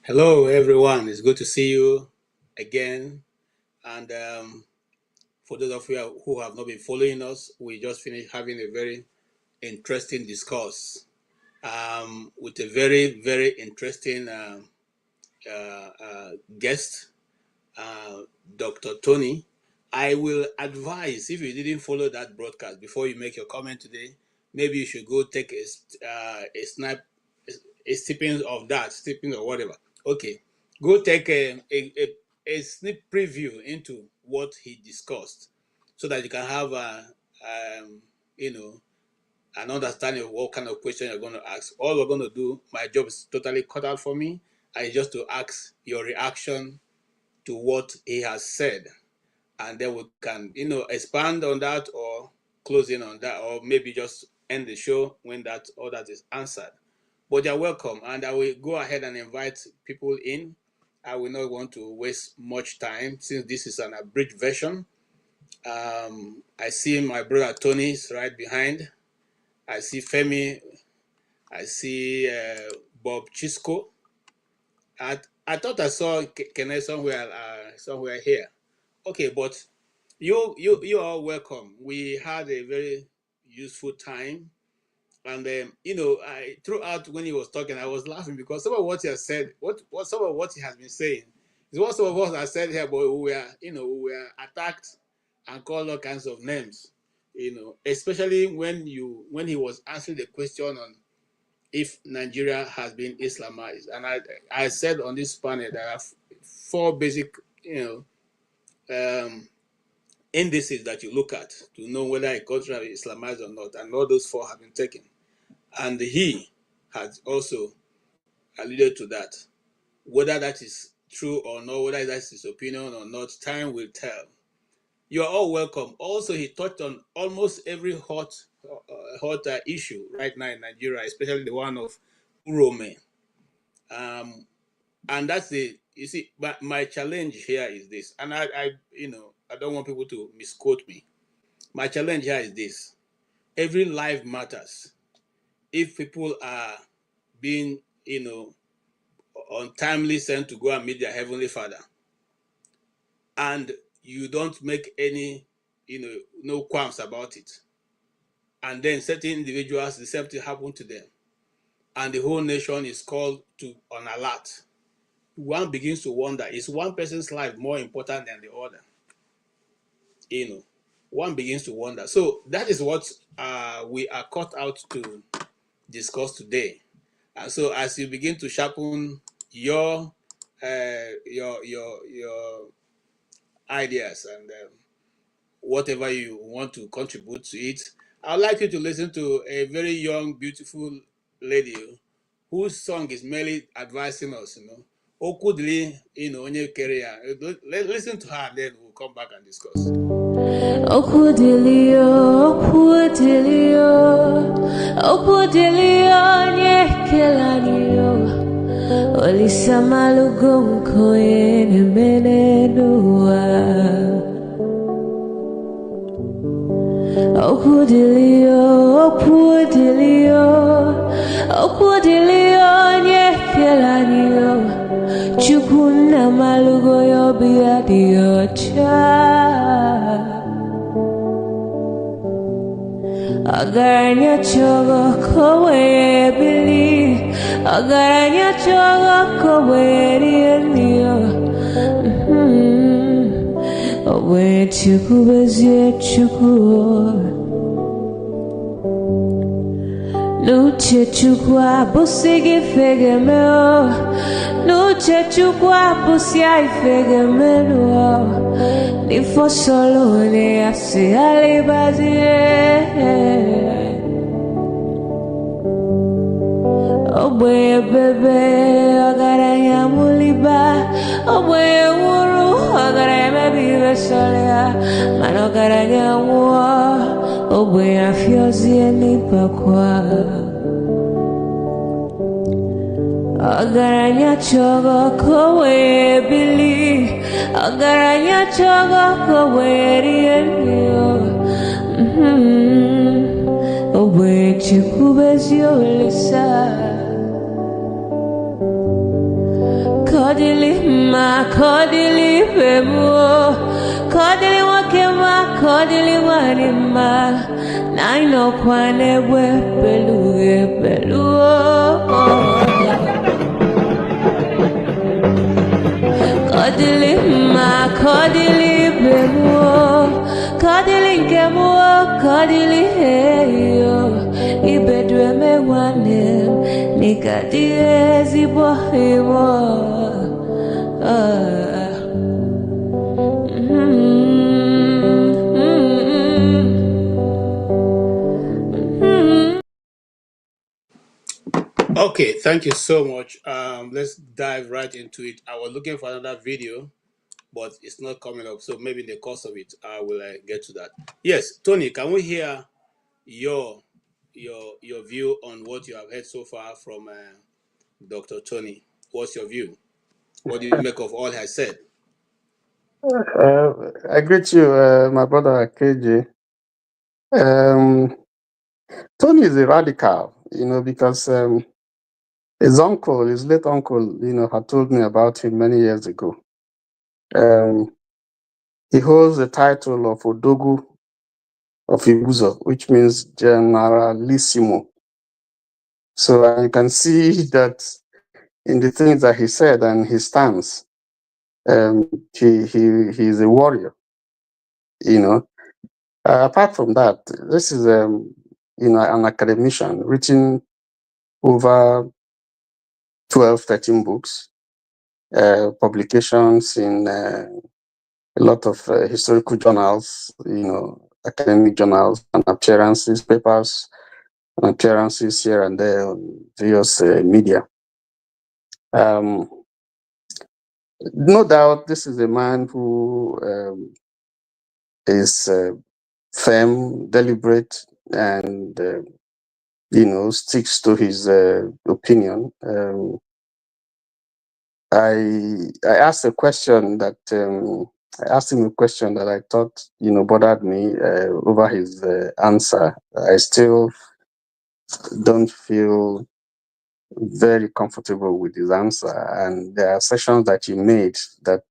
Hello, everyone. It's good to see you again. And for those of you who have not been following us, we just finished having a very interesting discourse with a very, very interesting guest, Dr. Tony. I will advise, if you didn't follow that broadcast before you make your comment today, maybe you should go take a stepping of that, stepping or whatever. Okay, go take a sneak preview into what he discussed, so that you can have you know an understanding of what kind of question you're going to ask. All we're going to do, my job is totally cut out for me, and just to ask your reaction to what he has said, and then we can expand on that or close in on that, or maybe just end the show when that is answered. But you're welcome, and I will go ahead and invite people in. I will not want to waste much time since this is an abridged version. I see my brother Tony is right behind. I see Femi. I see Bob Chisco. I thought I saw Kenneth somewhere here. Okay, but you are welcome. We had a very useful time. And throughout when he was talking, I was laughing because some of what he has said, some of what he has been saying, is what some of us have said here, but we were attacked and called all kinds of names. Especially when he was answering the question on if Nigeria has been Islamized, and I said on this panel there are four basic indices that you look at to know whether a country is Islamized or not, and all those four have been taken. And he has also alluded to that. Whether that is true or not, whether that is his opinion or not, time will tell. You are all welcome. Also, he touched on almost every hot issue right now in Nigeria, especially the one of Uromi. And that's you see, my challenge here is this, and I don't want people to misquote me. My challenge here is this: every life matters. If people are being, untimely sent to go and meet their Heavenly Father, and you don't make any, no qualms about it, and then certain individuals, the same thing happened to them, and the whole nation is called to on alert, one begins to wonder, is one person's life more important than the other? One begins to wonder. So that is what we are cut out to discuss today. And so as you begin to sharpen your ideas and whatever you want to contribute to it, I'd like you to listen to a very young, beautiful lady whose song is merely advising us, Okudili, onye keria. Listen to her, and then we'll come back and discuss. Okudili, nye kelani yo. Olisa malugo mkoye nemenenua. Okudili, nye kelani yo. Chukuna malugo yo biadi yo cha. Agaranya chogo kowe bili, agaranya chogo kowe rienio. Owe chuku bezie chuku. Nuche chukwa busigi fege meo, nuche chukwa busia ifege meo. Ni fosolo ne ase alibazie. Oboye bebe agaranya muliba, oboye wuru agaranya mebibe solea, mano agaranya mua, oboye afiozie ni pakwa. Agaranya chogo kowe bili, agaranya chogo kowe rienio. Owe chikubezio lisa. Kodili ma, kodili bemo, kodili wakema, kodili wanima. Naino kwane we beluge beluo. Kodili ma, kodili bemo, kodili kemo, kodili heyo. Ibedwe me wanem, nikadiezi bohimo. Okay, thank you so much. Let's dive right into it. I was looking for another video, but it's not coming up. So maybe in the course of it, I will get to that. Yes, Tony, can we hear your view on what you have heard so far from Dr. Tony? What's your view? What do you make of all he has said? I greet you, my brother KJ. Tony is a radical, because his uncle, his late uncle, had told me about him many years ago. He holds the title of Odogwu of Ibusa, which means Generalissimo. So you can see that in the things that he said and his stance, he's a warrior, apart from that, this is an academician written over 12, 13 books, publications in a lot of historical journals, academic journals, and appearances, papers, and appearances here and there on various media. No doubt, this is a man who is firm, deliberate, and sticks to his opinion. I asked a question that I asked him a question that I thought bothered me over his answer. I still don't feel very comfortable with his answer, and there are sessions that he made that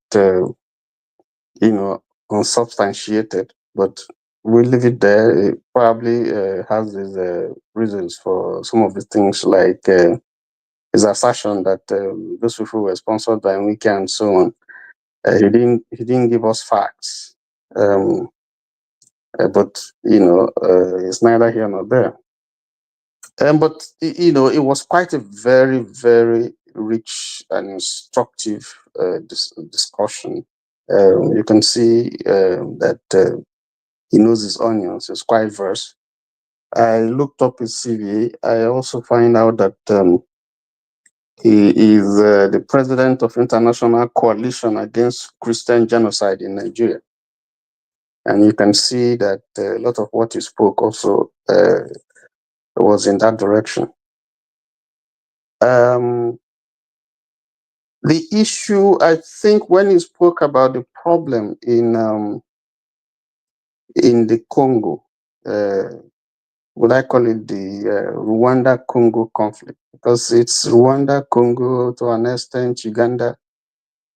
unsubstantiated, but we'll leave it there. It probably has his reasons for some of the things, like his assertion that those people were sponsored by Wiki and so on. He didn't give us facts, but it's neither here nor there. But it was quite a very, very rich and instructive discussion. You can see that he knows his onions. He's quite versed. I looked up his CV. I also find out that he is the president of International Coalition Against Christian Genocide in Nigeria. And you can see that a lot of what he spoke also was in that direction. The issue, I think, when he spoke about the problem in the Congo, would I call it the Rwanda-Congo conflict? Because it's Rwanda, Congo, to an extent, Uganda,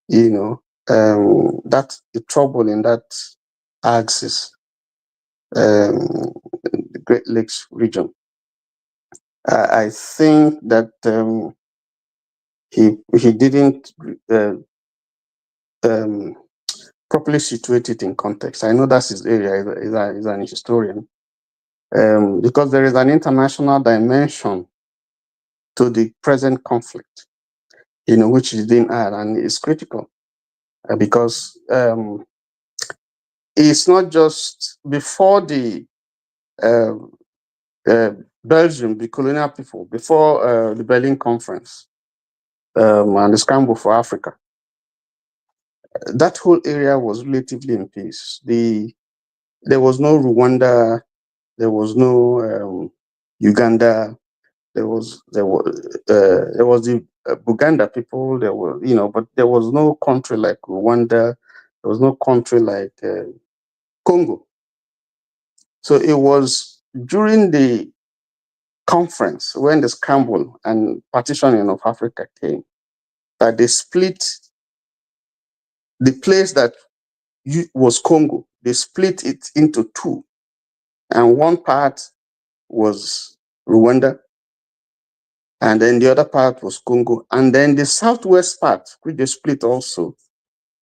that the trouble in that axis, the Great Lakes region. I think that he didn't properly situate it in context. I know that's his area. He's an historian. Because there is an international dimension to the present conflict, which he didn't add, and it's critical because it's not just before the Belgium, the colonial people, before the Berlin Conference and the scramble for Africa. That whole area was relatively in peace. There was no Rwanda, there was no Uganda. There was the Buganda people. There were, but there was no country like Rwanda. There was no country like Congo. So it was during the conference when the scramble and partitioning of Africa came that they split the place that was Congo. They split it into two, and one part was Rwanda, and then the other part was Congo, and then the southwest part, which they split also,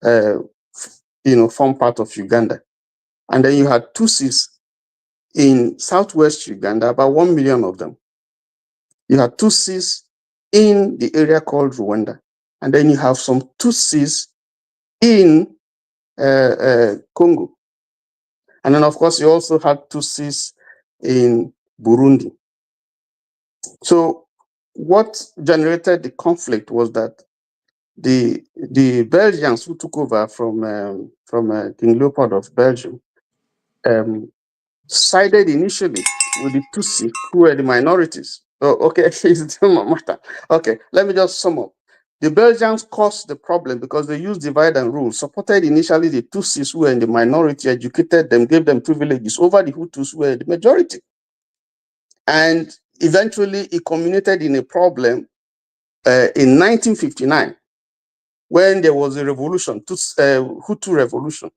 form part of Uganda. And then you had Tutsis in southwest Uganda, about 1 million of them. You had Tutsis in the area called Rwanda, and then you have some Tutsis in Congo. And then, of course, you also had Tutsis in Burundi. So what generated the conflict was that the Belgians who took over from King Leopold of Belgium sided initially with the Tutsi, who were the minorities. Oh, okay, it's a different matter. Okay, let me just sum up. The Belgians caused the problem because they used divide and rule, supported initially the Tutsis who were in the minority, educated them, gave them privileges over the Hutus who were the majority. And eventually it culminated in a problem in 1959 when there was a revolution, Hutu revolution,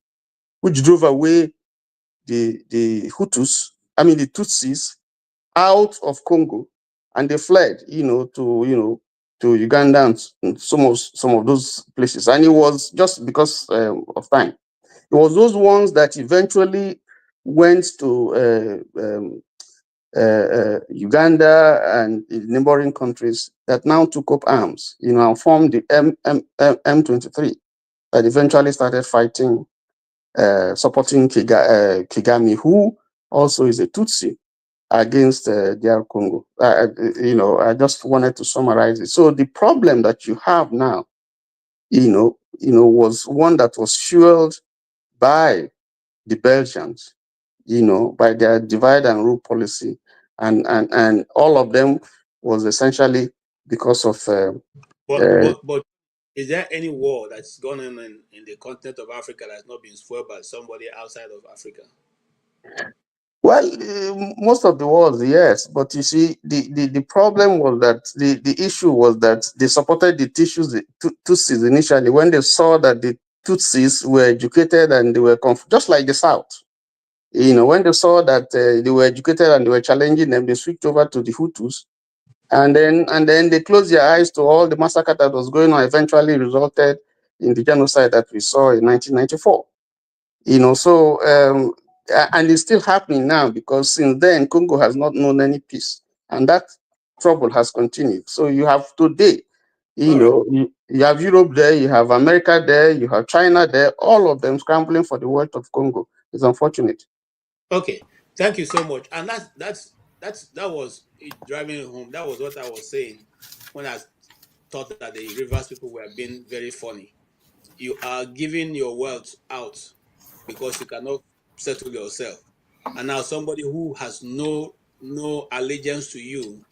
which drove away the Tutsis out of Congo, and they fled, to Uganda and some of those places. And it was just because of time. It was those ones that eventually went to Uganda and neighboring countries that now took up arms, and formed the M23 that eventually started fighting, supporting Kagame, who also is a Tutsi, against DR Congo. I just wanted to summarize it. So the problem that you have now, was one that was fueled by the Belgians, by their divide and rule policy, and all of them was essentially because of. But is there any war that's gone on in the continent of Africa that's not been spoiled by somebody outside of Africa? Well, most of the wars, yes, but you see, the problem was that the issue was that they supported the Tutsis initially when they saw that the Tutsis were educated and they were just like the South. When they saw that they were educated and they were challenging them, they switched over to the Hutus, and then they closed their eyes to all the massacre that was going on. Eventually, resulted in the genocide that we saw in 1994. And it's still happening now, because since then Congo has not known any peace, and that trouble has continued. So you have today, you have Europe there, you have America there, you have China there, all of them scrambling for the wealth of Congo. It's unfortunate. Okay, thank you so much. And that was it driving home. That was what I was saying when I thought that the Rivers people were being very funny. You are giving your wealth out because you cannot settle yourself, and now somebody who has no allegiance to you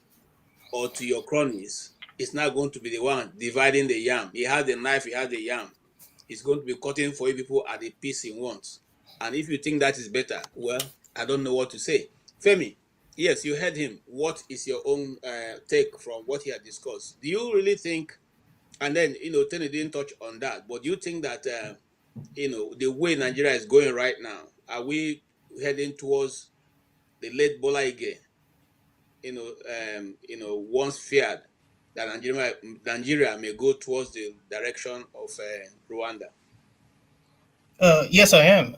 or to your cronies is not going to be the one dividing the yam. He has the knife, he has the yam. He's going to be cutting for you people at the piece he wants. And if you think that is better, well, I don't know what to say. Femi, yes, you heard him. What is your own take from what he had discussed? Do you really think, and then, Tony didn't touch on that, but do you think that, the way Nigeria is going right now, are we heading towards the late Bola Ige, once feared that Nigeria may go towards the direction of Rwanda? Yes, I am.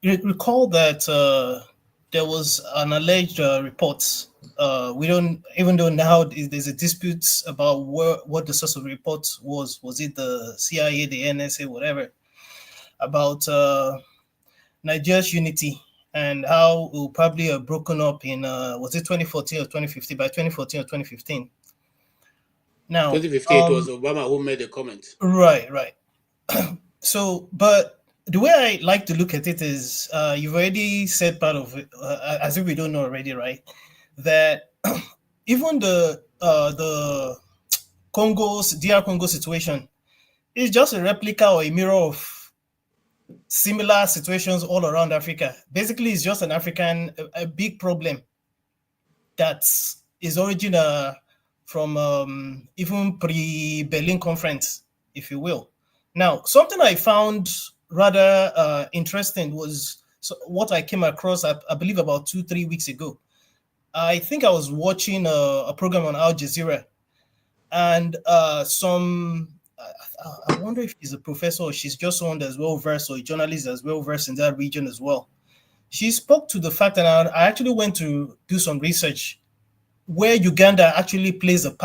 Recall that there was an alleged report. We don't, even though now there's a dispute about what the source of the report was. Was it the CIA, the NSA, whatever, about Nigeria's unity and how it will probably have broken up in, was it 2014 or 2015? By 2014 or 2015. Now, 2015, it was Obama who made the comment. Right. So, but the way I like to look at it is, you've already said part of it, as if we don't know already, right? That even the DR Congo situation is just a replica or a mirror of similar situations all around Africa. Basically, it's just a big problem that is origin from even pre-Berlin conference, if you will. Now, something I found rather interesting was what I came across, I believe, about 2-3 weeks ago. I think I was watching a program on Al Jazeera, and I wonder if he's a professor or she's just someone that's well-versed, or a journalist that's well-versed in that region as well. She spoke to the fact, and I actually went to do some research, where Uganda actually plays a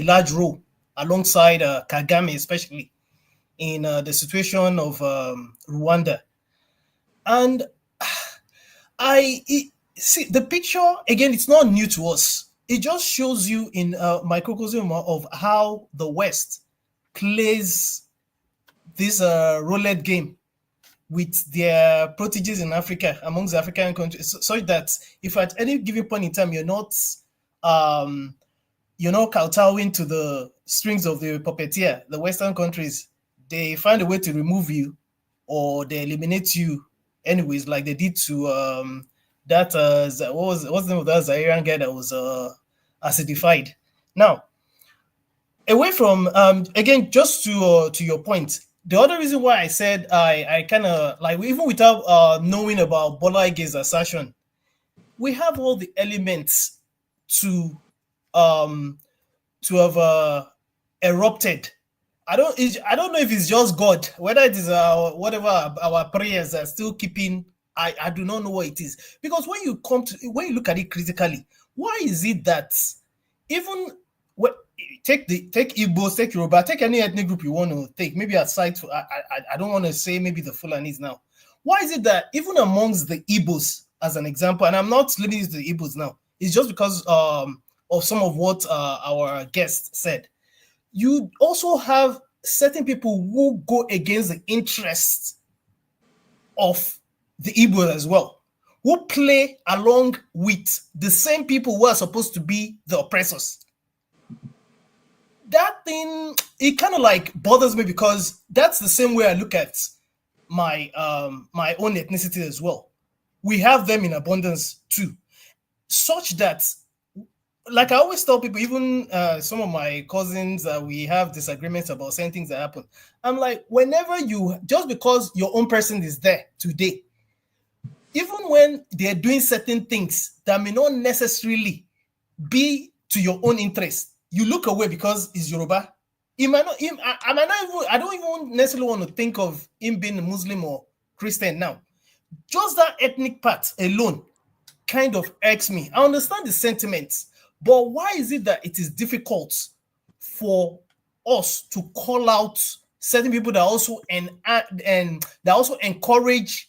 large role, alongside Kagame, especially in the situation of Rwanda. And see the picture again. It's not new to us. It just shows you in a microcosm of how the West plays this roulette game with their proteges in Africa, amongst the African countries, so that if at any given point in time you're not kowtowing to the strings of the puppeteer, the Western countries, they find a way to remove you, or they eliminate you anyways, like they did to what's the name of that Zairian guy that was acidified. Now, away from again, just to your point, the other reason why I said I kind of like, even without knowing about Bola Ige's assertion, we have all the elements to have erupted. I don't know if it's just God, whether it is whatever our prayers are still keeping. I do not know what it is, because when you look at it critically, why is it that even take Igbos, take Yoruba, take any ethnic group you want to take, maybe aside I don't want to say maybe the Fulanis now. Why is it that even amongst the Igbos, as an example, and I'm not limiting to the Igbos now, it's just because of some of what our guest said, you also have certain people who go against the interests of the Igbo as well, who play along with the same people who are supposed to be the oppressors. That thing, it kind of like bothers me, because that's the same way I look at my my own ethnicity as well. We have them in abundance too, such that, like I always tell people, even some of my cousins, we have disagreements about certain things that happen. I'm like, whenever just because your own person is there today, even when they're doing certain things that may not necessarily be to your own interest, you look away because it's Yoruba. I don't even necessarily want to think of him being a Muslim or Christian now. Just that ethnic part alone kind of irks me. I understand the sentiments, but why is it that it is difficult for us to call out certain people that also encourage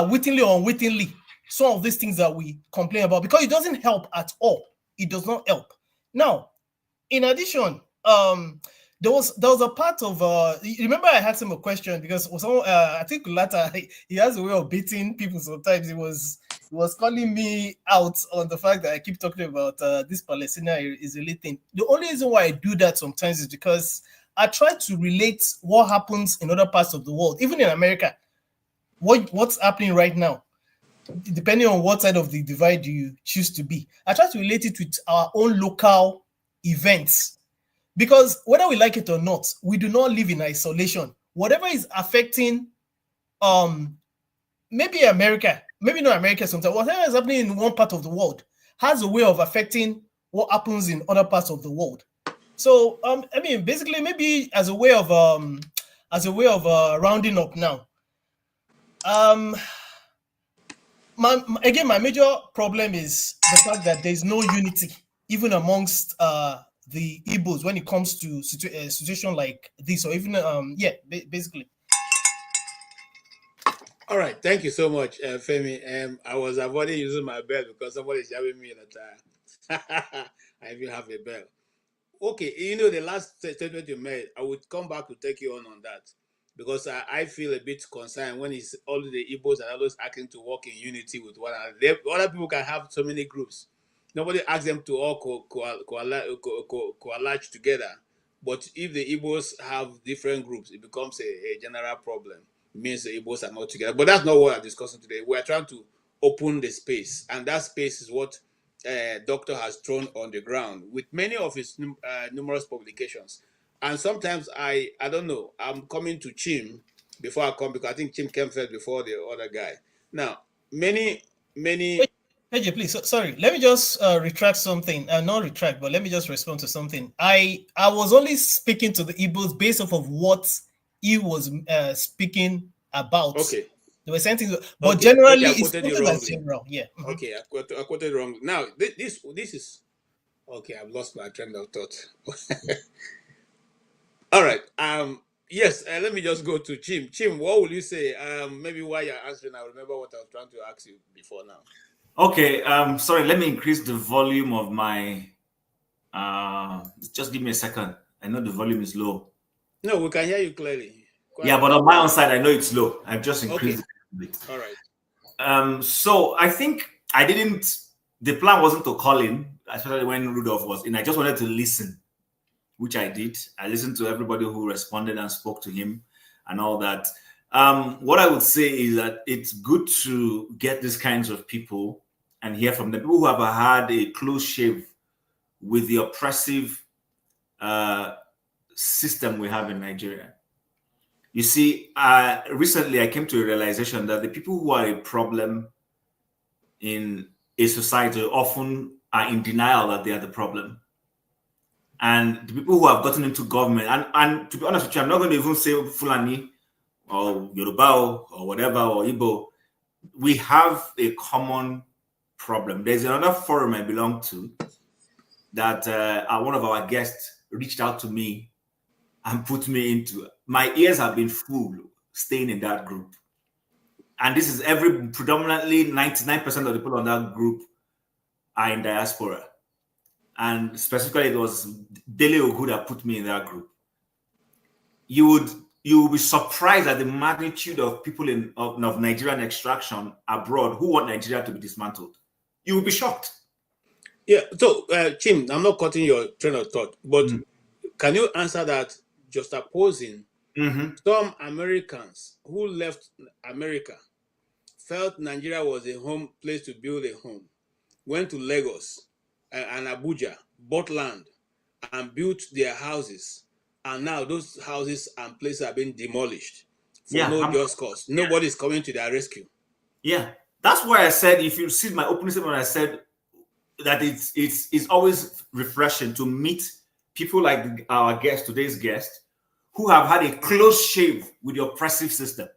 wittingly or unwittingly some of these things that we complain about? Because it doesn't help at all. It does not help. Now, in addition, there was a part of remember I had some question, because I think Lata, he has a way of beating people sometimes. He was calling me out on the fact that I keep talking about this Palestinian-Israeli thing. The only reason why I do that sometimes is because I try to relate what happens in other parts of the world, even in America, what's happening right now, depending on what side of the divide you choose to be. I try to relate it with our own local events, because whether we like it or not, we do not live in isolation. Whatever is affecting maybe America, maybe not America sometimes, whatever is happening in one part of the world has a way of affecting what happens in other parts of the world. So I mean, basically, maybe as a way of rounding up now, my major problem is the fact that there's no unity even amongst the Igbos when it comes to a situation like this, or even basically. All right, thank you so much, Femi. I was avoiding using my bell because somebody is shouting me that I even have a bell. Okay, the last statement you made, I would come back to take you on that, because I feel a bit concerned when it's all the Igbos are always acting to work in unity with one another. Other people can have so many groups. Nobody asks them to all coalesce together. But if the Igbos have different groups, it becomes a general problem. It means the Igbos are not together. But that's not what I'm discussing today. We're trying to open the space. And that space is what doctor has thrown on the ground with many of his numerous publications. And sometimes I don't know, I'm coming to Chim before I come, because I think Chim came first before the other guy. Now, many. AJ, please. Sorry, let me just retract something. Not retract, but let me just respond to something. I was only speaking to the Igbos based off of what he was speaking about. Okay. There were something, but okay, generally, it's quoted general. Yeah. Mm-hmm. Okay, I quoted wrong. Now, this is okay. I've lost my train of thought. All right. Yes. Let me just go to Chim. Chim, what will you say? Maybe while you're answering, I remember what I was trying to ask you before now. Okay. Sorry. Let me increase the volume of my. Just give me a second. I know the volume is low. No, we can hear you clearly. Yeah, but on my own side, I know it's low. I've just increased it a bit. All right. So I think I didn't. The plan wasn't to call in, especially when Rudolph was in. I just wanted to listen, which I did. I listened to everybody who responded and spoke to him and all that. What I would say is that it's good to get these kinds of people and hear from them. People who have had a close shave with the oppressive system we have in Nigeria. You see, recently I came to a realization that the people who are a problem in a society often are in denial that they are the problem. And the people who have gotten into government, and to be honest with you, I'm not going to even say Fulani or Yoruba or whatever, or Igbo. We have a common problem. There's another forum I belong to that one of our guests reached out to me and put me into. My ears have been full staying in that group. And this is predominantly 99% of the people on that group are in diaspora. And specifically, it was Dele Ogu that put me in that group. You will be surprised at the magnitude of people of Nigerian extraction abroad who want Nigeria to be dismantled. You will be shocked. Yeah. So, Chim, I'm not cutting your train of thought, but can you answer that? Just opposing some Americans who left America, felt Nigeria was a home place to build a home, went to Lagos and Abuja, bought land and built their houses, and now those houses and places are being demolished for no just cause. Nobody's coming to their rescue. Yeah, that's why I said, if you see my opening statement, I said that it's always refreshing to meet people like our guest, today's guest, who have had a close shave with the oppressive system.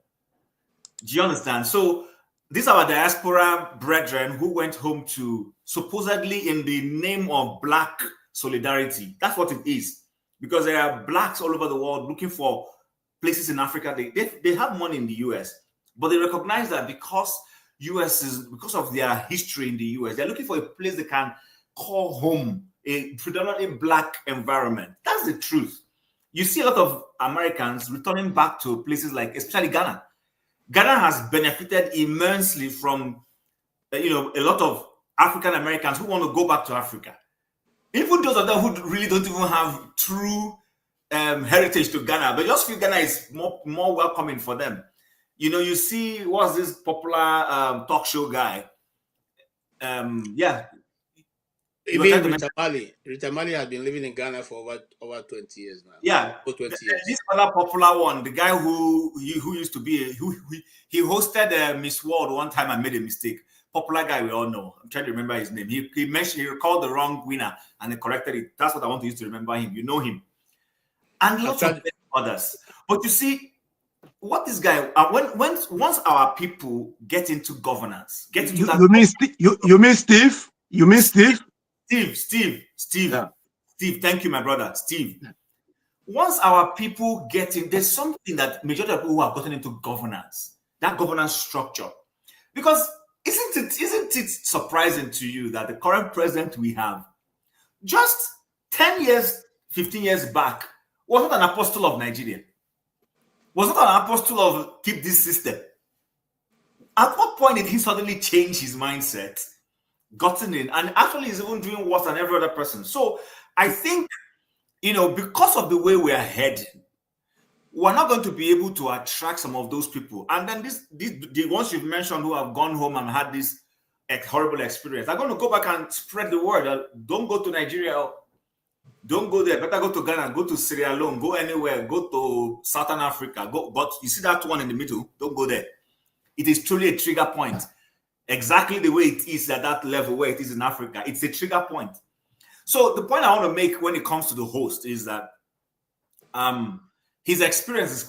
Do you understand? So these are our diaspora brethren who went home to supposedly in the name of Black solidarity. That's what it is. Because there are Blacks all over the world looking for places in Africa. They have money in the US, but they recognize that because of their history in the US, they're looking for a place they can call home, a predominantly Black environment. That's the truth. You see a lot of Americans returning back to places like, especially Ghana. Ghana has benefited immensely from, a lot of African Americans who want to go back to Africa. Even those of them who really don't even have true heritage to Ghana, but just feel Ghana is more welcoming for them. You see, what's this popular talk show guy? Even Rita Mali has been living in Ghana for over 20 years now. Yeah, 20 years. This other popular one, the guy who used to be he hosted Miss World one time and made a mistake. Popular guy we all know. I'm trying to remember his name. He recalled the wrong winner and he corrected it. That's what I want to use to remember him. You know him, and lots of others. But you see, what this guy once our people get into governance, you mean Steve? You mean Steve? Steve. Yeah. Steve, thank you, my brother. Steve. Once our people get in, there's something that majority of people who have gotten into governance, that governance structure. Because isn't it surprising to you that the current president we have, just 10 years, 15 years back, was not an apostle of Nigeria? Was not an apostle of keep this system? At what point did he suddenly change his mindset? Gotten in, and actually is even doing worse than every other person. So I think, because of the way we are heading, we're not going to be able to attract some of those people. And then the ones you've mentioned who have gone home and had this horrible experience. I'm going to go back and spread the word. Don't go to Nigeria. Don't go there. Better go to Ghana, go to Sierra Leone, go anywhere, go to Southern Africa. Go, but you see that one in the middle? Don't go there. It is truly a trigger point. Exactly the way it is at that level where it is in Africa. It's a trigger point. So the point I want to make when it comes to the host is that his experience is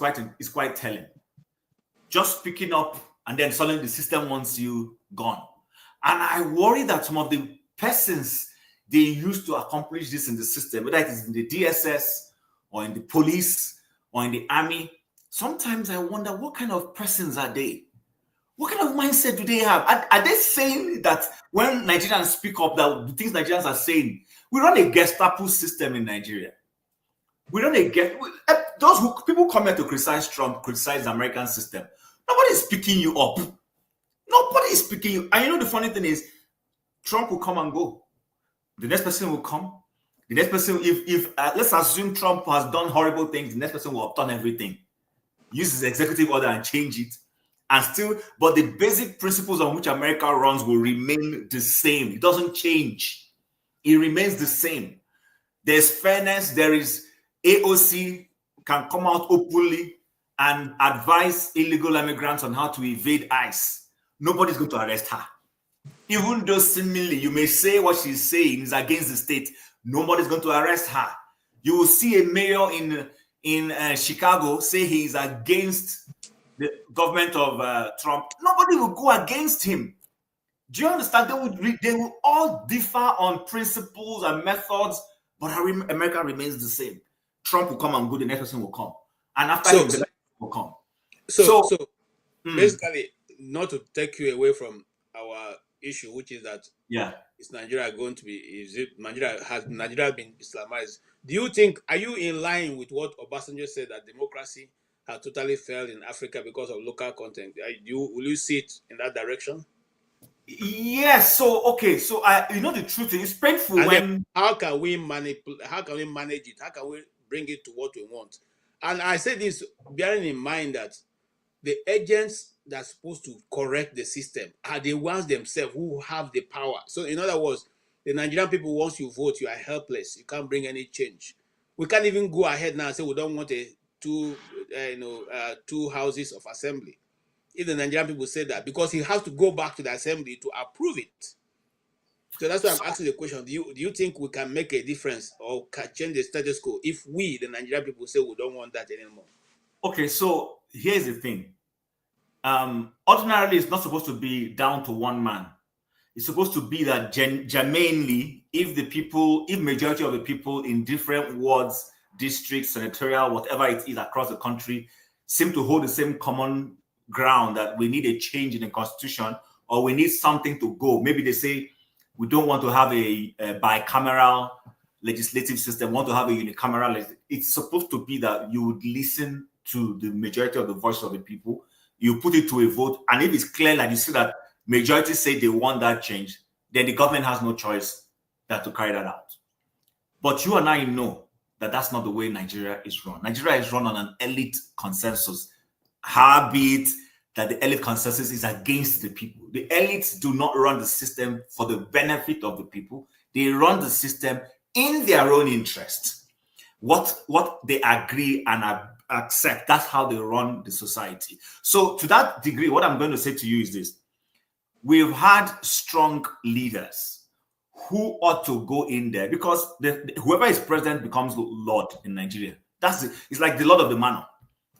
quite telling. Just picking up and then suddenly the system wants you gone. And I worry that some of the persons they used to accomplish this in the system, whether it is in the DSS or in the police or in the army, sometimes I wonder what kind of persons are they? What kind of mindset do they have? Are they saying that when Nigerians speak up, that the things Nigerians are saying, we run a Gestapo system in Nigeria. We run a those who people come here to criticize Trump, criticize the American system. Nobody is picking you up. Nobody is picking you. And you know the funny thing is, Trump will come and go. The next person will come. The next person, if let's assume Trump has done horrible things, the next person will have done everything. Use his executive order and change it. And still, but the basic principles on which America runs will remain the same. It doesn't change. It remains the same. There's fairness. There is AOC can come out openly and advise illegal immigrants on how to evade ICE. Nobody's going to arrest her. Even though seemingly you may say what she's saying is against the state, nobody's going to arrest her. You will see a mayor in Chicago say he is against the government of Trump. Nobody will go against him. Do you understand? They will all differ on principles and methods, but America remains the same. Trump will come and go, the next person will come. And after him, the next person will come. So basically, not to take you away from our issue, which is that is Nigeria going to be, has Nigeria been Islamized? Do you think, are you in line with what Obasanjo said, that democracy has totally failed in Africa because of local content? Will you see it in that direction? Yes. So okay. So you know, the truth is, it's painful. And when how can we manage it? How can we bring it to what we want? And I say this bearing in mind that the agents that are supposed to correct the system are the ones themselves who have the power. So in other words, the Nigerian people, once you vote, you are helpless. You can't bring any change. We can't even go ahead now and say we don't want two houses of assembly. If the Nigerian people say that, because he has to go back to the assembly to approve it. So that's why I'm asking the question. Do you think we can make a difference or can change the status quo if we, the Nigerian people, say we don't want that anymore? Okay, so here's the thing. Ordinarily, it's not supposed to be down to one man. It's supposed to be that germane, if majority of the people in different wards, districts, senatorial, whatever it is across the country, seem to hold the same common ground that we need a change in the constitution, or we need something to go. Maybe they say we don't want to have a bicameral legislative system, want to have a unicameral. It's supposed to be that you would listen to the majority of the voice of the people, you put it to a vote, and if it's clear that you see that majority say they want that change, then the government has no choice than to carry that out. But you and I know that that's not the way Nigeria is run. Nigeria is run on an elite consensus. Habit that the elite consensus is against the people. The elites do not run the system for the benefit of the people. They run the system in their own interest. What they agree and accept, that's how they run the society. So to that degree, what I'm going to say to you is this. We've had strong leaders who ought to go in there, because whoever is president becomes Lord in Nigeria. It's like the Lord of the Manor.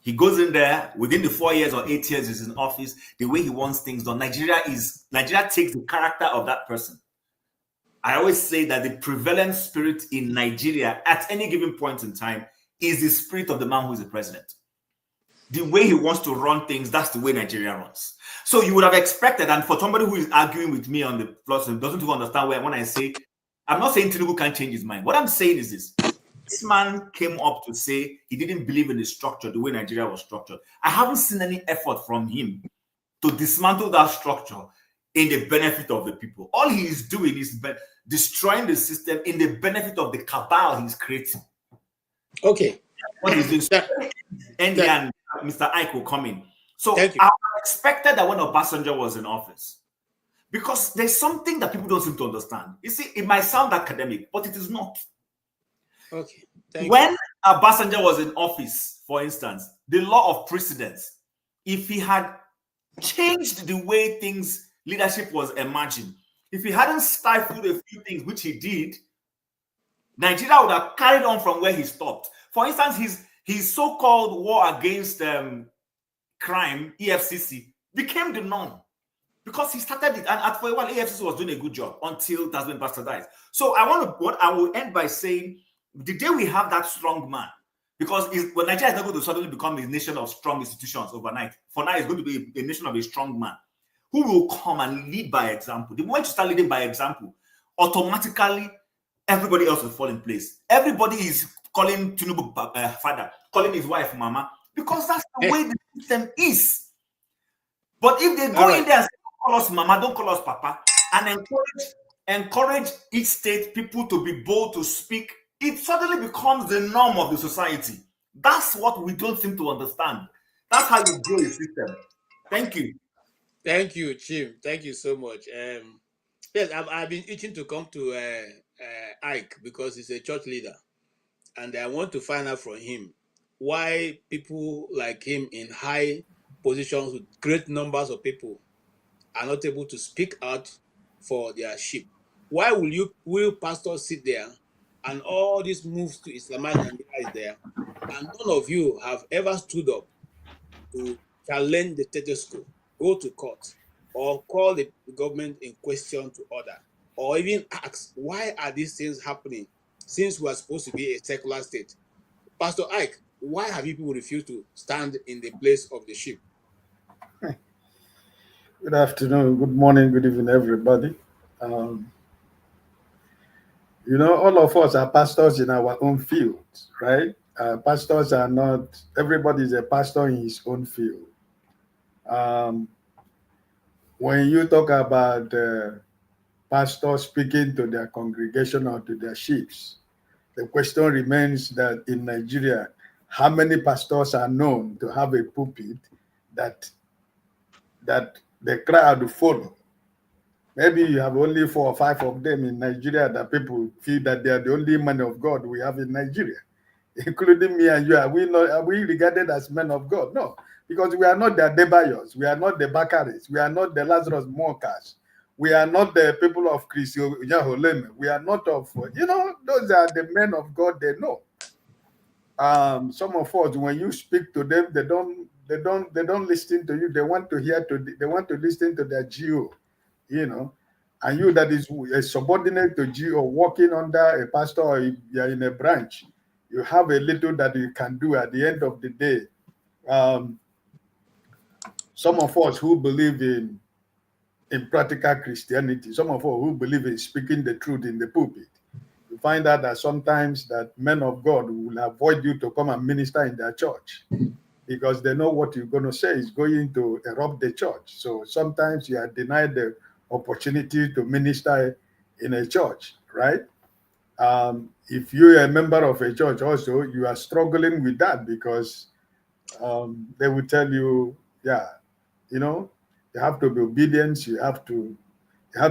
He goes in there within the 4 years or 8 years he's in office, the way he wants things done. Nigeria takes the character of that person. I always say that the prevalent spirit in Nigeria at any given point in time is the spirit of the man who is the president. The way he wants to run things, that's the way Nigeria runs. So you would have expected, and for somebody who is arguing with me on the plus, doesn't even understand when I say, I'm not saying Tinubu can't change his mind. What I'm saying is this. This man came up to say he didn't believe in the structure, the way Nigeria was structured. I haven't seen any effort from him to dismantle that structure in the benefit of the people. All he is doing is destroying the system in the benefit of the cabal he's creating. Okay. What is this? And Mr. Ike will come in. So I expected that when Obasanjo was in office, Because there's something that people don't seem to understand. You see, it might sound academic, but it is not. Okay. Thank when you. Obasanjo was in office, for instance, the law of precedence, if he had changed the way leadership was emerging, if he hadn't stifled a few things, which he did, Nigeria would have carried on from where he stopped. For instance, his so-called war against crime, EFCC, became the norm because he started it. And for a while, EFCC was doing a good job until it has been bastardized. So I will end by saying, the day we have that strong man, because Nigeria is not going to suddenly become a nation of strong institutions overnight. For now, it's going to be a nation of a strong man who will come and lead by example. The moment you start leading by example, automatically everybody else will fall in place. Everybody is calling Tinubu father, calling his wife mama, because that's the way the system is. But if they go in there and say, don't call us mama, don't call us papa, and encourage each state people to be bold to speak, it suddenly becomes the norm of the society. That's what we don't seem to understand. That's how you grow a system. Thank you. Thank you, Chim. Thank you so much. Yes, I've been itching to come to Ike because he's a church leader, and I want to find out from him why people like him in high positions with great numbers of people are not able to speak out for their sheep. Why will pastors sit there and all these moves to Islamize Nigeria is there, and none of you have ever stood up to challenge the status quo, go to court, or call the government in question to order, or even ask, why are these things happening since we are supposed to be a secular state? Pastor Ike, why have you people refused to stand in the place of the sheep? Good afternoon, good morning, good evening, everybody. All of us are pastors in our own field, right? Pastors are not, everybody is a pastor in his own field. When you talk about pastors speaking to their congregation or to their sheep, the question remains that in Nigeria, how many pastors are known to have a pulpit that the crowd follow? Maybe you have only 4 or 5 of them in Nigeria that people feel that they are the only men of God we have in Nigeria, including me and you. Are we regarded as men of God? No, because we are not the Adebayos, we are not the Bakaris, we are not the Lazarus Monkas, we are not the people of Christian Genocide. We are not of, those are the men of God they know. Some of us, when you speak to them, they don't listen to you. They want to listen to their GO. And you that is a subordinate to G or working under a pastor, or if you're in a branch, you have a little that you can do at the end of the day. Some of us who believe in practical Christianity, some of us who believe in speaking the truth in the pulpit, you find out that sometimes that men of God will avoid you to come and minister in their church because they know what you're going to say is going to erupt the church. So sometimes you are denied the opportunity to minister in a church, right? If you're a member of a church also, you are struggling with that because they will tell you, you have to be obedient, you have to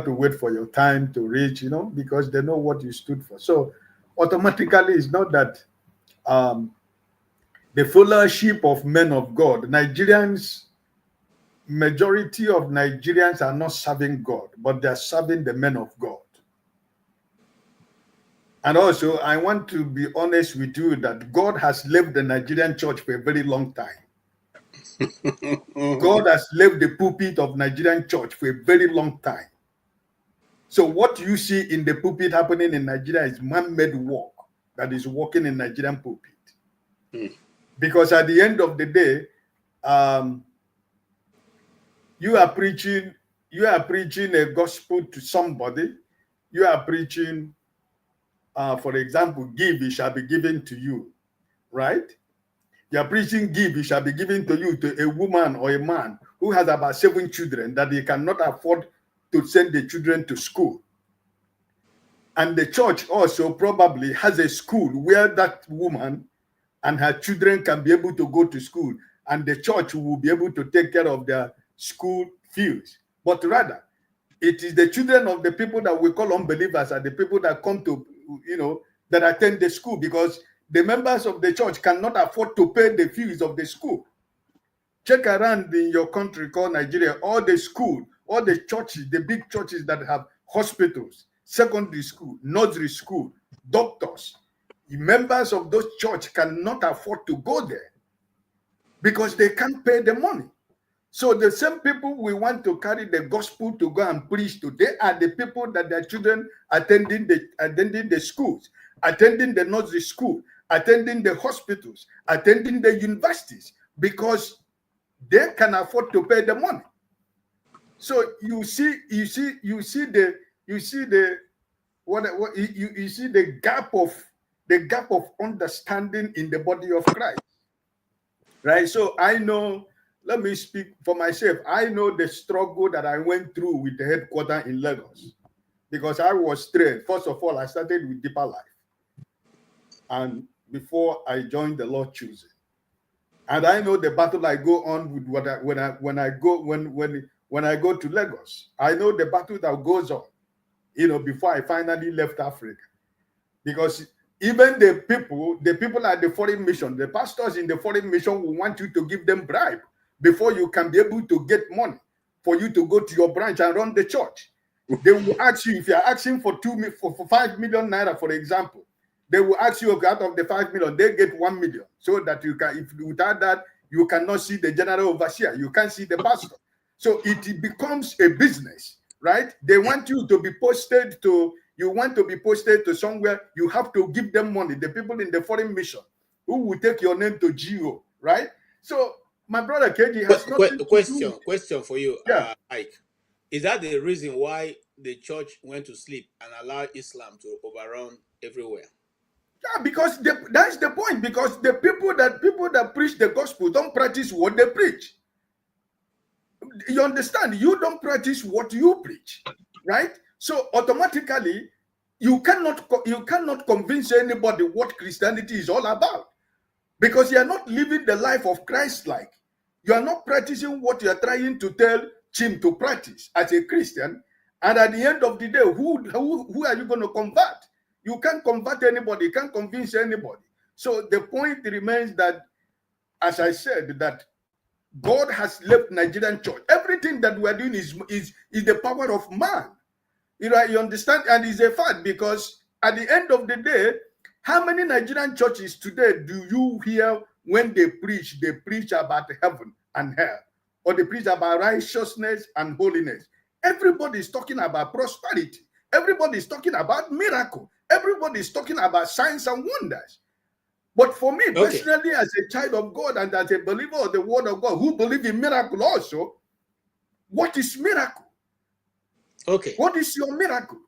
wait for your time to reach, because they know what you stood for. So automatically, it's not that the followership of men of God, majority of Nigerians are not serving God, but they are serving the men of God. And also, I want to be honest with you that God has left the Nigerian church for a very long time. God has left the pulpit of Nigerian church for a very long time. So what you see in the pulpit happening in Nigeria is man-made work that is working in Nigerian pulpit. Because at the end of the day, you are preaching a gospel to somebody. You are preaching, for example, give, it shall be given to you, right? You are preaching, give, it shall be given to you, to a woman or a man who has about 7 children that he cannot afford to send the children to school. And the church also probably has a school where that woman and her children can be able to go to school, and the church will be able to take care of their school fees. But rather, It is the children of the people that we call unbelievers and the people that come to, that attend the school, because the members of the church cannot afford to pay the fees of the school. Check around in your country called Nigeria, all the school, all the churches, the big churches that have hospitals, secondary school, nursery school, doctors. The members of those churches cannot afford to go there because they can't pay the money. So the same people we want to carry the gospel to go and preach to, they are the people that their children attending the schools, attending the nursery school, attending the hospitals, attending the universities, because they can afford to pay the money. So you see the gap of understanding in the body of Christ, right? So I know. Let me speak for myself. I know the struggle that I went through with the headquarters in Lagos, because I was trained. First of all, I started with Deeper Life, and before I joined the Lord Choosing, and I know the battle I go on with when I go to Lagos. I know the battle that goes on, before I finally left Africa, because even the people at the foreign mission, the pastors in the foreign mission will want you to give them bribe before you can be able to get money for you to go to your branch and run the church. They will ask you, if you are asking for 5 million naira, for example, they will ask you, okay, out of the 5 million, they get 1 million, so that you can, if without that, you cannot see the general overseer, you can't see the pastor. So it becomes a business, right? They want you to be posted to, somewhere, you have to give them money, the people in the foreign mission who will take your name to GO, right? So my brother KG has question for you, yeah. Ike. Is that the reason why the church went to sleep and allowed Islam to overrun everywhere? Yeah, because that's the point. Because the people that preach the gospel don't practice what they preach. You understand? You don't practice what you preach, right? So automatically, you cannot convince anybody what Christianity is all about, because you are not living the life of Christ-like. You are not practicing what you are trying to tell him to practice as a Christian. And at the end of the day, who are you going to convert? You can't convert anybody. You can't convince anybody. So the point remains that, as I said, that God has left Nigerian church. Everything that we are doing is the power of man. You understand? And it's a fact, because at the end of the day, how many Nigerian churches today do you hear when they preach about heaven and hell, or they preach about righteousness and holiness? Everybody is talking about prosperity. Everybody is talking about miracle. Everybody is talking about signs and wonders. But for me, personally, as a child of God and as a believer of the word of God, who believe in miracle also, what is miracle? Okay. What is your miracle?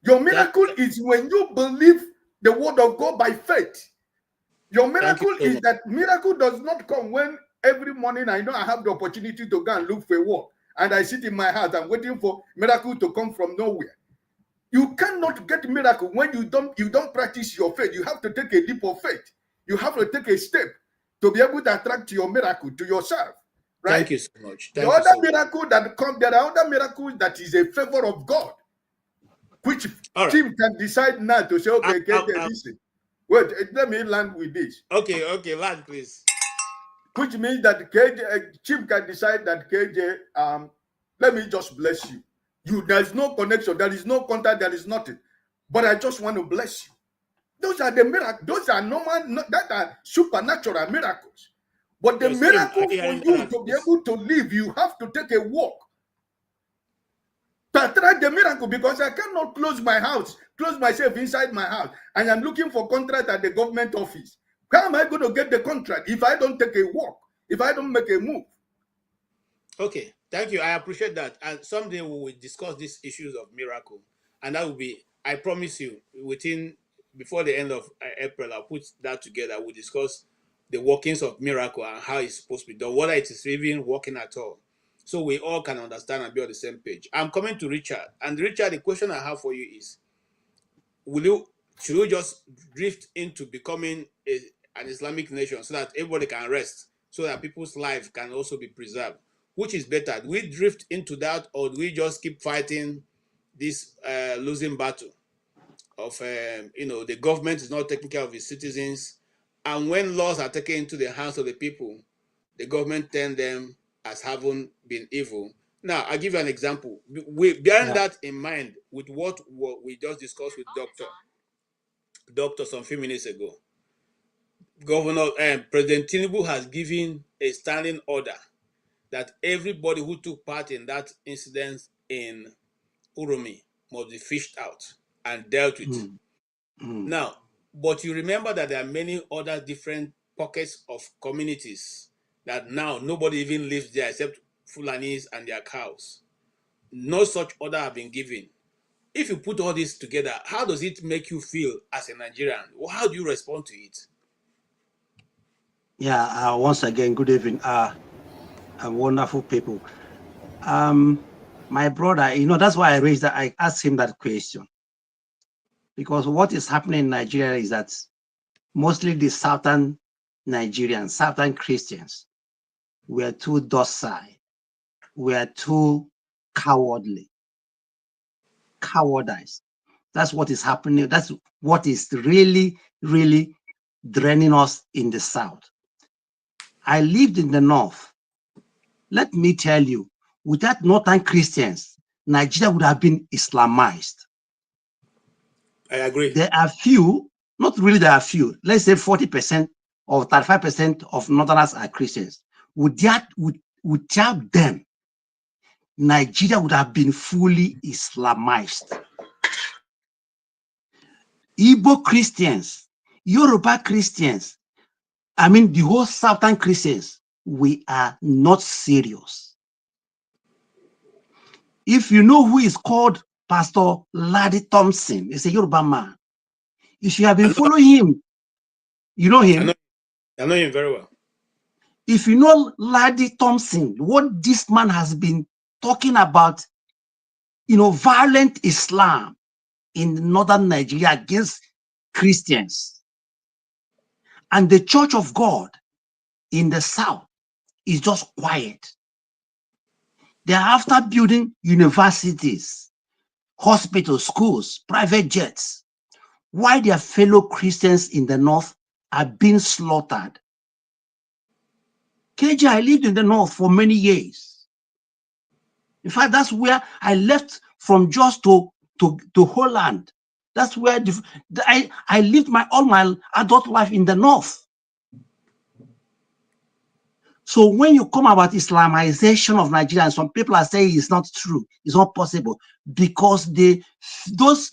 Your miracle is when you believe the word of God by faith. Your miracle is that miracle does not come when every morning I know I have the opportunity to go and look for work, and I sit in my house and waiting for miracle to come from nowhere. You cannot get miracle when you don't practice your faith. You have to take a leap of faith. You have to take a step to be able to attract your miracle to yourself. Right? Thank you so much. The other miracle that come, there are other miracles that is a favor of God, which Tim can decide now to say, okay, listen. Wait, let me land with this. Okay, land, please. Which means that Chief can decide that KJ, let me just bless you. There's no connection, there is no contact, there is nothing. But I just want to bless you. Those are the miracles. Those are normal, that are supernatural miracles. But the miracle for you to be able to live, you have to take a walk to attract the miracle, because I cannot close myself inside my house, and I'm looking for contract at the government office. How am I going to get the contract if I don't take a walk, if I don't make a move? Okay, thank you. I appreciate that. And someday we will discuss these issues of miracle. And that will be, I promise you, before the end of April, I'll put that together. We'll discuss the workings of miracle and how it's supposed to be done, whether it is even working at all. So we all can understand and be on the same page. I'm coming to Richard. And Richard, the question I have for you is, should we just drift into becoming an Islamic nation so that everybody can rest, so that people's life can also be preserved? Which is better? Do we drift into that, or do we just keep fighting this losing battle of, the government is not taking care of its citizens, and when laws are taken into the hands of the people, the government turn them as having been evil. Now, I'll give you an example. Bearing that in mind, with what we just discussed with Doctor some few minutes ago, President Tinubu has given a standing order that everybody who took part in that incident in Uromi must be fished out and dealt with. Now, but you remember that there are many other different pockets of communities that now nobody even lives there except Fulanis and their cows. No such order have been given. If you put all this together, how does it make you feel as a Nigerian? How do you respond to it? Yeah, once again, good evening, wonderful people. My brother, that's why I asked him that question. Because what is happening in Nigeria is that mostly the southern Nigerians, southern Christians, were too docile, were too cowardly, cowardice. That's what is happening. That's what is really, really draining us in the south. I lived in the north. Let me tell you, without northern Christians, Nigeria would have been Islamized. I agree. There are few, not really there are few, let's say 40% or 35% of northerners are Christians. Without them, Nigeria would have been fully Islamized. Igbo Christians, Yoruba Christians, the whole southern Christians, we are not serious. If you know who is called Pastor Ladi Thompson, he's a Yoruba man. If you have been following him, you know him? I know him very well. If you know Ladi Thompson, what this man has been talking about, violent Islam in northern Nigeria against Christians, and the Church of God in the south is just quiet. They are after building universities, hospitals, schools, private jets, while their fellow Christians in the north are being slaughtered. KJ, I lived in the north for many years. In fact, that's where I left from just to Holland. That's where I lived all my adult life in the north. So when you come about Islamization of Nigeria, and some people are saying it's not true, it's not possible, because those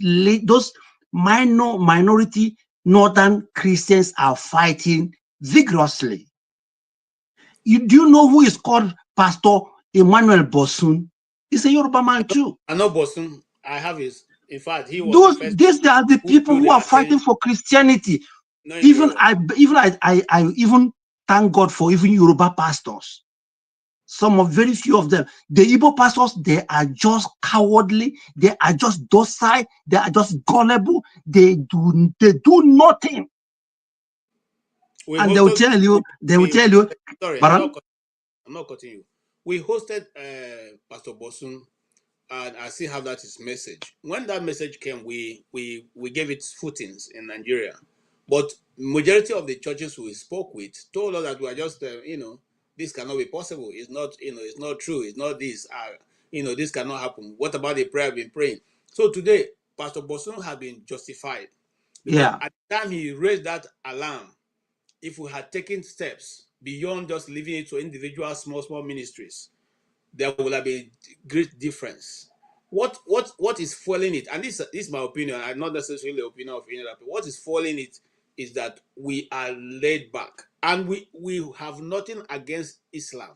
minority northern Christians are fighting vigorously. Do you know who is called Pastor Emmanuel Bosun? He's a Yoruba man too. I know Bosun. I have his. In fact, he was these are the people who are fighting for Christianity. Even I thank God for even Yoruba pastors. Very few of them. The Igbo pastors, they are just cowardly. They are just docile. They are just gullible. They do nothing. And they will tell you. Sorry, I'm not cutting you. We hosted Pastor Bosun, and I still have that his message. When that message came, we gave it footings in Nigeria. But majority of the churches we spoke with told us that we are just, this cannot be possible. It's not, it's not true. It's not this. This cannot happen. What about the prayer I've been praying? So today, Pastor Bosun has been justified. Because at the time he raised that alarm, if we had taken steps beyond just leaving it to individual small ministries, there will have been great difference. What is fueling it? And this is my opinion, and not necessarily the opinion of any other people. What is fueling it is that we are laid back, and we have nothing against Islam.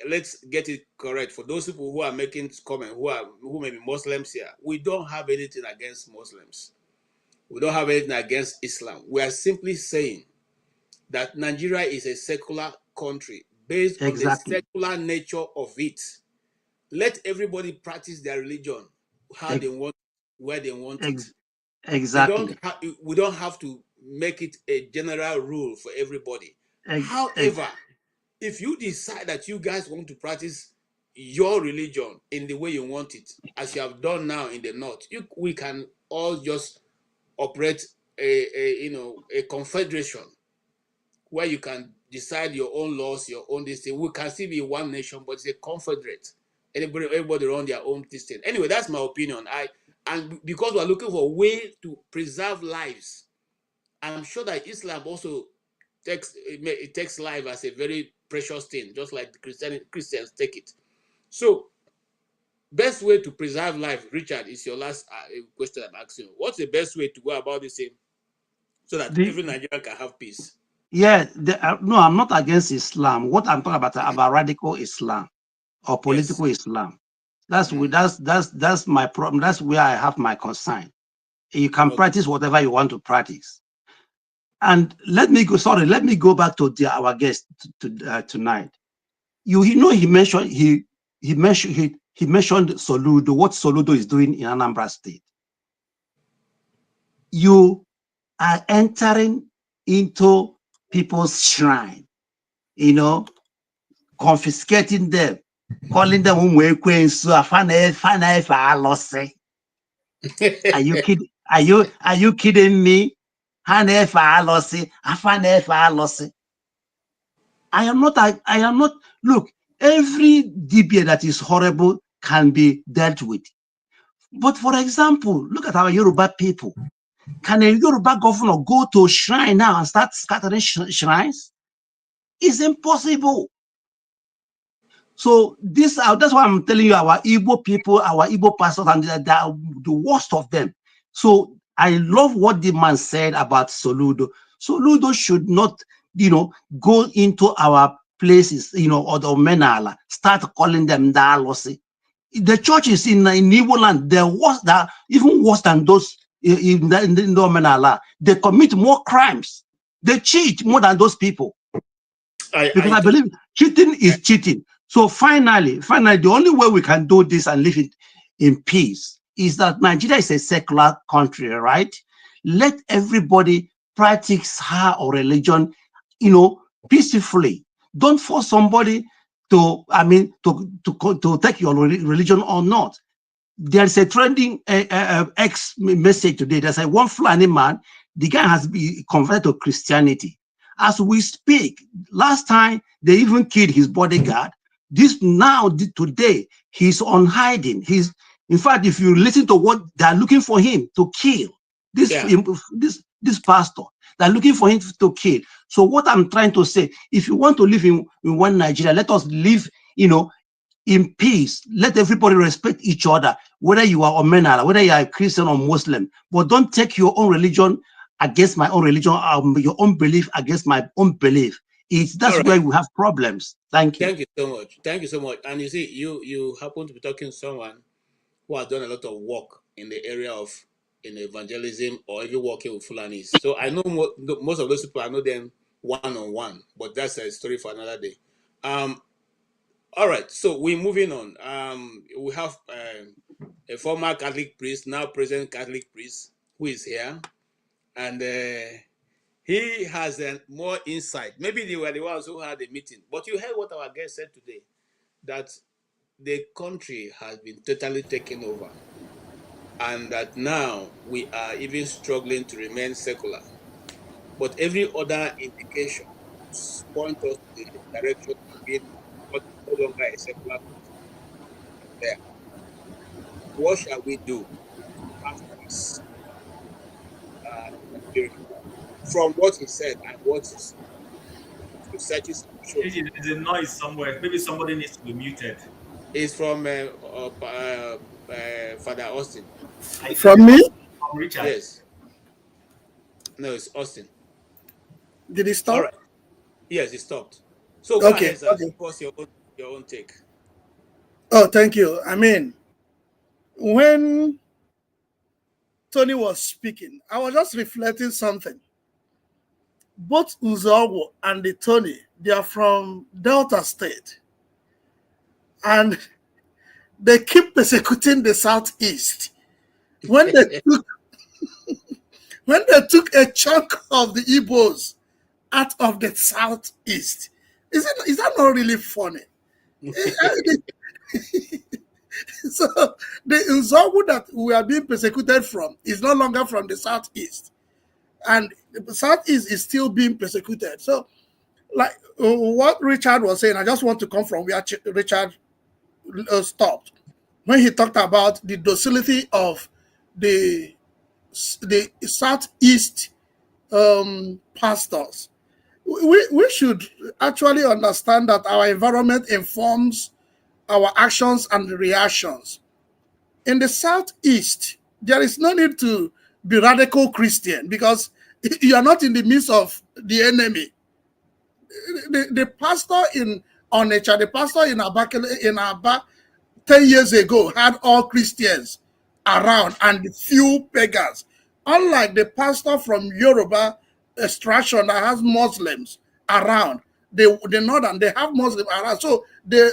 Let's get it correct. For those people who are making comments, who may be Muslims here, we don't have anything against Muslims. We don't have anything against Islam. We are simply saying that Nigeria is a secular country based on the secular nature of it. Let everybody practice their religion how they want, where they want it. Exactly. We don't have to make it a general rule for everybody. However, if you decide that you guys want to practice your religion in the way you want it, as you have done now in the north, we can all just operate a confederation where you can decide your own laws, your own this thing. We can still be one nation, but it's a confederate. Everybody run their own this thing. Anyway, that's my opinion. And because we're looking for a way to preserve lives, I'm sure that Islam also takes life as a very precious thing, just like the Christians take it. So, best way to preserve life, Richard, is your last question I'm asking. What's the best way to go about this thing so that every Nigerian can have peace? Yeah, no, I'm not against Islam. What I'm talking about radical Islam or political Islam. That's that's my problem. That's where I have my concern. You can practice whatever you want to practice. And let me go back to our guest tonight. You know, he mentioned Soludo, what Soludo is doing in Anambra State. You are entering into people's shrine, you know, confiscating them, calling them Are you kidding? Are you kidding me? I am not. Look, every DBA that is horrible can be dealt with. But for example, look at our Yoruba people. Can a Yoruba governor go to a shrine now and start scattering shrines? It's impossible. So that's why I'm telling you, our Igbo people, our Igbo pastors, and they are the worst of them. So I love what the man said about Soludo. Soludo should not, go into our places, or the Menala, start calling them Dalosi. The churches in Igbo land, they're even worse than those in the Menala. They commit more crimes. They cheat more than those people. Because I believe cheating is cheating. So finally, the only way we can do this and live it in peace is that Nigeria is a secular country, right? Let everybody practice her or religion, peacefully. Don't force somebody to take your religion or not. There's a trending X message today. There's one Fulani man. The guy has been converted to Christianity. As we speak, last time they even killed his bodyguard. Today, he's on hiding. In fact, if you listen to what they're looking for him to kill, this pastor, they're looking for him to kill. So what I'm trying to say, if you want to live in one Nigeria, let us live, in peace. Let everybody respect each other, whether you are Omenala, whether you are a Christian or Muslim. But don't take your own religion against my own religion, your own belief against my own belief. That's where we have problems. Thank you. Thank you so much. Thank you so much. And you see, you happen to be talking to someone who has done a lot of work in the area of evangelism or even working with Fulanis. So I know most of those people, I know them one-on-one, but that's a story for another day. All right, so we're moving on. We have a former Catholic priest, now present Catholic priest, who is here. And he has more insight. Maybe they were the ones who had the meeting. But you heard what our guest said today, that the country has been totally taken over. And that now we are even struggling to remain secular. But every other indication points us to the direction of being no longer a secular country. There. What shall we do to have peace in Nigeria? From what he said and what his researches show. There's a noise somewhere. Maybe somebody needs to be muted. It's from Father Austin. From me? From Richard. Yes. No, it's Austin. Did it stop? All right. Yes, it stopped. So go ahead, sir. What's your own take? Oh, thank you. I mean, when Tony was speaking, I was just reflecting something. Both Odogwu and the Tony, they are from Delta State. And they keep persecuting the Southeast. When they took a chunk of the Igbos out of the Southeast, Is that not really funny? So the Nzogwu that we are being persecuted from is no longer from the southeast, and the southeast is still being persecuted. So, like what Richard was saying, I just want to come from where Richard stopped when he talked about the docility of the southeast pastors. We should actually understand that our environment informs our actions and reactions. In the southeast, there is no need to be radical Christian because you are not in the midst of the enemy. The pastor in Onitsha, the pastor in Aba 10 years ago had all Christians around and few pagans. Unlike the pastor from Yoruba extraction that has Muslims around, the northern, they have Muslims around. So there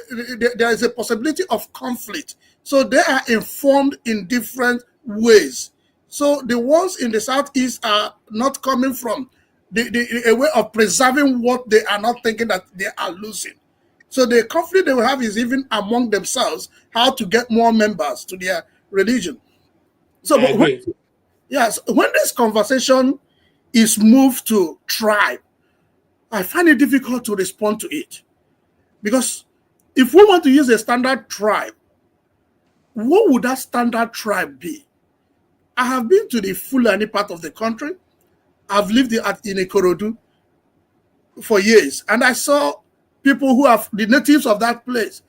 is a possibility of conflict. So they are informed in different ways. So the ones in the southeast are not coming from a way of preserving what they are not thinking that they are losing. So the conflict they will have is even among themselves, how to get more members to their religion. So when this conversation is moved to tribe, I find it difficult to respond to it. Because if we want to use a standard tribe, what would that standard tribe be? I have been to the Fulani part of the country. I've lived in Ikorodu for years, and I saw people who are the natives of that place.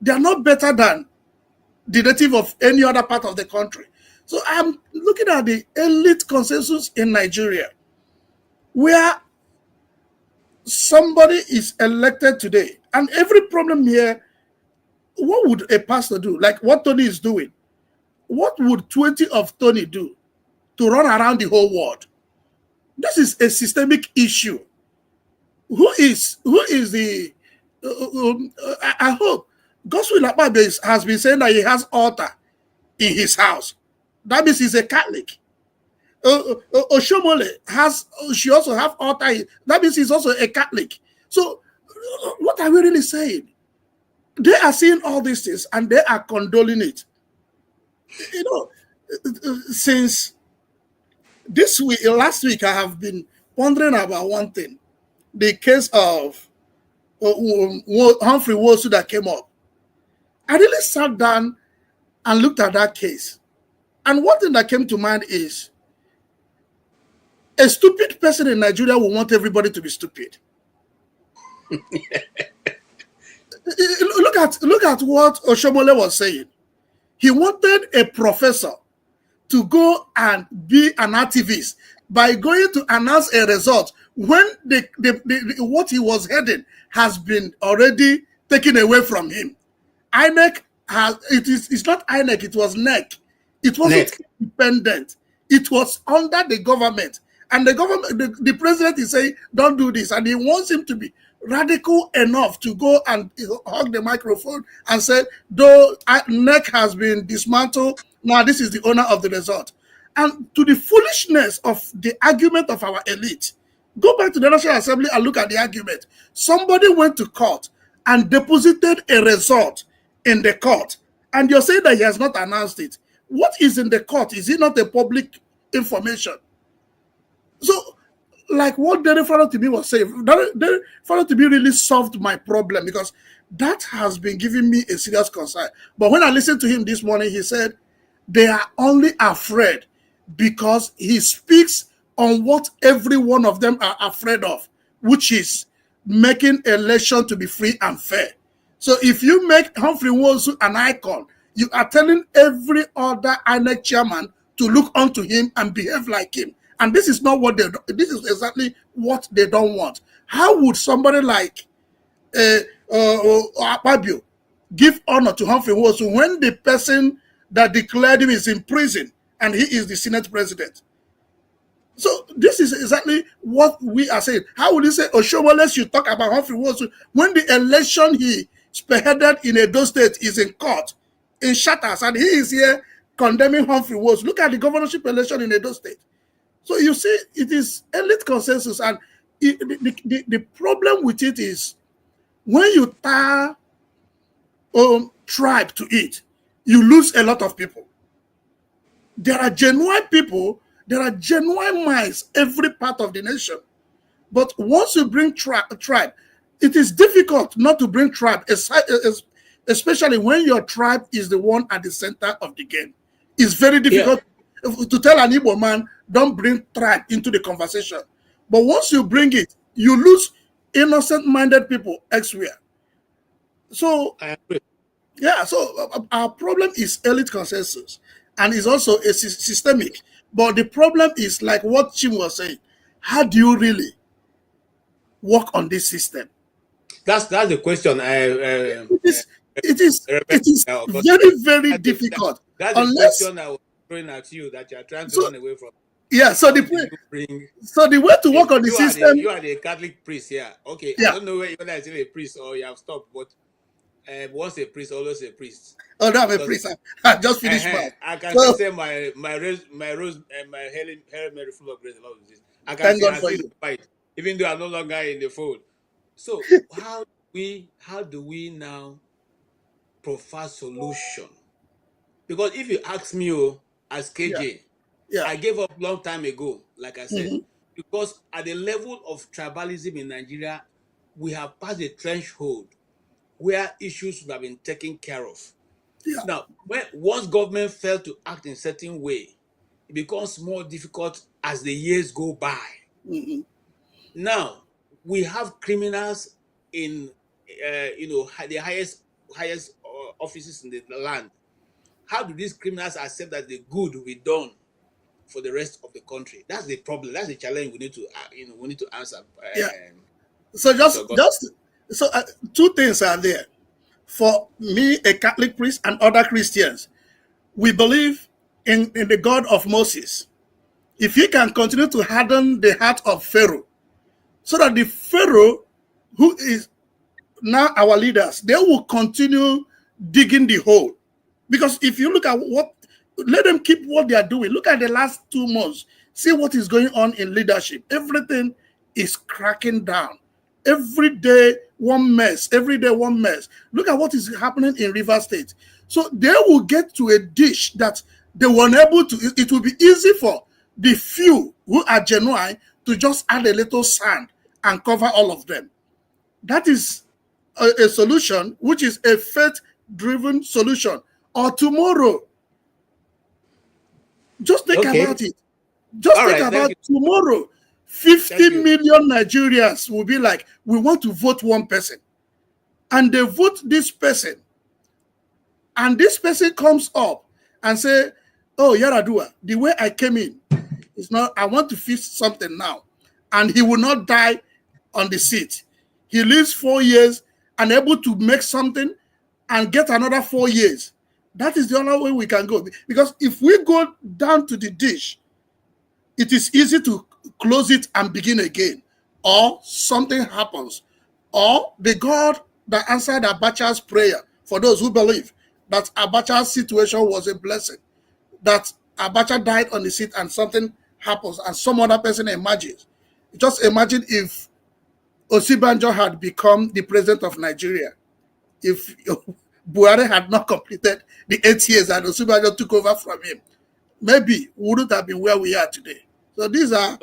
They are not better than the native of any other part of the country. So I'm looking at the elite consensus in Nigeria, where somebody is elected today, and every problem here, what would a pastor do? Like what Tony is doing. What would 20 of Tony do to run around the whole world? This is a systemic issue. Who is the? I hope Gospel Ababe has been saying that he has altar in his house. That means he's a Catholic. Oshomole she also have altar. That means he's also a Catholic. So what are we really saying? They are seeing all these things and they are condoling it. You know, since this week, last week, I have been wondering about one thing. The case of Humphrey Wosu that came up. I really sat down and looked at that case. And one thing that came to mind is a stupid person in Nigeria will want everybody to be stupid. Look at what Oshomole was saying. He wanted a professor to go and be an activist by going to announce a result when what he was heading has been already taken away from him. INEC it's not INEC, it was NEC. It wasn't independent. It was under the government. And the government, the president is saying, don't do this. And he wants him to be radical enough to go and hug the microphone and say, though NEC has been dismantled, now this is the owner of the result. And to the foolishness of the argument of our elite, go back to the National Assembly and look at the argument. Somebody went to court and deposited a result in the court, and you're saying that he has not announced it. What is in the court? Is it not a public information? So, like what Derek Farotimi was saying, Derek Farotimi really solved my problem because that has been giving me a serious concern. But when I listened to him this morning, he said they are only afraid because he speaks on what every one of them are afraid of, which is making election to be free and fair. So if you make Humphrey Wosu an icon, you are telling every other INEC chairman to look onto him and behave like him. And this is not what this is exactly what they don't want. How would somebody like Akpabio give honor to Humphrey Wosu when the person that declared him is in prison and he is the Senate president? So this is exactly what we are saying. How would you say Oshomole should talk about Humphrey Wosu when the election he spearheaded in Edo State is in court, in shatters, and he is here condemning Humphrey Wosu? Look at the governorship election in Edo State. So you see, it is elite consensus, and the problem with it is When you tie tribe to it, you lose a lot of people. There are genuine people, there are genuine minds every part of the nation. But once you bring tribe, it is difficult not to bring tribe, especially when your tribe is the one at the center of the game. It's very difficult to tell an Igbo man, don't bring tribe into the conversation. But once you bring it, you lose innocent-minded people elsewhere. So, yeah, so our problem is elite consensus, and it's also a systemic. But the problem is like what Chim was saying. How do you really work on this system? That's the question. It is very, very difficult. That's the question I was throwing at you that you are trying to run away from. Yeah, so the way to work on the system. You are the Catholic priest, Okay, yeah. I don't know whether you're still a priest or you have stopped, but once a priest, always a priest. Oh, no, I'm a priest. I just finished I can still say my Hail Mary full of grace. I can see the fight, even though I'm no longer in the fold. So how do we now provide solution? Because if you ask me, as KJ, I gave up long time ago, like I said, because at the level of tribalism in Nigeria, we have passed the threshold where issues would have been taken care of. Yeah. Now, once government fail to act in a certain way, it becomes more difficult as the years go by. Now, we have criminals in the highest offices in the land. How do these criminals accept that the good will be done for the rest of the country? That's the problem. That's the challenge we need to answer. So two things are there. For me, a Catholic priest, and other Christians, we believe in the God of Moses. If he can continue to harden the heart of Pharaoh, so that the Pharaoh, who is now our leaders, they will continue digging the hole. Because if you look at let them keep what they are doing. Look at the last 2 months. See what is going on in leadership. Everything is cracking down. Every day, one mess. Every day, one mess. Look at what is happening in River State. So they will get to a dish that they were unable to. It will be easy for the few who are genuine to just add a little sand and cover all of them. That is a solution, which is a faith-driven solution. Or tomorrow, just think about it. Just think about tomorrow. 50 million Nigerians will be like, we want to vote one person. And they vote this person. And this person comes up and say, oh, Yaradua, the way I came in is not, I want to fix something now. And he will not die on the seat. He lives 4 years and able to make something and get another 4 years. That is the only way we can go. Because if we go down to the dish, it is easy to close it and begin again. Or something happens. Or the God that answered Abacha's prayer, for those who believe that Abacha's situation was a blessing, that Abacha died on the seat and something happens and some other person emerges. Just imagine if Osibanjo had become the president of Nigeria. If Buhari had not completed the 8 years and Osibanjo took over from him, maybe we wouldn't have been where we are today. So these are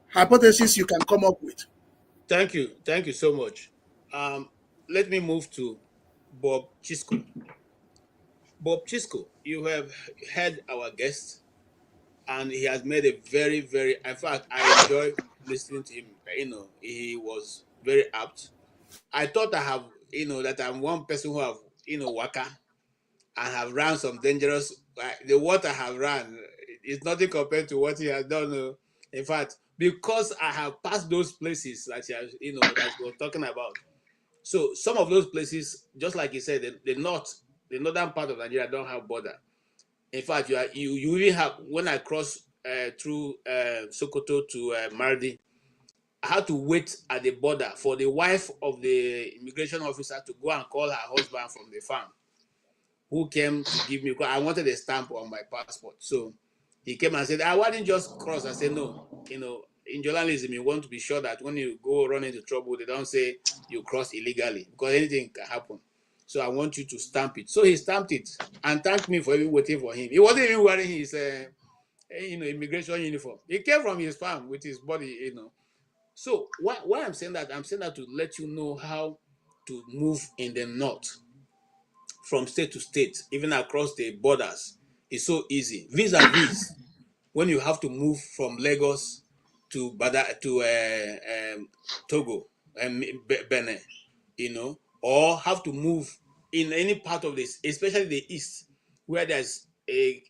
hypotheses you can come up with. Thank you. Thank you so much. Let me move to Bob Chisco. Bob Chisco, you have heard our guest, and he has made a very, very, in fact, I enjoy listening to him. He was very apt. I thought that I'm one person who have, waka and have run some dangerous, the water I have run is nothing compared to what he has done. In fact, because I have passed those places that that we're talking about. So some of those places, just like you said, the northern part of Nigeria don't have border. In fact, you even have, when I cross through Sokoto to Mardi, I had to wait at the border for the wife of the immigration officer to go and call her husband from the farm, who came to give me, because I wanted a stamp on my passport. So he came and said, why didn't you just cross? I said, no, in journalism, you want to be sure that when you go run into trouble, they don't say you cross illegally, because anything can happen. So I want you to stamp it. So he stamped it and thanked me for even waiting for him. He wasn't even wearing his immigration uniform. He came from his farm with his body, So why I'm saying that to let you know how to move in the north from state to state, even across the borders. Is so easy. Vis-a-vis when you have to move from Lagos to Togo and Benin, or have to move in any part of this, especially the east, where there's a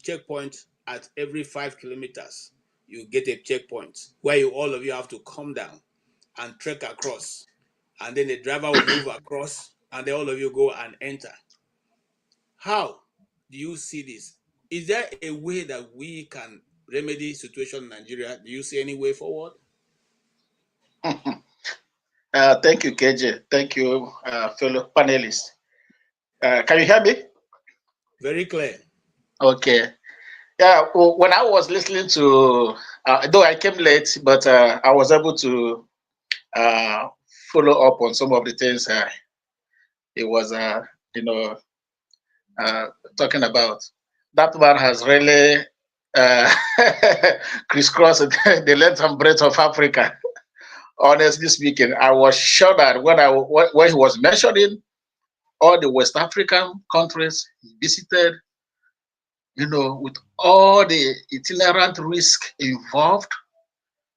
checkpoint at every 5 kilometers. You get a checkpoint where all of you have to come down and trek across, and then the driver will move across, and then all of you go and enter. How do you see this? Is there a way that we can remedy the situation in Nigeria? Do you see any way forward? Thank you, KJ. Thank you, fellow panelists. Can you hear me? Very clear. Okay. Yeah, when I was listening to, though I came late, but I was able to follow up on some of the things he was, talking about. That man has really crisscrossed the length and breadth of Africa. Honestly speaking, I was sure that when he was mentioning all the West African countries he visited, with all the itinerant risk involved,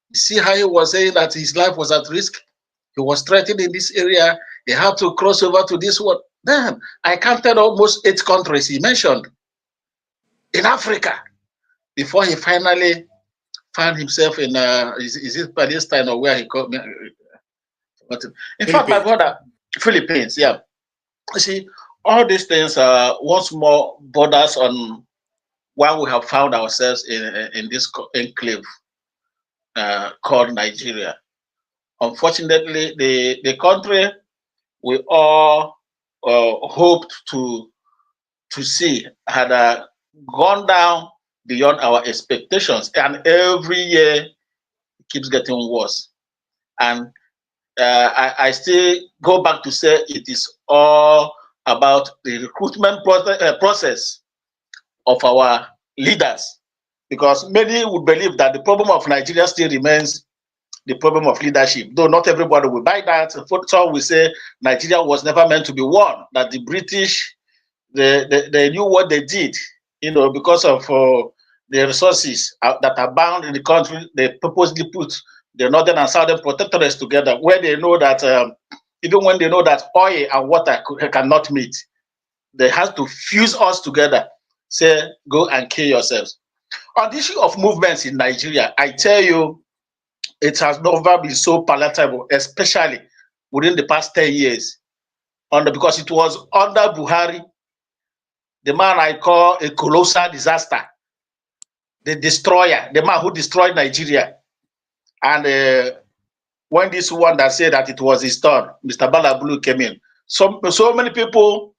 you see how he was saying that his life was at risk. He was threatened in this area. He had to cross over to this one. Then I counted almost 8 countries he mentioned in Africa before he finally found himself in is it Palestine or where he called me? In fact, my brother, Philippines, yeah. You see, all these things once more borders on why we have found ourselves in this enclave called Nigeria. Unfortunately, the country we all hoped to see had gone down beyond our expectations, and every year it keeps getting worse. And I still go back to say it is all about the recruitment process of our leaders, because many would believe that the problem of Nigeria still remains the problem of leadership, though not everybody will buy that. Some will say Nigeria was never meant to be one, that the British, they knew what they did, because of the resources that are bound in the country. They purposely put the northern and southern protectorates together, where they know that even when they know that oil and water cannot meet, they have to fuse us together, say, go and kill yourselves. On the issue of movements in Nigeria, I tell you, it has never been so palatable, especially within the past 10 years. Because it was under Buhari, the man I call a colossal disaster, the destroyer, the man who destroyed Nigeria. And when this one that said that it was his turn, Mr. Balabulu came in. So many people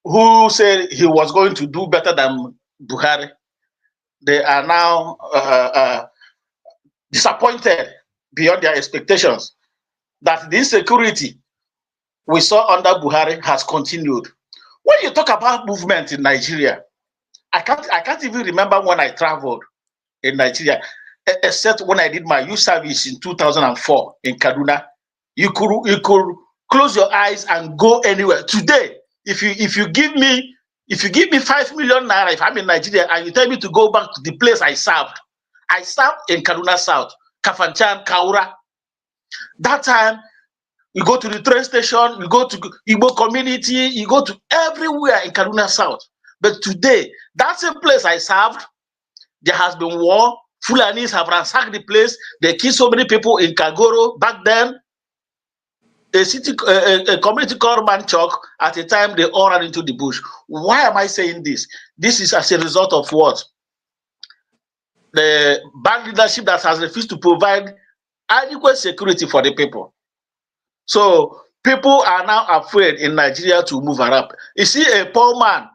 who said he was going to do better than Buhari, they are now disappointed beyond their expectations that the insecurity we saw under Buhari has continued. When you talk about movement in Nigeria, I can't even remember when I traveled in Nigeria, except when I did my youth service in 2004 in Kaduna. You could close your eyes and go anywhere. Today, if you give me 5 million naira, if I'm in Nigeria, and you tell me to go back to the place I served in Kaduna South, Kafanchan, Kaura. That time, you go to the train station, you go to Igbo community, you go to everywhere in Kaduna South. But today, that same place I served, there has been war. Fulanis have ransacked the place. They killed so many people in Kagoro back then. A community called Manchok, at the time they all ran into the bush. Why am I saying this? This is as a result of what? The bad leadership that has refused to provide adequate security for the people. So people are now afraid in Nigeria to move around. You see a poor man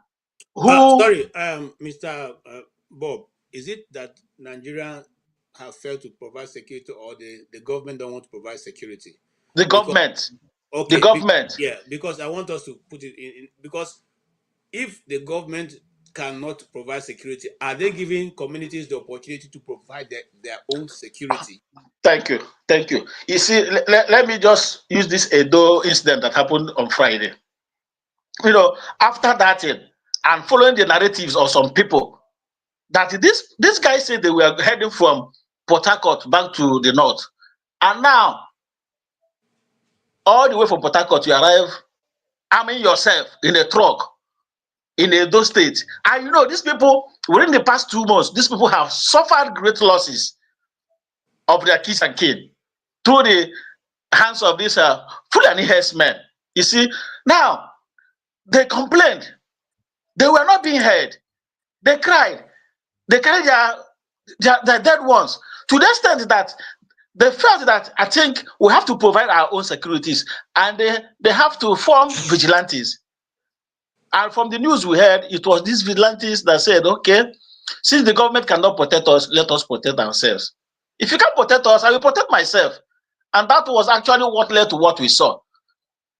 who... Sorry, Mr. Bob, is it that Nigerian have failed to provide security, or the government don't want to provide security? The Because, government. okay, The government. yeah, because I want us to put it in, because if the government cannot provide security, are they giving communities the opportunity to provide their own security? Thank you. Thank you. You see, let me just use this Edo incident that happened on Friday. You know, after that, and following the narratives of some people, that this guy said they were heading from Port Harcourt back to the north. And now, all the way from Port Harcourt, you arrive, arming yourself in a truck in Edo State. And you know, these people, within the past 2 months, these people have suffered great losses of their kids and kin through the hands of these Fulani herdsmen. You see, now, they complained. They were not being heard. They cried. They carried their dead ones, to the extent that they felt that, I think, we have to provide our own securities, and they have to form vigilantes. And from the news we heard, it was these vigilantes that said, okay, since the government cannot protect us, let us protect ourselves. If you can't protect us, I will protect myself. And that was actually what led to what we saw.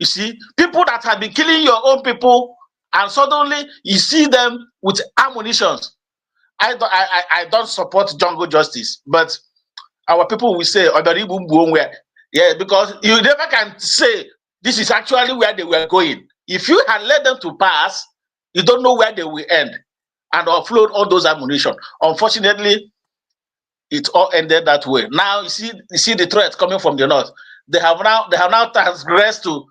You see, people that had been killing your own people, and suddenly you see them with ammunitions. I don't support jungle justice, but our people will say, yeah, because you never can say this is actually where they were going. If you had let them to pass, you don't know where they will end and offload all those ammunition. Unfortunately, it all ended that way. Now you see the threat coming from the north. They have now transgressed to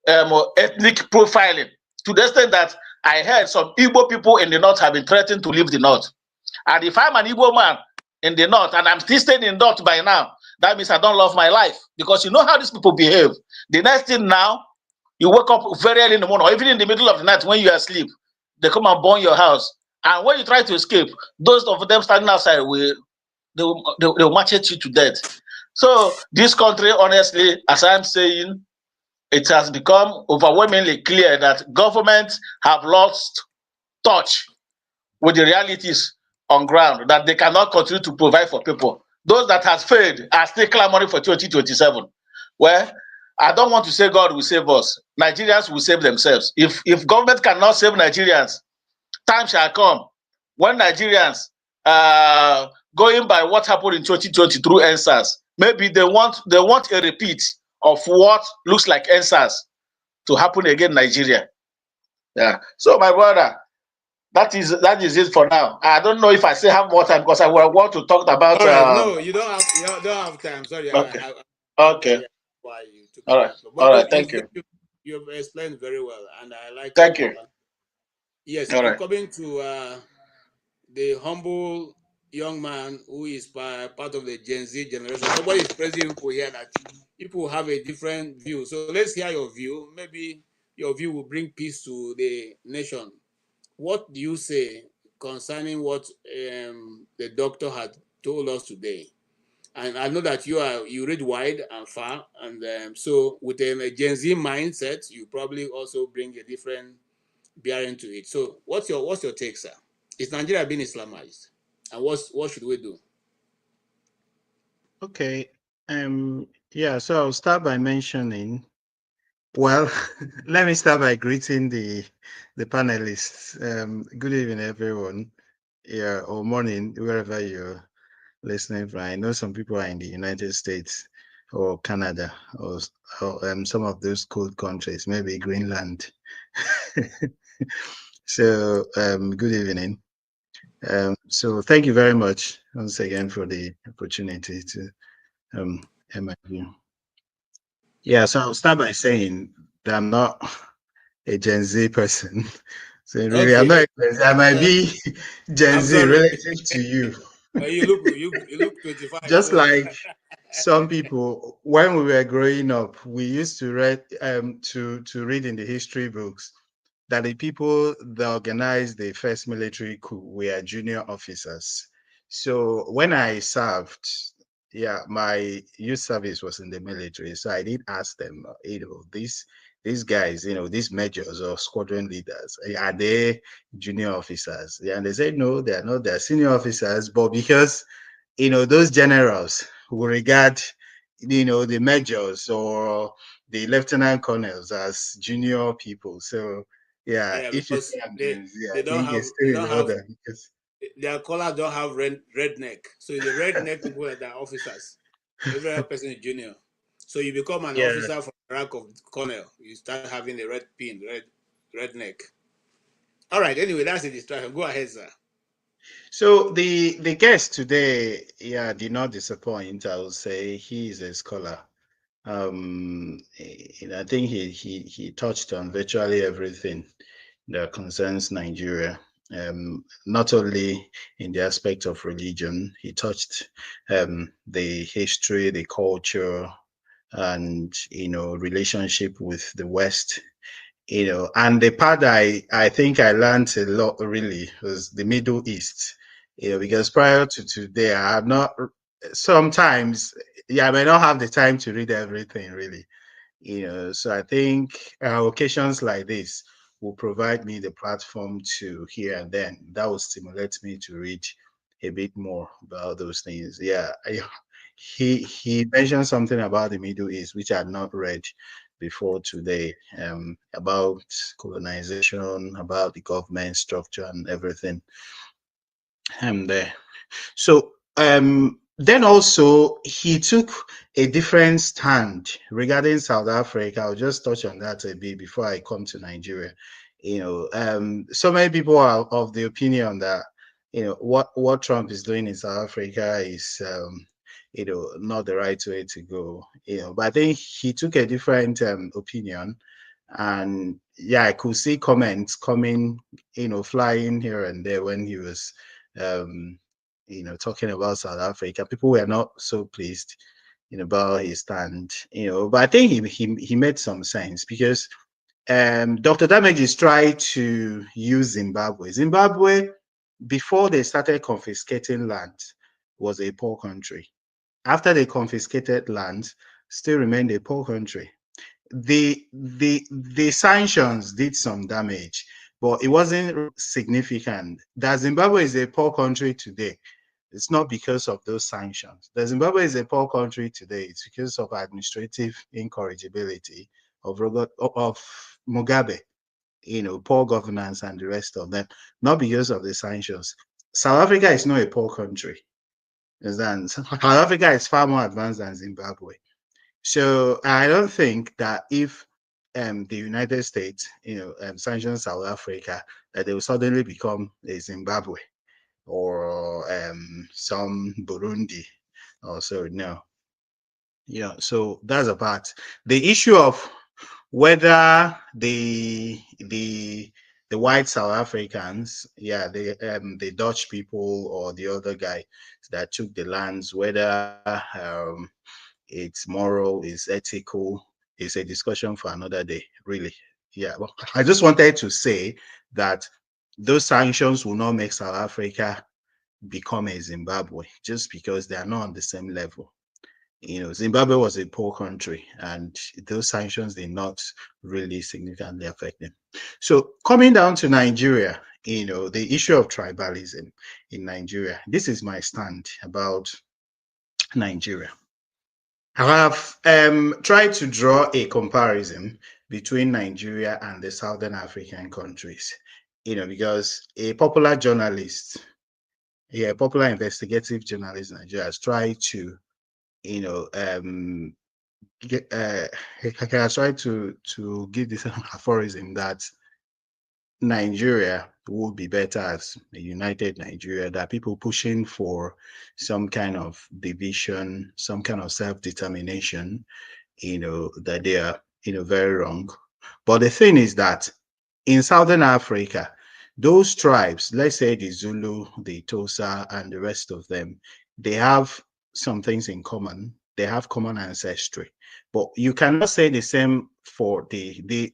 ethnic profiling, to the extent that I heard some Igbo people in the north have been threatened to leave the north. And if I'm an Igbo man in the north and I'm still staying in the north by now, that means I don't love my life. Because you know how these people behave. The next thing now, you wake up very early in the morning, or even in the middle of the night when you are asleep, they come and burn your house. And when you try to escape, those of them standing outside they'll machete you to death. So this country, honestly, as I'm saying, it has become overwhelmingly clear that governments have lost touch with the realities on ground, that they cannot continue to provide for people. Those that has failed are still clamoring for 2027. Well, I don't want to say God will save us. Nigerians will save themselves. If government cannot save Nigerians, time shall come when Nigerians, going by what happened in 2020 through NSAS, maybe they want a repeat of what looks like NSAS to happen again in Nigeria. Yeah. So my brother, that is it for now. I don't know if I still have more time, because I will want to talk about. All right, no, you don't have time. Sorry. Okay. Okay. Why you took all right. But all right. Thank you. You've explained very well, and I like. Thank you. Yes, all right. Coming to the humble young man who is part of the Gen Z generation. Somebody is praising people here that people have a different view. So let's hear your view. Maybe your view will bring peace to the nation. What do you say concerning what the doctor had told us today? And I know that you read wide and far, and so with a Gen Z mindset, you probably also bring a different bearing to it. So what's your take, sir? Is Nigeria being Islamized, and what should we do? Okay. Yeah. So I'll start by mentioning. Well, let me start by greeting the panelists. Good evening, everyone. Yeah, or morning, wherever you're listening from. I know some people are in the United States or Canada or some of those cold countries, maybe Greenland. So good evening. So thank you very much once again for the opportunity to have my view. Yeah, so I'll start by saying that I'm not a Gen Z person. So really, okay. I'm not. I might be Gen Z relative to you. You look 25. Just so. Like some people, when we were growing up, we used to read to read in the history books that the people that organized the first military coup were junior officers. So when I served, yeah, my youth service was in the military. So I did ask them, these guys, these majors or squadron leaders, are they junior officers? Yeah, and they said, no, they are not. They're senior officers. But because those generals will regard, the majors or the lieutenant colonels as junior people. So yeah, Yeah, if you because say I'm Gen Z, I they don't think have it's they still don't in have order because their colors don't have red neck. So the red neck people that are officers. Every other person is junior. So you become an yeah. officer from the rank of colonel. You start having a red pin, red neck. All right. Anyway, that's a distraction. Go ahead, sir. So the guest today, yeah, did not disappoint. I would say he is a scholar. I think he touched on virtually everything that concerns Nigeria. Not only in the aspect of religion, he touched the history, the culture, and relationship with the West. And the part I think I learned a lot really was the Middle East. Because prior to today, I have not sometimes, yeah, I may not have the time to read everything really. So I think occasions like this will provide me the platform to here and then. That will stimulate me to read a bit more about those things. Yeah, he mentioned something about the Middle East, which I had not read before today, about colonization, about the government structure and everything. There. So then also he took a different stand regarding South Africa. I'll just touch on that a bit before I come to Nigeria. So many people are of the opinion that what Trump is doing in South Africa is not the right way to go. But I think he took a different opinion, and yeah, I could see comments coming, flying here and there when he was talking about South Africa. People were not so pleased, about his stand, but I think he made some sense because Dr. Damages tried to use Zimbabwe. Zimbabwe, before they started confiscating land, was a poor country. After they confiscated land, still remained a poor country. The sanctions did some damage, but it wasn't significant. That Zimbabwe is a poor country today, it's not because of those sanctions. The Zimbabwe is a poor country today. It's because of administrative incorrigibility of Mugabe, poor governance and the rest of them, not because of the sanctions. South Africa is not a poor country. South Africa is far more advanced than Zimbabwe. So I don't think that if the United States, sanctions South Africa, that they will suddenly become a Zimbabwe or some Burundi also. No. Yeah, so that's a part. The issue of whether the white South Africans, yeah, the Dutch people or the other guy that took the lands, whether it's moral, it's ethical, it's a discussion for another day, really. Yeah, well, I just wanted to say that those sanctions will not make South Africa become a Zimbabwe just because they are not on the same level. Zimbabwe was a poor country and those sanctions did not really significantly affect them. So coming down to Nigeria, the issue of tribalism in Nigeria, this is my stand about Nigeria. I have tried to draw a comparison between Nigeria and the Southern African countries, because a popular journalist, a popular investigative journalist in Nigeria has tried to, has tried to give this aphorism that Nigeria would be better as a united Nigeria, that people pushing for some kind of division, some kind of self-determination, that they are, very wrong. But the thing is that in Southern Africa, those tribes, let's say the Zulu, the Tosa, and the rest of them, they have some things in common. They have common ancestry, but you cannot say the same for the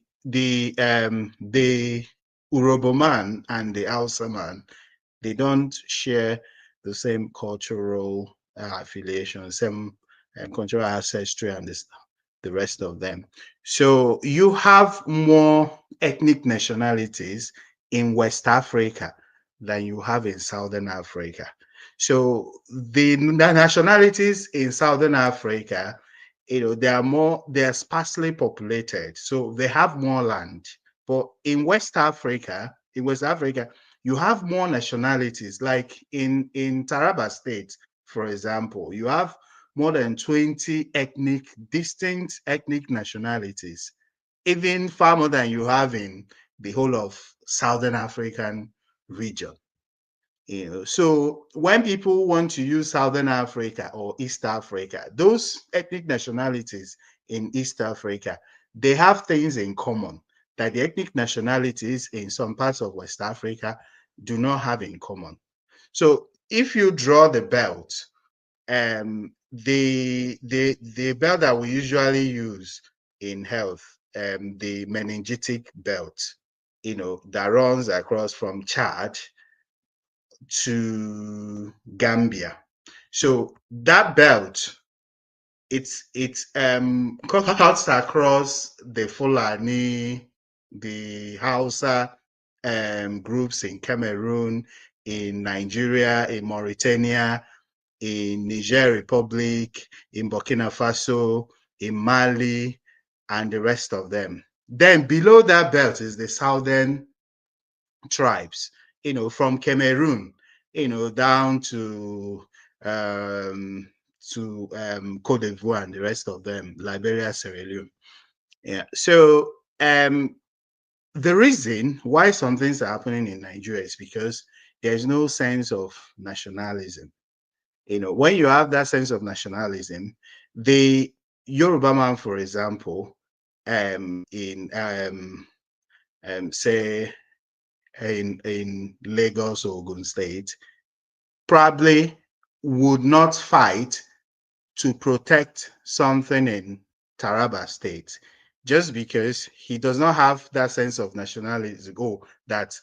Urobo man and the Hausa man. They don't share the same cultural affiliation, same cultural ancestry, and the rest of them. So you have more ethnic nationalities in West Africa than you have in Southern Africa. So the nationalities in Southern Africa, they're sparsely populated. So they have more land. But in West Africa, you have more nationalities. Like in Taraba State, for example, you have more than 20 distinct ethnic nationalities, even far more than you have in the whole of Southern African region. So when people want to use Southern Africa or East Africa, those ethnic nationalities in East Africa, they have things in common that the ethnic nationalities in some parts of West Africa do not have in common. So if you draw the belt, the belt that we usually use in health, the meningitic belt, that runs across from Chad to Gambia. So that belt, it's cuts across the Fulani, the Hausa groups in Cameroon, in Nigeria, in Mauritania, in Niger Republic, in Burkina Faso, in Mali, and the rest of them. Then below that belt is the southern tribes, from Cameroon, down to Cote d'Ivoire and the rest of them, Liberia, Sierra Leone. Yeah. So the reason why some things are happening in Nigeria is because there's no sense of nationalism. When you have that sense of nationalism, the Yoruba man, for example, say in Lagos or Ogun State, probably would not fight to protect something in Taraba State, just because he does not have that sense of nationalism, that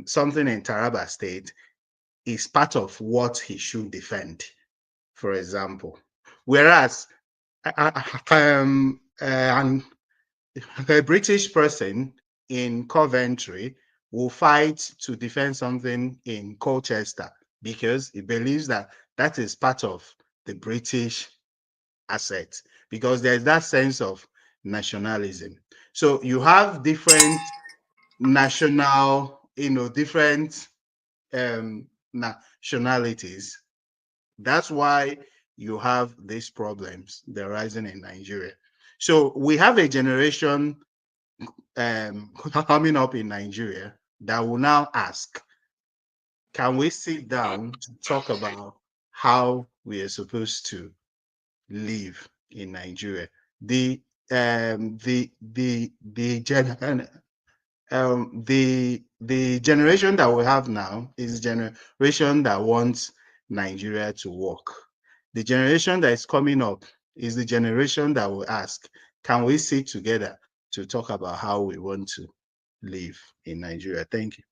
something in Taraba State is part of what he should defend, for example. Whereas a British person in Coventry will fight to defend something in Colchester because he believes that that is part of the British asset, because there's that sense of nationalism. So you have different different nationalities. That's why you have these problems that are rising in Nigeria. So we have a generation coming up in Nigeria that will now ask, can we sit down to talk about how we are supposed to live in Nigeria? The generation that we have now is a generation that wants Nigeria to work. The generation that is coming up is the generation that will ask, can we sit together to talk about how we want to live in Nigeria? Thank you.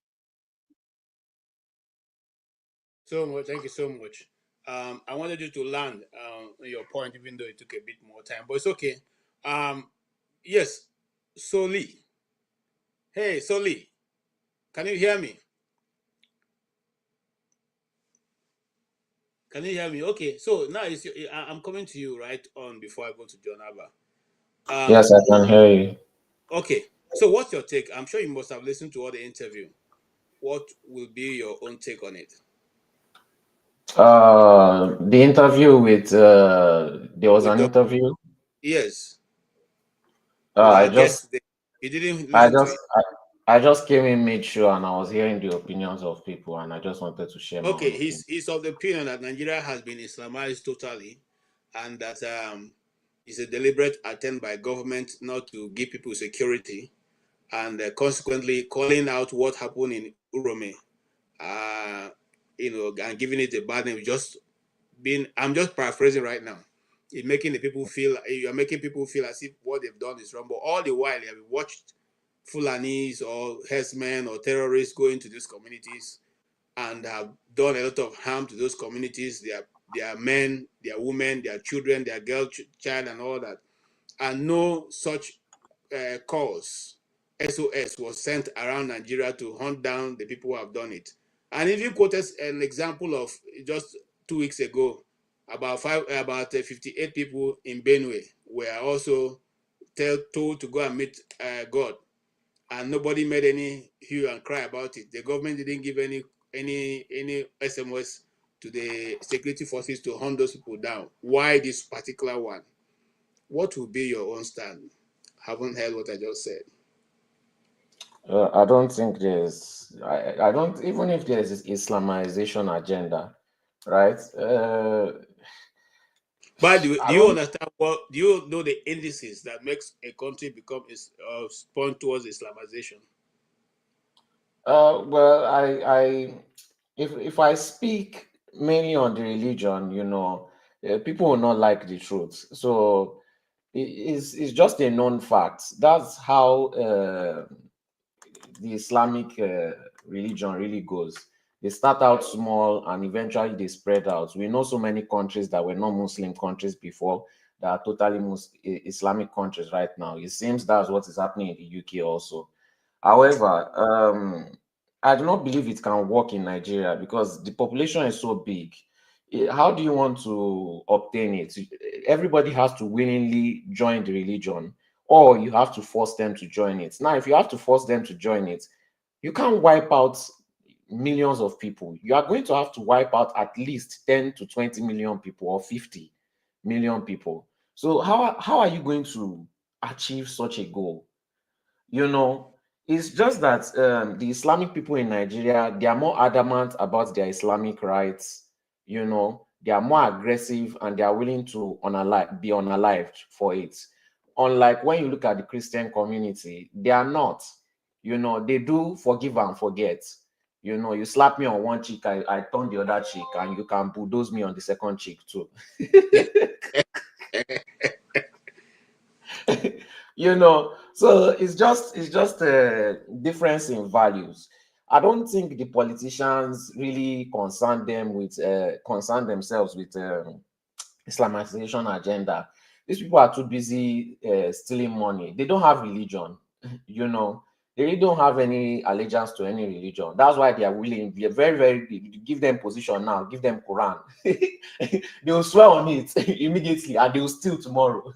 So much. Thank you so much. I wanted you to land on your point, even though it took a bit more time, but it's okay. Yes, Soli. Hey, Soli, can you hear me? Can you hear me? Okay, so now I'm coming to you right on before I go to John Abba. Yes, I can hear you. Okay, so what's your take? I'm sure you must have listened to all the interview. What will be your own take on it? The interview with there was an interview. Yes. I guess just you didn't listen to it. I just came in mid-show and I was hearing the opinions of people, and I just wanted to share my own opinion. He's of the opinion that Nigeria has been Islamized totally, and that it's a deliberate attempt by government not to give people security, and consequently calling out what happened in Uromi, and giving it a bad name. I'm just paraphrasing right now. You're making people feel as if what they've done is wrong, but all the while you have watched Fulanis or herdsmen or terrorists go into these communities and have done a lot of harm to those communities, their men, their women, their children, their girl child, and all that. And no such cause, SOS, was sent around Nigeria to hunt down the people who have done it. And even quoted an example of just 2 weeks ago about 58 people in Benue were also told to go and meet God, and nobody made any hue and cry about it. The government didn't give any SMS to the security forces to hunt those people down. Why this particular one? What will be your own stand? Haven't heard what I just said. I don't think there's. I don't, even if there's this Islamization agenda, right? But do I you don't. understand what? Do you know the indices that makes a country become spawn towards Islamization? Well, if I speak mainly on the religion, people will not like the truth. So it's just a known fact. That's how the Islamic religion really goes. They start out small and eventually they spread out. We know so many countries that were not Muslim countries before that are totally Islamic countries right now. It seems that's what is happening in the UK also. However, I do not believe it can work in Nigeria because the population is so big. How do you want to obtain it? Everybody has to willingly join the religion, or you have to force them to join it. Now, if you have to force them to join it, you can't wipe out millions of people. You are going to have to wipe out at least 10 to 20 million people or 50 million people. So how are you going to achieve such a goal? It's just that the Islamic people in Nigeria, they are more adamant about their Islamic rights. They are more aggressive and they are willing to be unalived for it. Unlike when you look at the Christian community, they are not. They do forgive and forget. You slap me on one cheek, I turn the other cheek, and you can bulldoze me on the second cheek too. So it's just a difference in values. I don't think the politicians really concern themselves with Islamization agenda. These people are too busy stealing money. They don't have religion. They really don't have any allegiance to any religion. That's why they are willing. They are very, very big. Give them position now, give them Quran. They will swear on it immediately and they will steal tomorrow.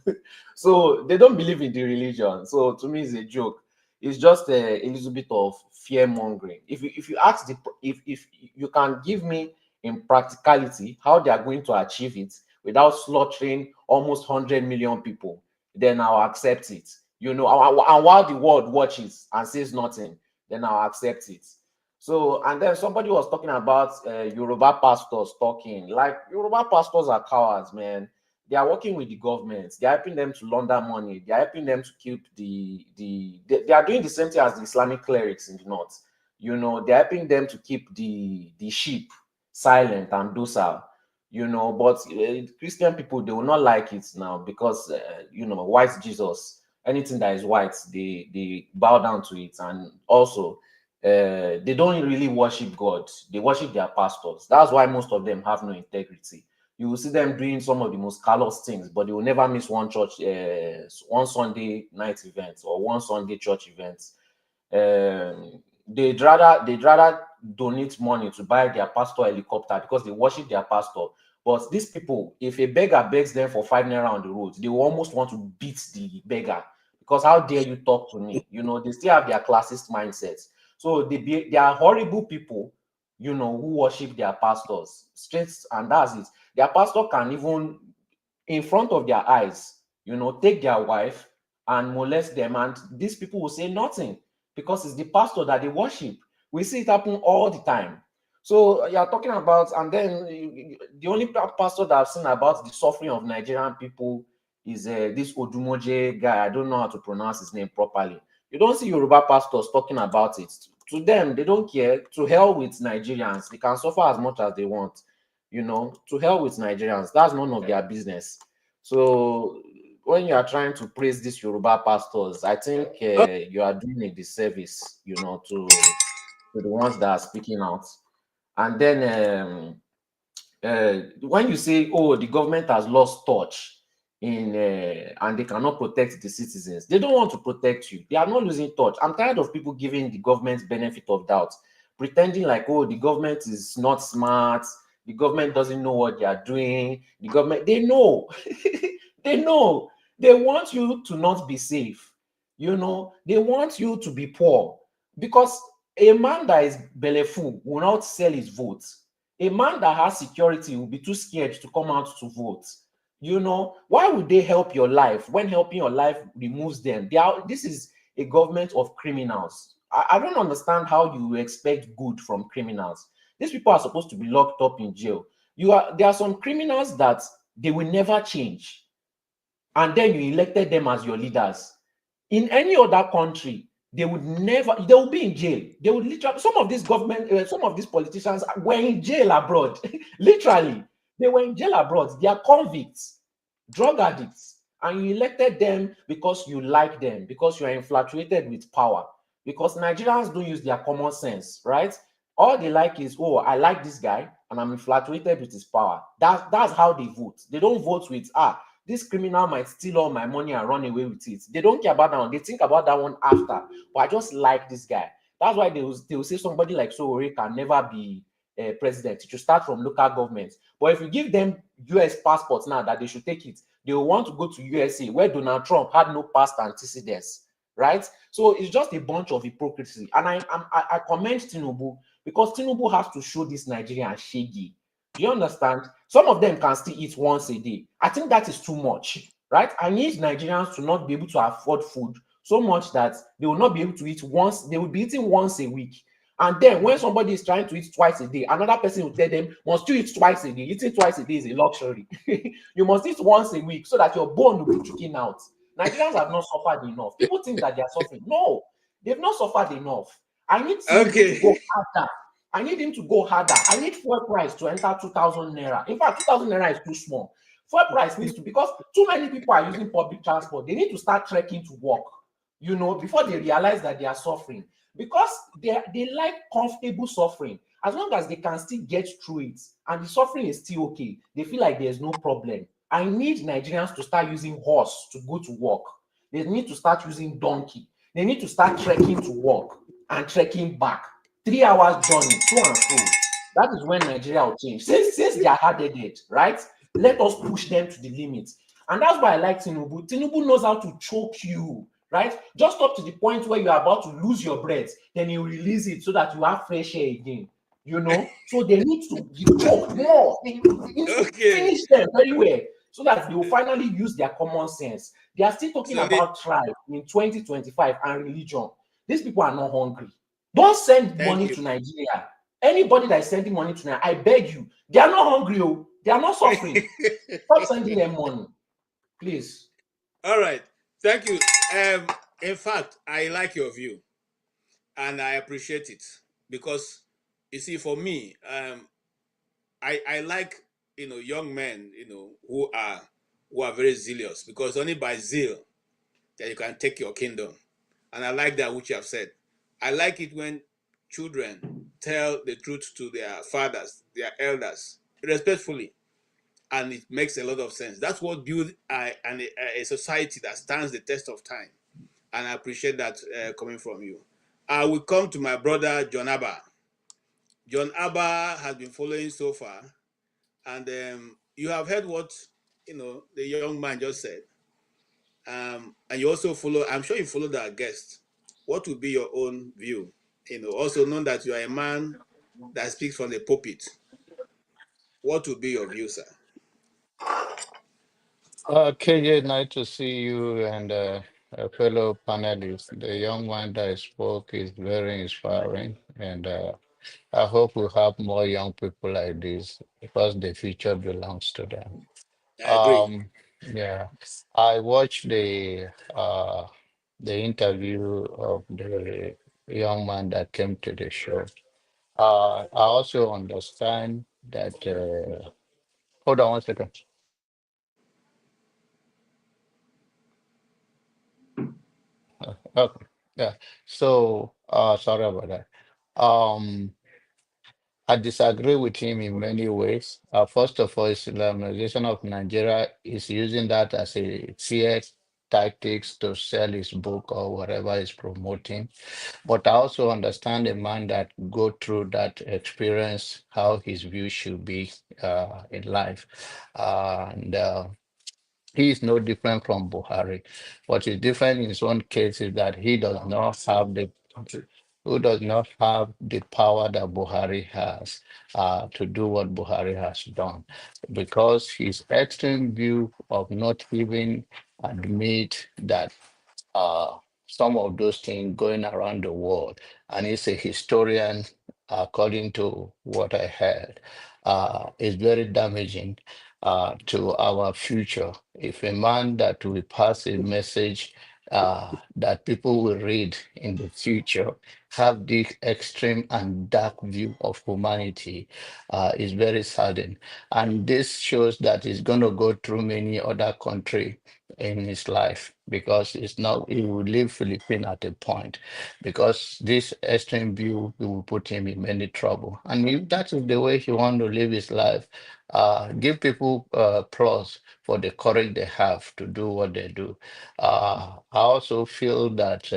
So they don't believe in the religion. So to me, it's a joke. It's just a little bit of fear mongering. If you ask if you can give me in practicality how they are going to achieve it without slaughtering almost 100 million people, then I'll accept it. And while the world watches and says nothing, then I'll accept it. So, and then somebody was talking about Yoruba pastors talking. Like, Yoruba pastors are cowards, man. They are working with the government. They're helping them to launder money. They're helping them to keep they are doing the same thing as the Islamic clerics in the north. They're helping them to keep the sheep silent and docile. But Christian people, they will not like it now because, white Jesus, anything that is white, they bow down to it. And also, they don't really worship God. They worship their pastors. That's why most of them have no integrity. You will see them doing some of the most callous things, but they will never miss one church, one Sunday night event or one Sunday church event. They'd rather donate money to buy their pastor helicopter because they worship their pastor. But these people, if a beggar begs them for 5 naira on the road, they will almost want to beat the beggar because how dare you talk to me? They still have their classist mindsets. So they are horrible people, who worship their pastors. Straight, and that's it. Their pastor can even, in front of their eyes, take their wife and molest them, and these people will say nothing because it's the pastor that they worship. We see it happen all the time. So you're talking about, and then the only pastor that I've seen about the suffering of Nigerian people is this Odumoje guy. I don't know how to pronounce his name properly. You don't see Yoruba pastors talking about it. To them, they don't care. To hell with Nigerians. They can suffer as much as they want. To hell with Nigerians. That's none of their business. So when you are trying to praise these Yoruba pastors, I think you are doing a disservice, to the ones that are speaking out. And then when you say, oh, the government has lost touch and they cannot protect the citizens, they don't want to protect you. They are not losing touch. I'm tired of people giving the government benefit of doubt pretending like, oh, the government is not smart, the government doesn't know what they are doing, the government, they know. They know. They want you to not be safe. You know, they want you to be poor, because a man that is belleful will not sell his vote. A man that has security will be too scared to come out to vote. You know, why would they help your life when helping your life removes them? This is a government of criminals. I don't understand how you expect good from criminals. These people are supposed to be locked up in jail. There are some criminals that they will never change, and then you elected them as your leaders. In any other country, they would be in jail. They would literally, some of these politicians were in jail abroad. Literally, they were in jail abroad. They are convicts, drug addicts, and you elected them because you like them, because you are infatuated with power, because Nigerians don't use their common sense, right? All they like is, oh, I like this guy and I'm infatuated with his power. That's how they vote. They don't vote with, this criminal might steal all my money and run away with it. They don't care about that one. They think about that one after. But I just like this guy. That's why they will say somebody like Sowore can never be president. It should start from local government. But if you give them US passports now that they should take it, they will want to go to USA, where Donald Trump had no past antecedents, right? So it's just a bunch of hypocrisy. And I commend Tinubu, because Tinubu has to show this Nigerian shaggy. Do you understand? Some of them can still eat once a day. I think that is too much, right? I need Nigerians to not be able to afford food so much that they will not be able to eat once. They will be eating once a week. And then when somebody is trying to eat twice a day, another person will tell them, must you eat twice a day? Eating twice a day is a luxury. You must eat once a week so that your bone will be kicking out. Nigerians have not suffered enough. People think that they are suffering. No, they've not suffered enough. I need to go harder. I need him to go harder. I need fuel price to enter 2,000 naira. In fact, 2,000 naira is too small. Fuel price needs to, because too many people are using public transport. They need to start trekking to work, you know, before they realize that they are suffering. Because they like comfortable suffering. As long as they can still get through it and the suffering is still okay, they feel like there's no problem. I need Nigerians to start using horse to go to work. They need to start using donkey. They need to start trekking to work and trekking back. 3 hours journey, to and fro. That is when Nigeria will change. Since they are hard-headed, right? Let us push them to the limit. And that's why I like Tinubu. Tinubu knows how to choke you, right? Just up to the point where you are about to lose your breath, then you release it so that you have fresh air again. You know? So they need to choke more. They need to finish them very well so that they will finally use their common sense. They are still talking about tribe in 2025 and religion. These people are not hungry. Don't send money to Nigeria. Anybody that is sending money to Nigeria, I beg you, they are not hungry. They are not suffering. Stop sending them money, please. All right. Thank you. In fact, I like your view and I appreciate it, because you see, for me, I like, young men, who are very zealous, because only by zeal that you can take your kingdom. And I like that which you have said. I like it when children tell the truth to their fathers, their elders, respectfully, and it makes a lot of sense. That's what builds a society that stands the test of time, and I appreciate that coming from you. I will come to my brother John Abba. John Abba has been following so far, and you have heard what the young man just said, and you also follow. I'm sure you followed our guest. What would be your own view? Also known that you are a man that speaks from the pulpit. What would be your view, sir? KJ, nice to see you and a fellow panelists. The young man that spoke is very inspiring, and I hope we have more young people like this, because the future belongs to them. I agree. Yeah, I watched the interview of the young man that came to the show. I also understand that. Hold on one second. Okay. Yeah. So, sorry about that. Um, I disagree with him in many ways. First of all, Islamization of Nigeria is using that as a fear tactics to sell his book or whatever he's promoting. But I also understand a man that go through that experience, how his view should be in life. And he is no different from Buhari. What is different in his own case is that he does not have the who does not have the power that Buhari has to do what Buhari has done, because his extreme view of not even admit that some of those things going around the world, and he's a historian, according to what I heard, is very damaging to our future. If a man that will pass a message that people will read in the future have this extreme and dark view of humanity, is very saddening. And this shows that he's going to go through many other countries in his life, because it's not he will leave Philippines at a point, because this extreme view will put him in many trouble. And if that is the way he want to live his life, give people applause for the courage they have to do what they do. I also feel that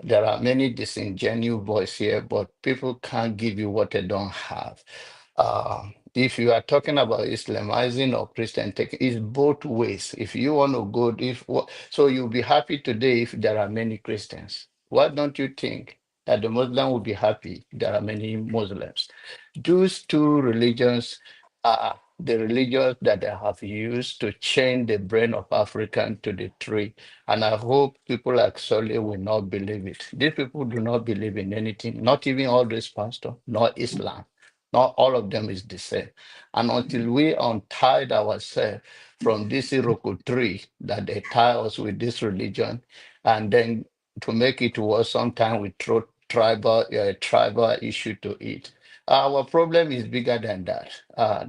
there are many disingenuous voices here, but people can't give you what they don't have. If you are talking about Islamizing or Christian tech, it's both ways. If you want to go, so you'll be happy today if there are many Christians. Why don't you think that the Muslim will be happy if there are many Muslims? Those two religions are the religions that they have used to change the brain of African to the tree. And I hope people like Solly will not believe it. These people do not believe in anything, not even all these pastors, nor Islam. Not all of them is the same. And until we untied ourselves from this Iroko tree that they tie us with this religion, and then to make it worse, sometimes we throw tribal issue to it. Our problem is bigger than that.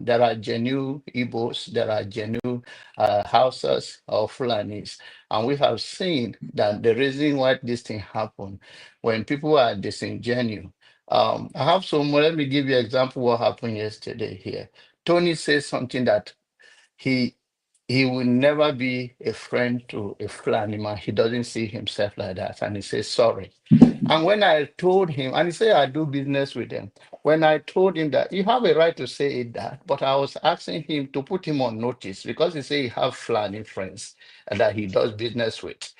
There are genuine Igbos, there are genuine Hausas or Fulanis, and we have seen that the reason why this thing happened, when people are disingenuous. I have some. Let me give you an example what happened yesterday here. Tony says something that he he will never be a friend to a Fulani man. He doesn't see himself like that, and he says sorry. And when I told him, and he said I do business with him. When I told him that you have a right to say that, but I was asking him to put him on notice, because he said he have Fulani friends that he does business with.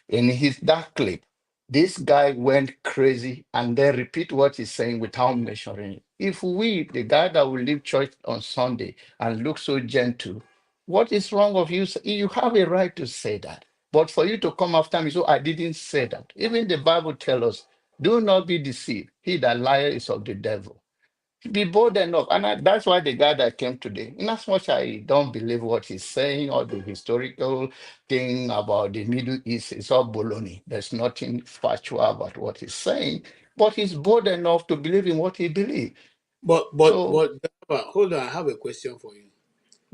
In his that clip, this guy went crazy and then repeat what he's saying without measuring it. If we, the guy that will leave church on Sunday and look so gentle, what is wrong of you? You have a right to say that. But for you to come after me, so I didn't say that. Even the Bible tells us, do not be deceived. He that liar is of the devil. Be bold enough. And that's why the guy that came today, in as much I don't believe what he's saying or the historical thing about the Middle East, it's all baloney. There's nothing factual about what he's saying, but he's bold enough to believe in what he believes. But So hold on, I have a question for you.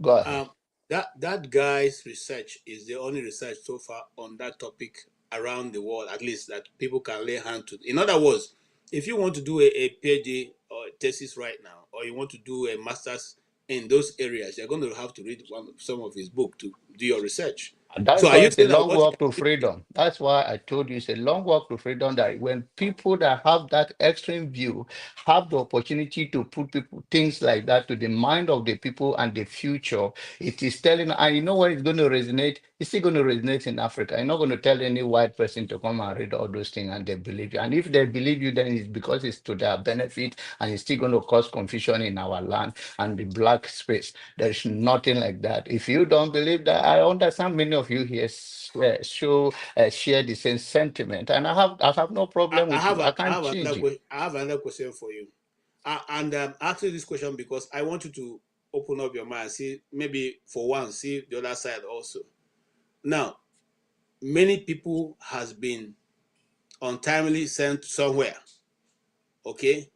go ahead. That guy's research is the only research so far on that topic around the world, at least that people can lay hand to. In other words, if you want to do a PhD or a thesis right now, or you want to do a master's in those areas, you're going to have to read some of his book to do your research. And So that's are why you it's a saying that long what walk to freedom. That's why I told you it's a long walk to freedom, that when people that have that extreme view have the opportunity to put people things like that to the mind of the people and the future, it is telling, and you know what is going to resonate? It's still going to resonate in Africa. You're not going to tell any white person to come and read all those things and they believe you. And if they believe you, then it's because it's to their benefit, and it's still going to cause confusion in our land and the black space. There's nothing like that. If you don't believe that, I understand many of you here share the same sentiment, and I have no problem with you. I can't change you. I have another question for you. And I'm asking this question because I want you to open up your mind, see, maybe for one, see the other side also. Now, many people has been untimely sent somewhere, okay?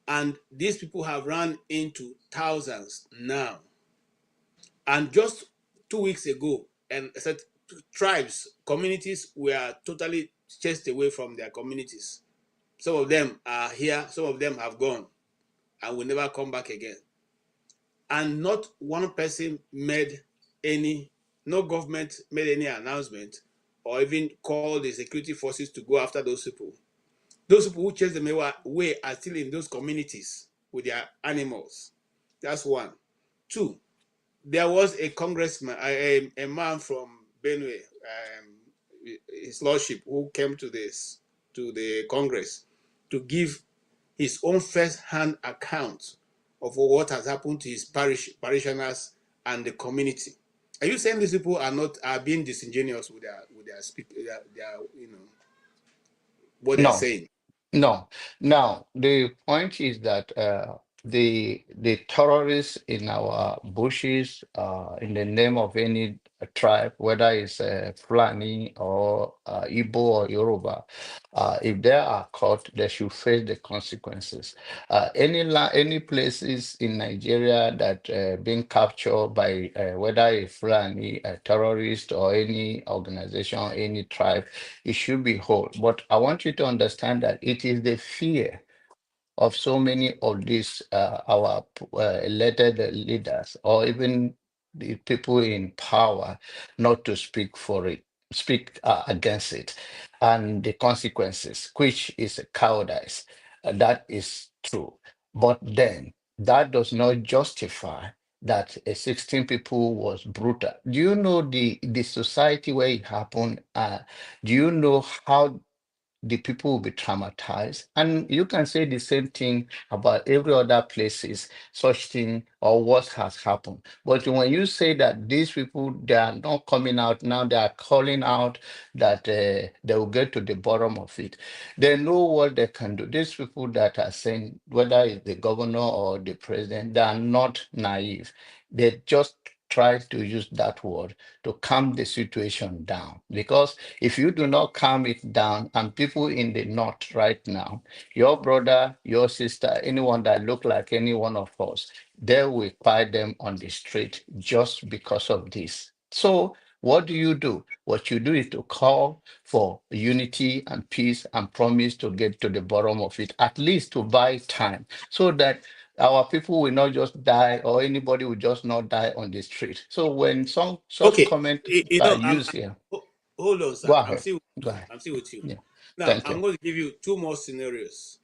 And these people have run into thousands now. And just 2 weeks ago, and said tribes, communities were totally chased away from their communities. Some of them are here, some of them have gone and will never come back again. And not one person made any No government made any announcement or even called the security forces to go after those people. Those people who chased them away are still in those communities with their animals. That's one. Two, there was a congressman, a man from Benue, his lordship, who came to the Congress to give his own first-hand account of what has happened to his parishioners and the community. Are you saying these people are being disingenuous with their what they're No. saying? No. Now, the point is that the terrorists in our bushes, in the name of any tribe, whether it's Fulani or Igbo or Yoruba, if they are caught, they should face the consequences. Any places in Nigeria that being captured by whether a Fulani, a terrorist, or any organization, any tribe, it should be whole. But I want you to understand that it is the fear of so many of these our elected leaders or even the people in power not to speak for it, speak against it, and the consequences, which is a cowardice. That is true. But then that does not justify that a 16 people was brutal. Do you know the society where it happened? Do you know how the people will be traumatized? And you can say the same thing about every other places, such thing or what has happened. But when you say that these people, they are not coming out now, they are calling out that they will get to the bottom of it. They know what they can do. These people that are saying, whether it's the governor or the president, they are not naive. They just try to use that word to calm the situation down. Because if you do not calm it down, and people in the north right now, your brother, your sister, anyone that look like any one of us, they will fight them on the street just because of this. So what do you do? What you do is to call for unity and peace and promise to get to the bottom of it, at least to buy time, so that our people will not just die or anybody will just not die on the street. So when some such Okay, comment are used here, hold on, go sir. ahead. Go ahead. I'm still with you. Yeah. Now, Thank I'm you. going to give you two more scenarios.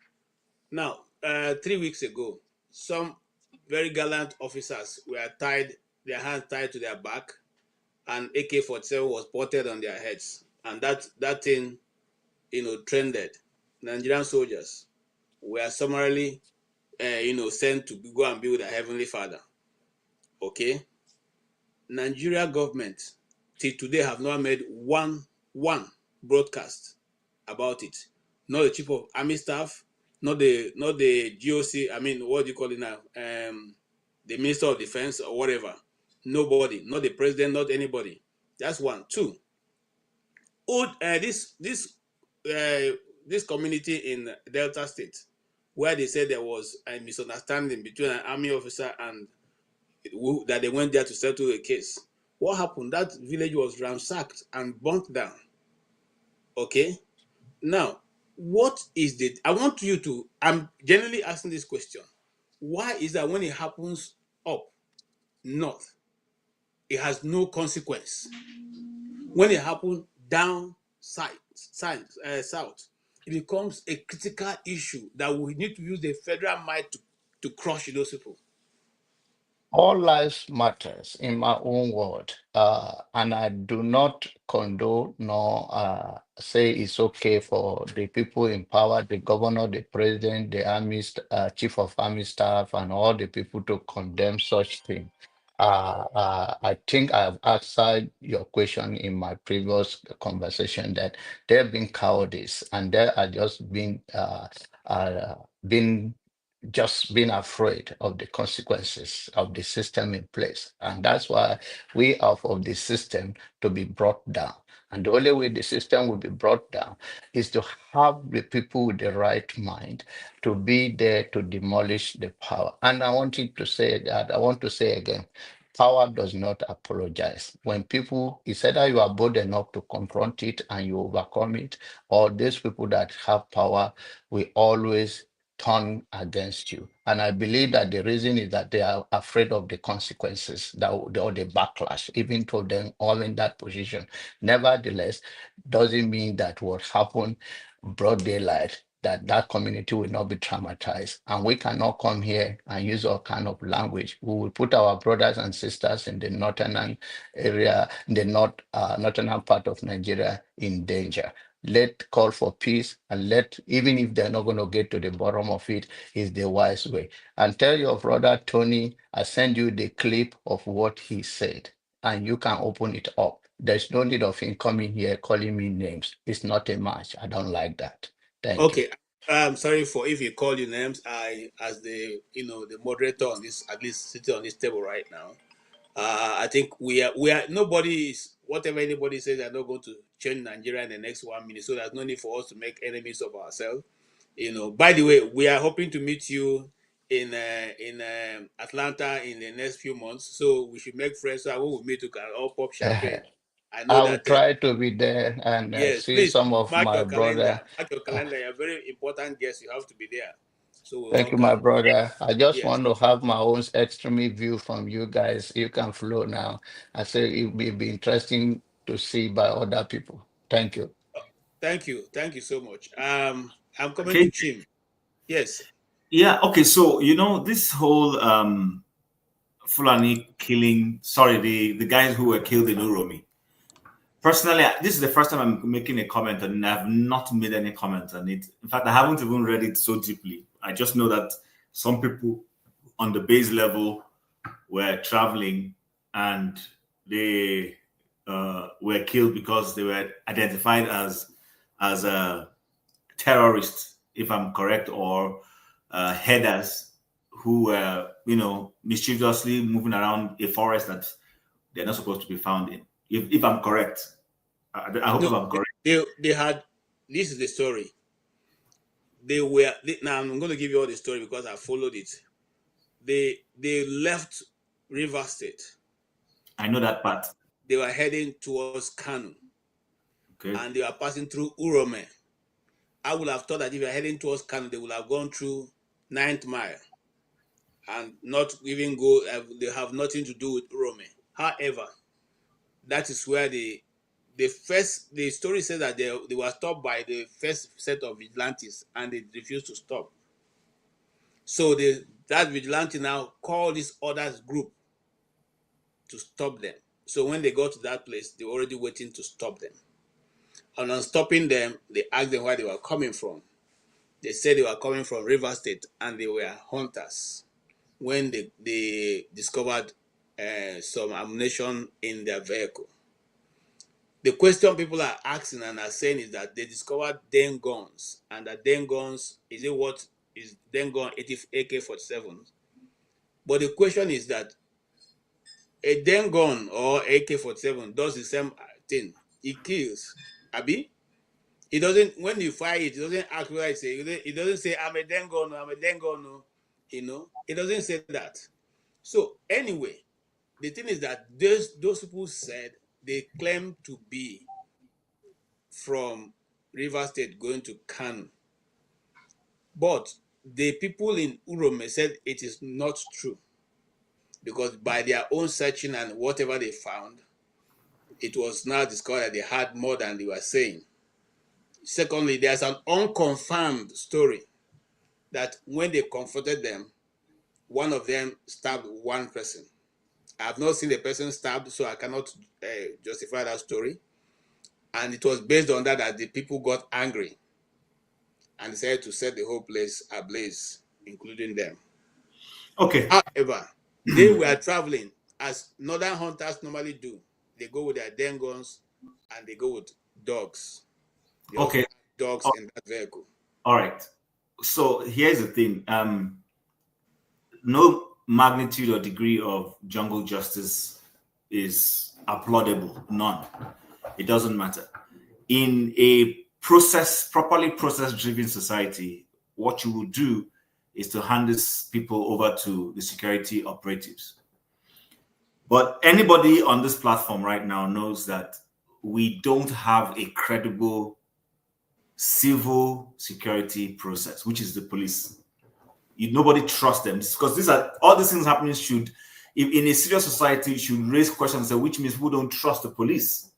Now, 3 weeks ago, some very gallant officers were tied, their hands tied to their back, and AK-47 was ported on their heads, and that thing, trended. Nigerian soldiers were summarily, sent to go and be with their heavenly Father. Okay, Nigeria government till today have not made one broadcast about it. Not the chief of army staff, not the GOC. I mean, what do you call it now? The minister of defense or whatever. Nobody, not the president, not anybody. That's one. Two. This community in Delta State, where they said there was a misunderstanding between an army officer and that they went there to settle a case. What happened? That village was ransacked and burnt down. Okay. Now, what is the? I want you to. I'm generally asking this question. Why is that when it happens up north, it has no consequence? When it happens down south, it becomes a critical issue that we need to use the federal might to crush those people. All lives matters in my own word, and I do not condone nor say it's okay for the people in power, the governor, the president, the army, chief of army staff, and all the people to condemn such thing. I think I've answered your question in my previous conversation that they've been cowardice and they are just been just being afraid of the consequences of the system in place. And that's why we are of the system to be brought down. And the only way the system will be brought down is to have the people with the right mind to be there to demolish the power. And I wanted to say that, I want to say again, power does not apologize. When people, it's either you are bold enough to confront it and you overcome it, or these people that have power will always turn against you. And I believe that the reason is that they are afraid of the consequences or the backlash, even to them all in that position. Nevertheless, doesn't mean that what happened broad daylight, that community will not be traumatized. And we cannot come here and use all kind of language. We will put our brothers and sisters in the northern area, the northern part of Nigeria in danger. Let call for peace, and let, even if they're not going to get to the bottom of it, is the wise way. And tell your brother Tony, I send you the clip of what he said, and you can open it up. There's no need of him coming here calling me names. It's not a match. I don't like that. Thank you. Okay. I'm sorry for if you call you names. I, as the the moderator on this, at least sitting on this table right now, I think we are nobody is, whatever anybody says, they're not going to change Nigeria in the next 1 minute. So there's no need for us to make enemies of ourselves. By the way, we are hoping to meet you in Atlanta in the next few months. So we should make friends. So when we meet, we can all pop champagne. I know I will that. try to be there and Yes, see please some of mark my your calendar. brother. Mark your calendar. You're a very important guest. You have to be there. So we Thank all you, my can. brother. I just Yes. want to have my own extreme view from you guys. You can flow now. I say it will be interesting to see by other people. Thank you. Thank you. Thank you so much. I'm coming to Okay. Chim. Yes. Yeah. Okay. So this whole Fulani killing. Sorry, the guys who were killed in Uromi. Personally, this is the first time I'm making a comment, and I've not made any comment on it. In fact, I haven't even read it so deeply. I just know that some people on the base level were traveling and they were killed because they were identified as terrorists, if I'm correct, or headers who were, mischievously moving around a forest that they're not supposed to be found in. If I'm correct, I hope if No, I'm correct. they had. This is the story. Now I'm going to give you all the story because I followed it. They left River State. I know that part. They were heading towards Kanu. Okay. And they were passing through Uromi. I would have thought that if you're heading towards Kanu, they would have gone through 9th Mile and not even go. They have nothing to do with Uromi. However, that is where the story says that they were stopped by the first set of vigilantes and they refused to stop. So that vigilante now called this other group to stop them. So when they got to that place, they were already waiting to stop them. And on stopping them, they asked them where they were coming from. They said they were coming from River State and they were hunters. When they discovered some ammunition in their vehicle. The question people are asking and are saying is that they discovered den guns, and that den guns, is it what is den gun AK-47? But the question is that a den gun or AK-47 does the same thing. It kills. Abi? It doesn't, when you fire it, it doesn't ask whether it doesn't say, I'm a den gun, I'm a den gun. It doesn't say that. So anyway, the thing is that those people said they claim to be from River State going to Kanu. But the people in Uromi said it is not true. Because by their own searching and whatever they found, it was now discovered that they had more than they were saying. Secondly, there's an unconfirmed story that when they confronted them, one of them stabbed one person. I have not seen the person stabbed, so I cannot justify that story. And it was based on that the people got angry and decided to set the whole place ablaze, including them. Okay. However, they were traveling as northern hunters normally do. They go with their den guns and they go with dogs. They also have dogs in that vehicle. All right. So here's the thing. No magnitude or degree of jungle justice is applaudable. None. It doesn't matter. In a properly process-driven society, what you will do is to hand these people over to the security operatives. But anybody on this platform right now knows that we don't have a credible civil security process, which is the police. Nobody trusts them, because these are all these things happening. Should, if in a serious society, should raise questions, which means we don't trust the police.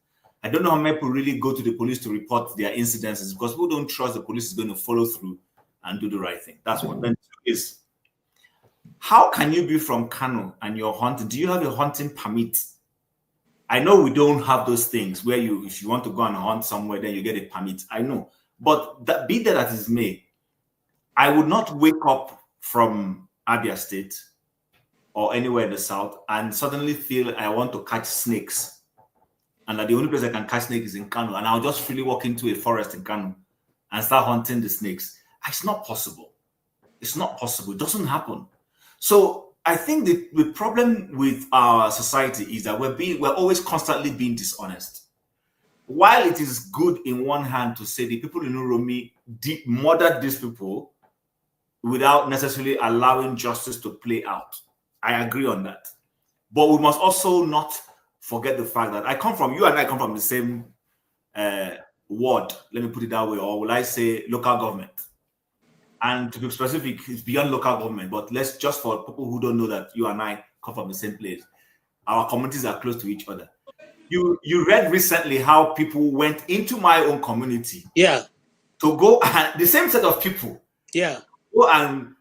I don't know how many people really go to the police to report their incidences, because people don't trust the police is going to follow through and do the right thing. That's one. Then two is, how can you be from Kano and you're hunting? Do you have a hunting permit? I know we don't have those things where if you want to go and hunt somewhere, then you get a permit. I know. But that, be that as it may, I would not wake up from Abia State or anywhere in the south and suddenly feel I want to catch snakes, and that the only place I can catch snakes is in Kano, and I'll just freely walk into a forest in Kano and start hunting the snakes. It's not possible. It's not possible. It doesn't happen. So I think the problem with our society is that we're always constantly being dishonest. While it is good in one hand to say the people in Uromi murdered these people without necessarily allowing justice to play out, I agree on that. But we must also not forget the fact that you and I come from the same ward, let me put it that way, or will I say local government. And to be specific, it's beyond local government, but let's just, for people who don't know that you and I come from the same place, our communities are close to each other. You read recently how people went into my own community. Yeah. To go, and the same set of people. Yeah. Go and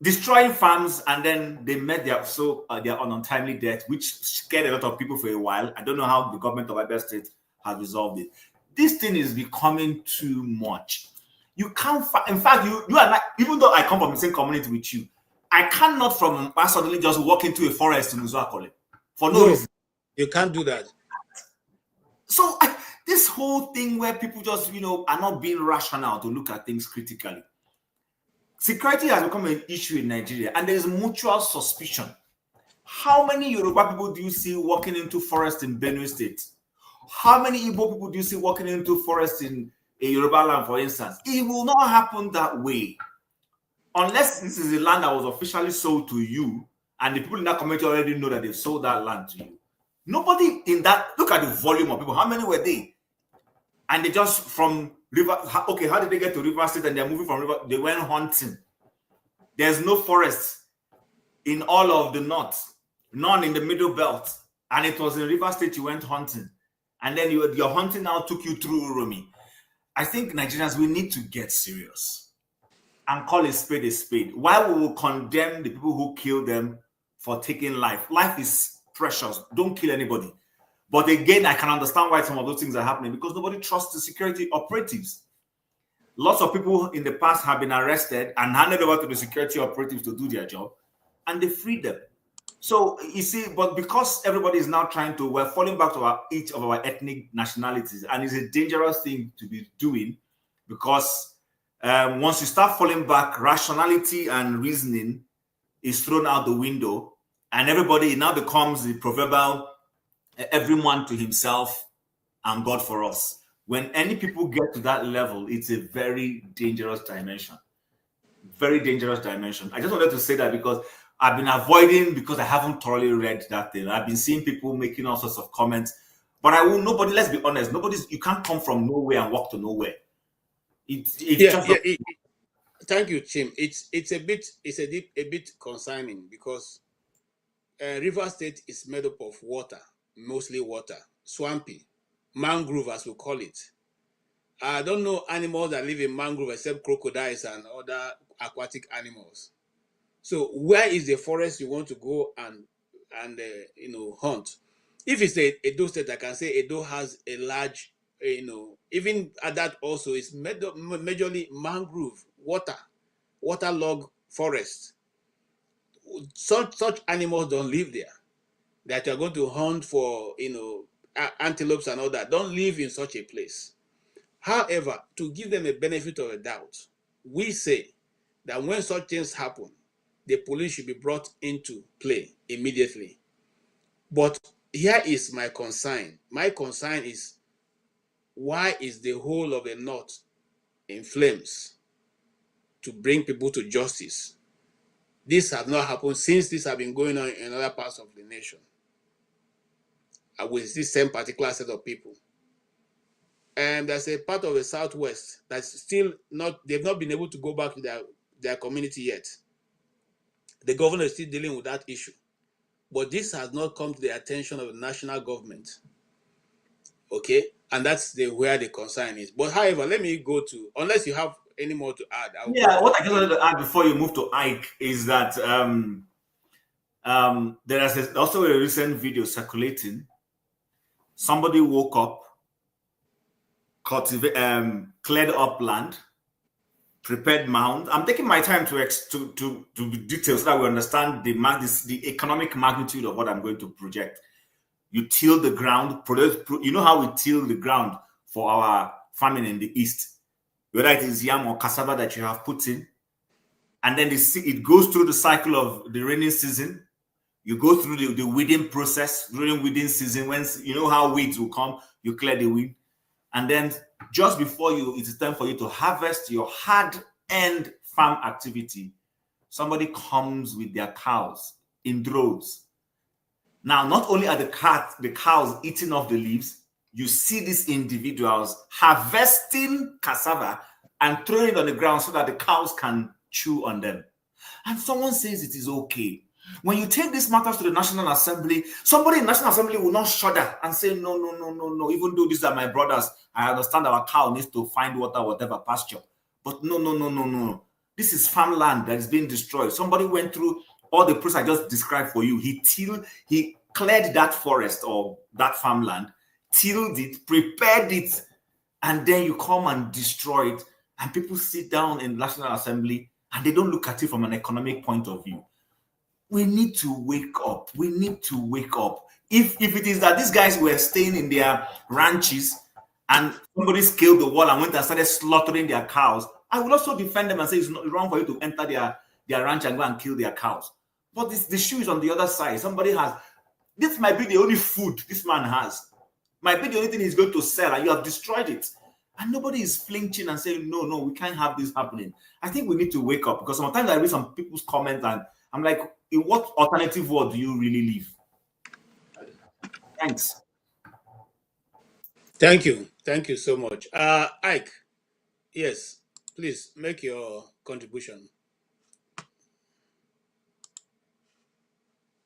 destroying farms, and then they met their untimely death, which scared a lot of people for a while. I don't know how the government of Abia State has resolved it. This thing is becoming too much. You can't, in fact, you and I, even though I come from the same community with you, I cannot from suddenly just walk into a forest in Nsukka for no reason. You can't do that. So this whole thing where people just, are not being rational to look at things critically. Security has become an issue in Nigeria, and there is mutual suspicion. How many Yoruba people do you see walking into forest in Benue State? How many Igbo people do you see walking into forest in a Yoruba land, for instance? It will not happen that way. Unless this is a land that was officially sold to you, and the people in that community already know that they've sold that land to you. Nobody in that, look at the volume of people. How many were they? And they just from river, okay, how did they get to River State and they're moving from river? They went hunting. There's no forest in all of the north, none in the middle belt. And it was in River State you went hunting. And then your hunting now took you through Uromi. I think Nigerians, we need to get serious and call a spade a spade. Why we will condemn the people who kill them for taking life? Life is precious. Don't kill anybody. But again, I can understand why some of those things are happening, because nobody trusts the security operatives. Lots of people in the past have been arrested and handed over to the security operatives to do their job, and they freed them. So you see, but because everybody is now we're falling back to each of our ethnic nationalities, and it's a dangerous thing to be doing, because once you start falling back, rationality and reasoning is thrown out the window, and it now becomes the proverbial everyone to himself and God for us. When any people get to that level, it's a very dangerous dimension. Very dangerous dimension. I just wanted to say that because I've been avoiding, because I haven't thoroughly read that thing. I've been seeing people making all sorts of comments, but let's be honest, you can't come from nowhere and walk to nowhere. Thank you, Tim. It's a bit concerning, because River State is made up of water, mostly water, swampy, mangrove as we call it. I don't know animals that live in mangrove except crocodiles and other aquatic animals. So where is the forest you want to go and hunt? If it's Edo State, I can say Edo has a large, even at that also is made up majorly mangrove, waterlogged forest. Such animals don't live there. That you're going to hunt for, antelopes and all that, don't live in such a place. However, to give them a benefit of a doubt, we say that when such things happen, the police should be brought into play immediately. But here is my concern. My concern is, why is the whole of the North in flames to bring people to justice? This has not happened since this has been going on in other parts of the nation with this same particular set of people. And there's a part of the Southwest that's still they've not been able to go back to their community yet. The governor is still dealing with that issue. But this has not come to the attention of the national government. Okay? And that's where the concern is. But however, let me go to, unless you have any more to add. What I just wanted to add before you move to Ike is that there is also a recent video circulating. Somebody woke up, cleared up land, prepared mound. I'm taking my time to detail so that we understand the economic magnitude of what I'm going to project. You till the ground, you know how we till the ground for our farming in the East, whether it is yam or cassava that you have put in, and then it goes through the cycle of the rainy season. You go through the weeding process during weeding season. When you know how weeds will come, you clear the weed, and then just before it's time for you to harvest your hard-earned farm activity, somebody comes with their cows in droves. Now, not only are the cows eating off the leaves, you see these individuals harvesting cassava and throwing it on the ground so that the cows can chew on them. And someone says it is okay. When you take these matters to the National Assembly, somebody in the National Assembly will not shudder and say, no, even though these are my brothers, I understand our cow needs to find water, whatever, pasture. But no. This is farmland that is being destroyed. Somebody went through all the process I just described for you. He cleared that forest or that farmland, tilled it, prepared it, and then you come and destroy it. And people sit down in the National Assembly and they don't look at it from an economic point of view. We need to wake up. We need to wake up. If it is that these guys were staying in their ranches and somebody scaled the wall and went and started slaughtering their cows, I would also defend them and say it's not wrong for you to enter their ranch and go and kill their cows. But the shoe is on the other side. This might be the only food this man has. Might be the only thing he's going to sell, and you have destroyed it. And nobody is flinching and saying, no, we can't have this happening. I think we need to wake up, because sometimes I read some people's comments and I'm like, in what alternative world do you really live? Thanks. Thank you. Thank you so much. Ike, yes, please make your contribution.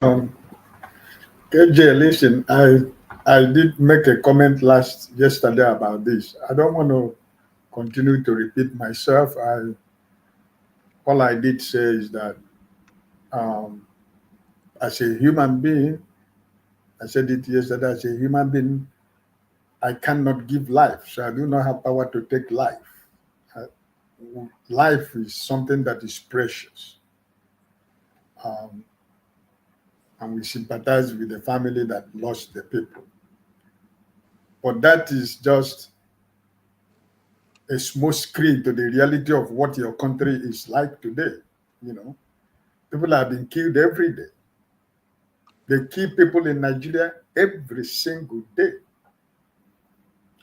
KJ, listen, I did make a comment yesterday about this. I don't want to continue to repeat myself. All I did say is that as a human being, I said it yesterday, as a human being, I cannot give life, so I do not have power to take life. Life is something that is precious. And we sympathize with the family that lost the people. But that is just a small screen to the reality of what your country is like today. You know, people have been killed every day. They kill people in Nigeria every single day.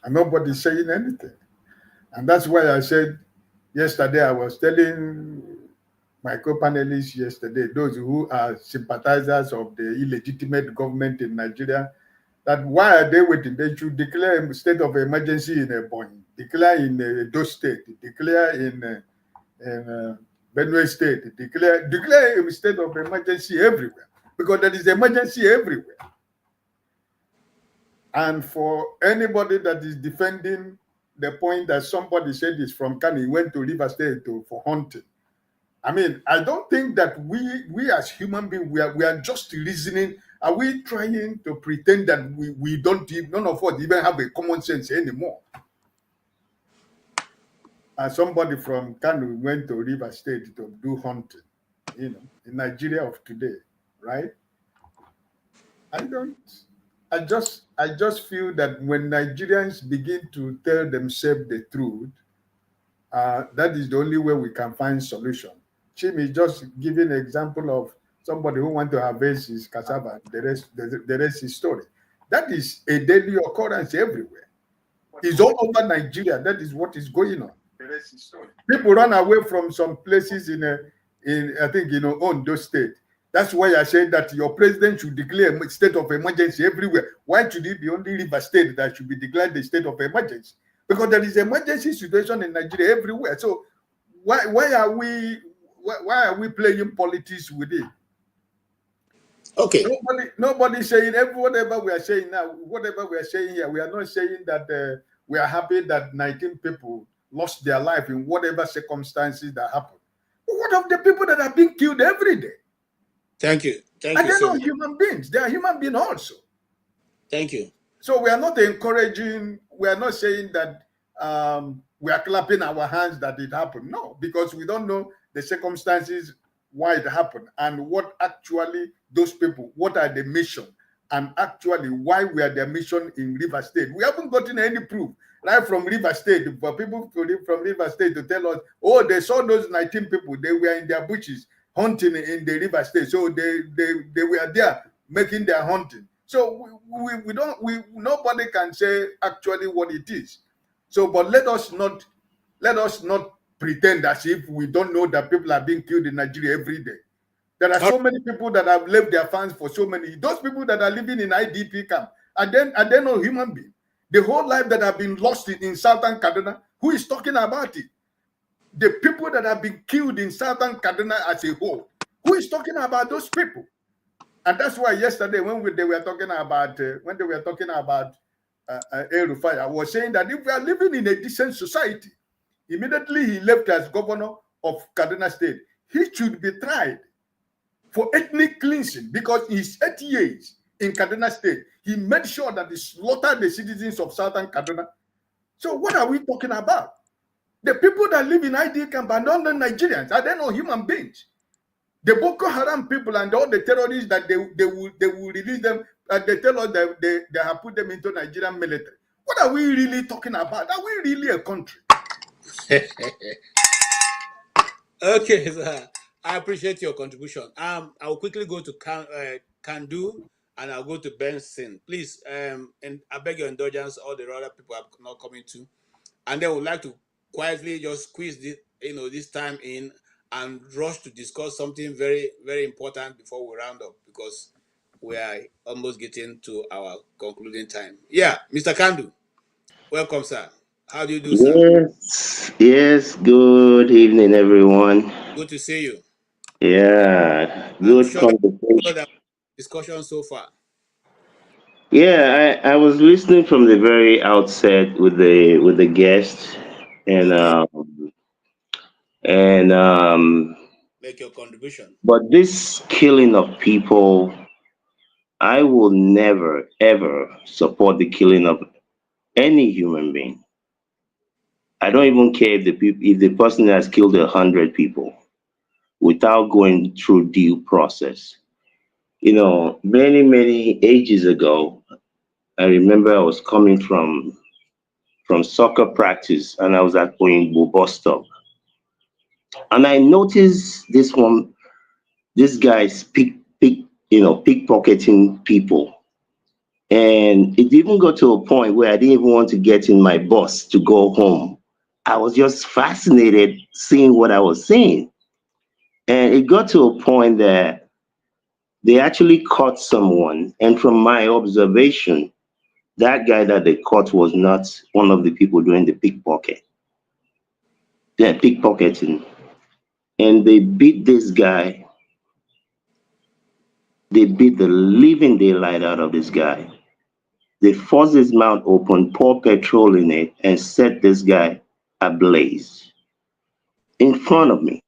And nobody's saying anything. And that's why I said yesterday, I was telling my co-panelists yesterday, those who are sympathizers of the illegitimate government in Nigeria, that why are they waiting? They should declare a state of emergency in Ebonyi, declare in Edo State, declare in Benue State, declare a state of emergency everywhere, because there is emergency everywhere. And for anybody that is defending the point that somebody said is from Kano, he went to River State for hunting. I mean, I don't think that we as human beings, we are just reasoning. Are we trying to pretend that we don't, none of us even have a common sense anymore? And somebody from Kano went to River State to do hunting, you know, in Nigeria of today, right? I just feel that when Nigerians begin to tell themselves the truth, that is the only way we can find solution. Chim is just giving an example of somebody who wants to harvest his cassava. The rest is story. That is a daily occurrence everywhere. It's all over Nigeria. That is what is going on. The rest is story. People run away from some places in I think Ondo State. That's why I said that your president should declare a state of emergency everywhere. Why should it be only River State that should be declared the state of emergency? Because there is an emergency situation in Nigeria everywhere. So why are we why are we playing politics with it? Okay. Nobody saying whatever we are saying now, whatever we are saying here, we are not saying that we are happy that 19 people lost their life in whatever circumstances that happened. But what of the people that are being killed every day? Thank you. Thank and you they're so not much. human beings. They are human beings also. Thank you. So we are not encouraging, we are not saying that we are clapping our hands that it happened. No, because we don't know the circumstances why it happened and what actually those people, what are the mission and actually why we are their mission in River State. We haven't gotten any proof right from River State for people from River State to tell us, oh, they saw those 19 people, they were in their bushes hunting in the River State. So they were there making their hunting. So nobody can say actually what it is. So, but let us not pretend as if we don't know that people are being killed in Nigeria every day. There are so many people that have left their fans for so many. Those people that are living in IDP camp, are they not human beings? The whole life that have been lost in Southern Kaduna, who is talking about it? The people that have been killed in Southern Kaduna as a whole, who is talking about those people? And that's why yesterday when they were talking about El-Rufai, I was saying that if we are living in a decent society, immediately he left as governor of Kaduna State, he should be tried for ethnic cleansing because his 8 years in Kaduna State, he made sure that he slaughtered the citizens of Southern Kaduna. So what are we talking about? The people that live in ID camp are not Nigerians. Are they not human beings? The Boko Haram people and all the terrorists that they will release them, they tell us that they have put them into Nigerian military. What are we really talking about? Are we really a country? Okay, sir. I appreciate your contribution. I'll quickly go to Kandu and I'll go to Benson. Please, and I beg your indulgence, all the other people are not coming to. And they would like to quietly just squeeze this, this time in and rush to discuss something very, very important before we round up because we are almost getting to our concluding time. Yeah, Mr. Kandu, welcome, sir. How do you do, sir? Yes, good evening, everyone. Good to see you. Yeah, I'm good sure you followed conversation. the discussion so far. Yeah, I was listening from the very outset with the guest, and Okay, um and make your contribution. but this killing of people, I will never ever support the killing of any human being. I don't even care if the person has killed 100 people without going through due process. Many ages ago, I remember I was coming from soccer practice and I was at Oyingbo bus stop. And I noticed this guy's pickpocketing people. And it even got to a point where I didn't even want to get in my bus to go home. I was just fascinated seeing what I was seeing. And it got to a point that they actually caught someone. And from my observation, that guy that they caught was not one of the people doing the pickpocketing. And they beat this guy. They beat the living daylight out of this guy. They forced his mouth open, poured petrol in it, and set this guy ablaze in front of me.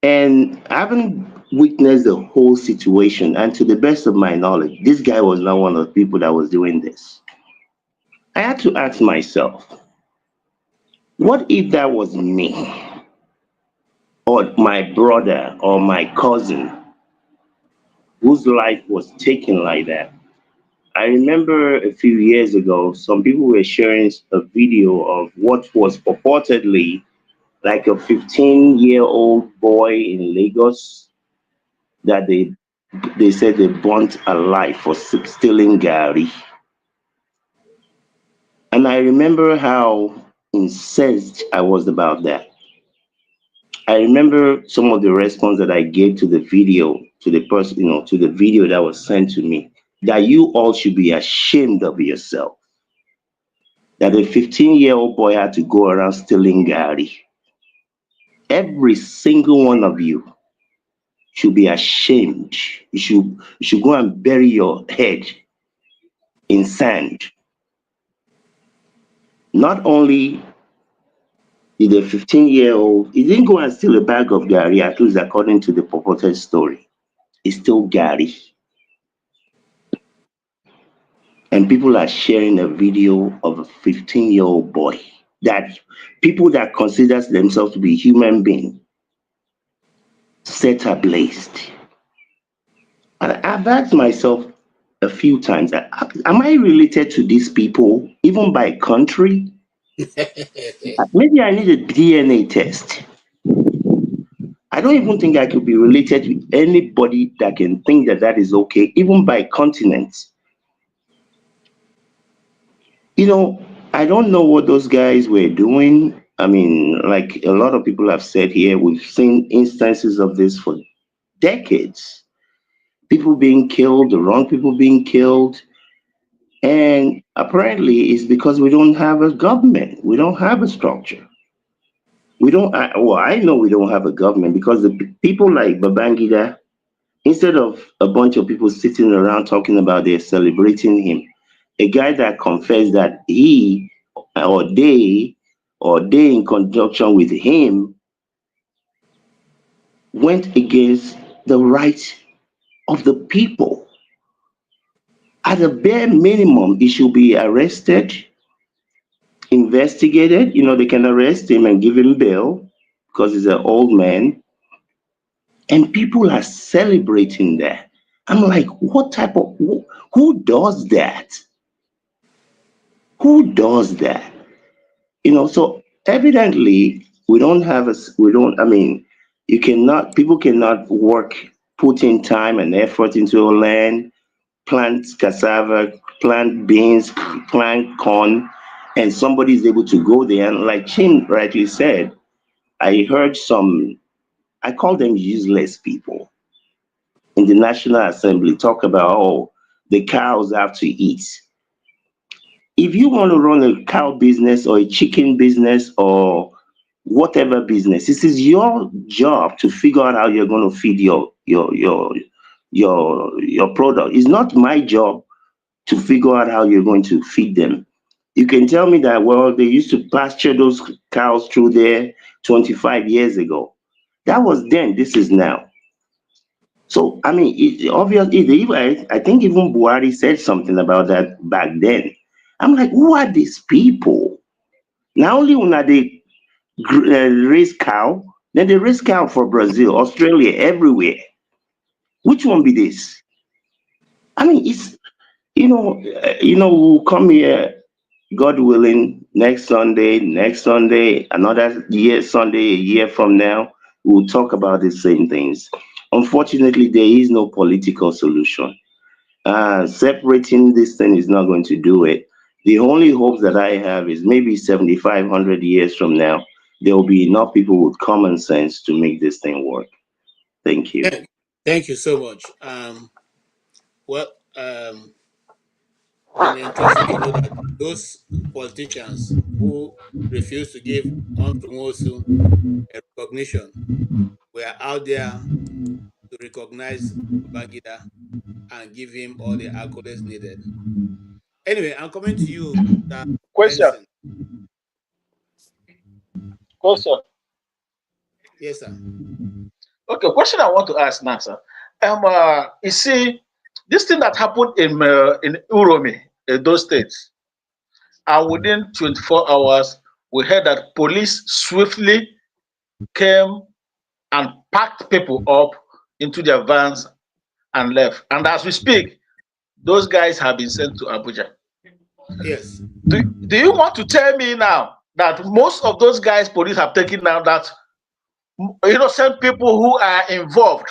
And I haven't witnessed the whole situation. And to the best of my knowledge, this guy was not one of the people that was doing this. I had to ask myself, what if that was me or my brother or my cousin whose life was taken like that? I remember a few years ago, some people were sharing a video of what was purportedly like a 15-year-old boy in Lagos that they said they burnt alive for stealing Gary. And I remember how incensed I was about that. I remember some of the response that I gave to the video, to the person, to the video that was sent to me, that you all should be ashamed of yourself. That a 15-year-old boy had to go around stealing Gary. Every single one of you should be ashamed. You should go and bury your head in sand. Not only did a 15-year-old, he didn't go and steal a bag of Gary, at least according to the purported story. He stole Gary. And people are sharing a video of a 15-year-old boy that people that consider themselves to be human beings set ablaze. And I've asked myself a few times, am I related to these people, even by country? Maybe I need a DNA test. I don't even think I could be related to anybody that can think that that is okay, even by continent. You know, I don't know what those guys were doing. I mean, like a lot of people have said here, we've seen instances of this for decades. People being killed, the wrong people being killed. And apparently it's because we don't have a government. We don't have a structure. We don't, well, I know we don't have a government because the people like Babangida, instead of a bunch of people sitting around talking about they're celebrating him, a guy that confessed that he or they in conjunction with him went against the rights of the people. At a bare minimum, he should be arrested, investigated. You know, they can arrest him and give him bail because he's an old man. And people are celebrating that. I'm like, what type of, who does that? Who does that? You know, so evidently we don't have I mean, people cannot work, put in time and effort into a land, plant cassava, plant beans, plant corn, and somebody is able to go there. And like Chin rightly said, I heard I call them useless people in the National Assembly talk about, oh, the cows have to eat. If you want to run a cow business or a chicken business or whatever business, this is your job to figure out how you're going to feed your product. It's not my job to figure out how you're going to feed them. You can tell me that, well, they used to pasture those cows through there 25 years ago. That was then, this is now. So, I mean, obviously, I think even Buhari said something about that back then. I'm like, who are these people? Not only when they raise cow, then they raise cow for Brazil, Australia, everywhere. Which one be this? I mean, it's, we'll come here, God willing, next Sunday, another Sunday, a year from now, we'll talk about the same things. Unfortunately, there is no political solution. Separating this thing is not going to do it. The only hope that I have is maybe 7,500 years from now, there will be enough people with common sense to make this thing work. Thank you. Thank you so much. In case you know that those politicians who refuse to give Ontumosu a recognition were out there to recognize Babangida and give him all the accolades needed. Anyway, I'm coming to you. Question. Yes, sir. Okay, question I want to ask now, sir. You see, this thing that happened in Uromi, in those states, and within 24 hours, we heard that police swiftly came and packed people up into their vans and left. And as we speak, those guys have been sent to Abuja. Yes. Do you want to tell me now that most of those guys police have taken now, that innocent people who are involved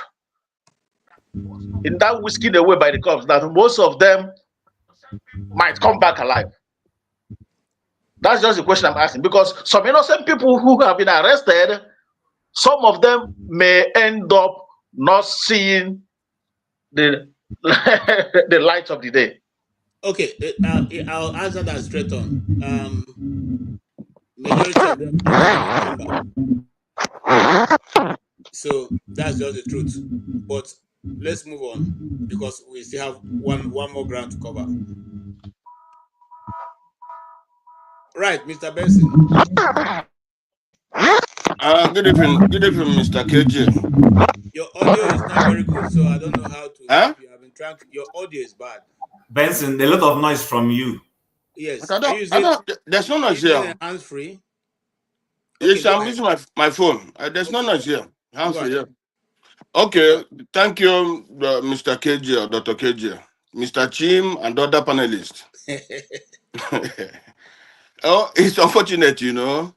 in that whisking away by the cops, that most of them might come back alive? That's just the question I'm asking, because some innocent people who have been arrested, some of them may end up not seeing the the light of the day. Okay, I'll answer that straight on. Majority of them are going to come back. So that's just the truth. But let's move on because we still have one more ground to cover. Right, Mr. Benson. Good evening, Mr. KJ. Your audio is not very good, so I don't know how to help you. I've been trying. Your audio is bad. Benson, a lot of noise from you. Yes. There's no noise here. Hands free. Yes, I'm using my phone. There's no noise here. Hands free here. Okay, thank you, Mr. KJ or Dr. KJ, Mr. Chim, and other panelists. Oh, it's unfortunate, you know.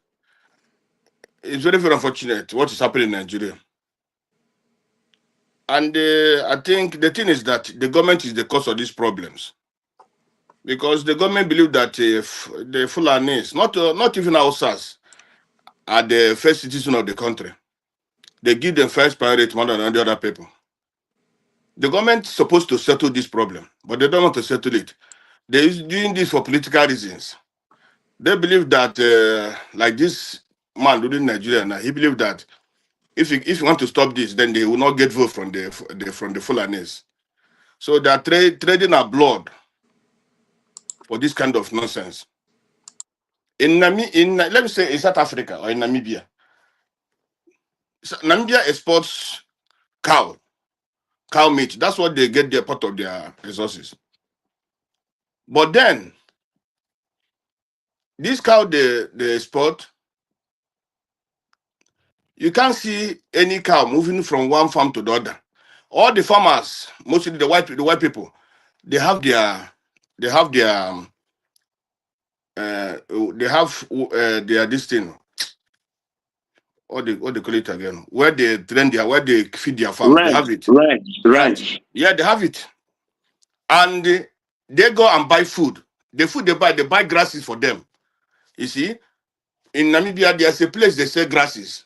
It's very, very unfortunate what is happening in Nigeria. And I think the thing is that the government is the cause of these problems. Because the government believe that the Fulanis, not even Hausas, are the first citizen of the country. They give them first priority more than the other people. The government is supposed to settle this problem, but they don't want to settle it. They're doing this for political reasons. They believe that, like this man ruling Nigeria now, he believes that if you want to stop this, then they will not get vote from the Fulanis. So they are trading our blood for this kind of nonsense. Let me say in South Africa or in Namibia, Namibia exports cow meat. That's what they get their part of their resources. But then, this cow they export, you can't see any cow moving from one farm to the other. All the farmers, mostly the white people, they have their this thing. What they call it again? Where they where they feed their farm. They have it. Right. Yeah, they have it. And they go and buy food. The food they buy grasses for them. You see, in Namibia, there's a place they sell grasses.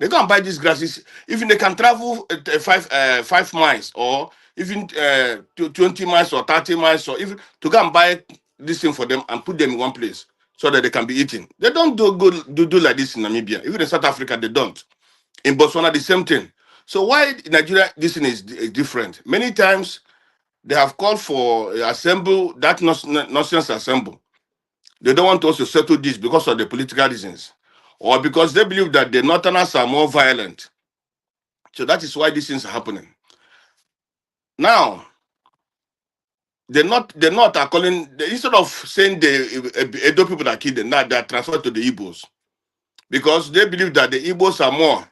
They go and buy these grasses. Even they can travel 5 miles or even 20 miles or 30 miles or even to go and buy this thing for them and put them in one place so that they can be eaten. They don't do like this in Namibia. Even in South Africa, they don't. In Botswana, the same thing. So why in Nigeria this thing is different? Many times they have called for assemble, that nonsense assemble. They don't want us to settle this because of the political reasons or because they believe that the Northerners are more violent. So that is why these things are happening. Now, they're not are calling, instead of saying the Edo people that killed them, now they are transferred to the Igbos because they believe that the Igbos are more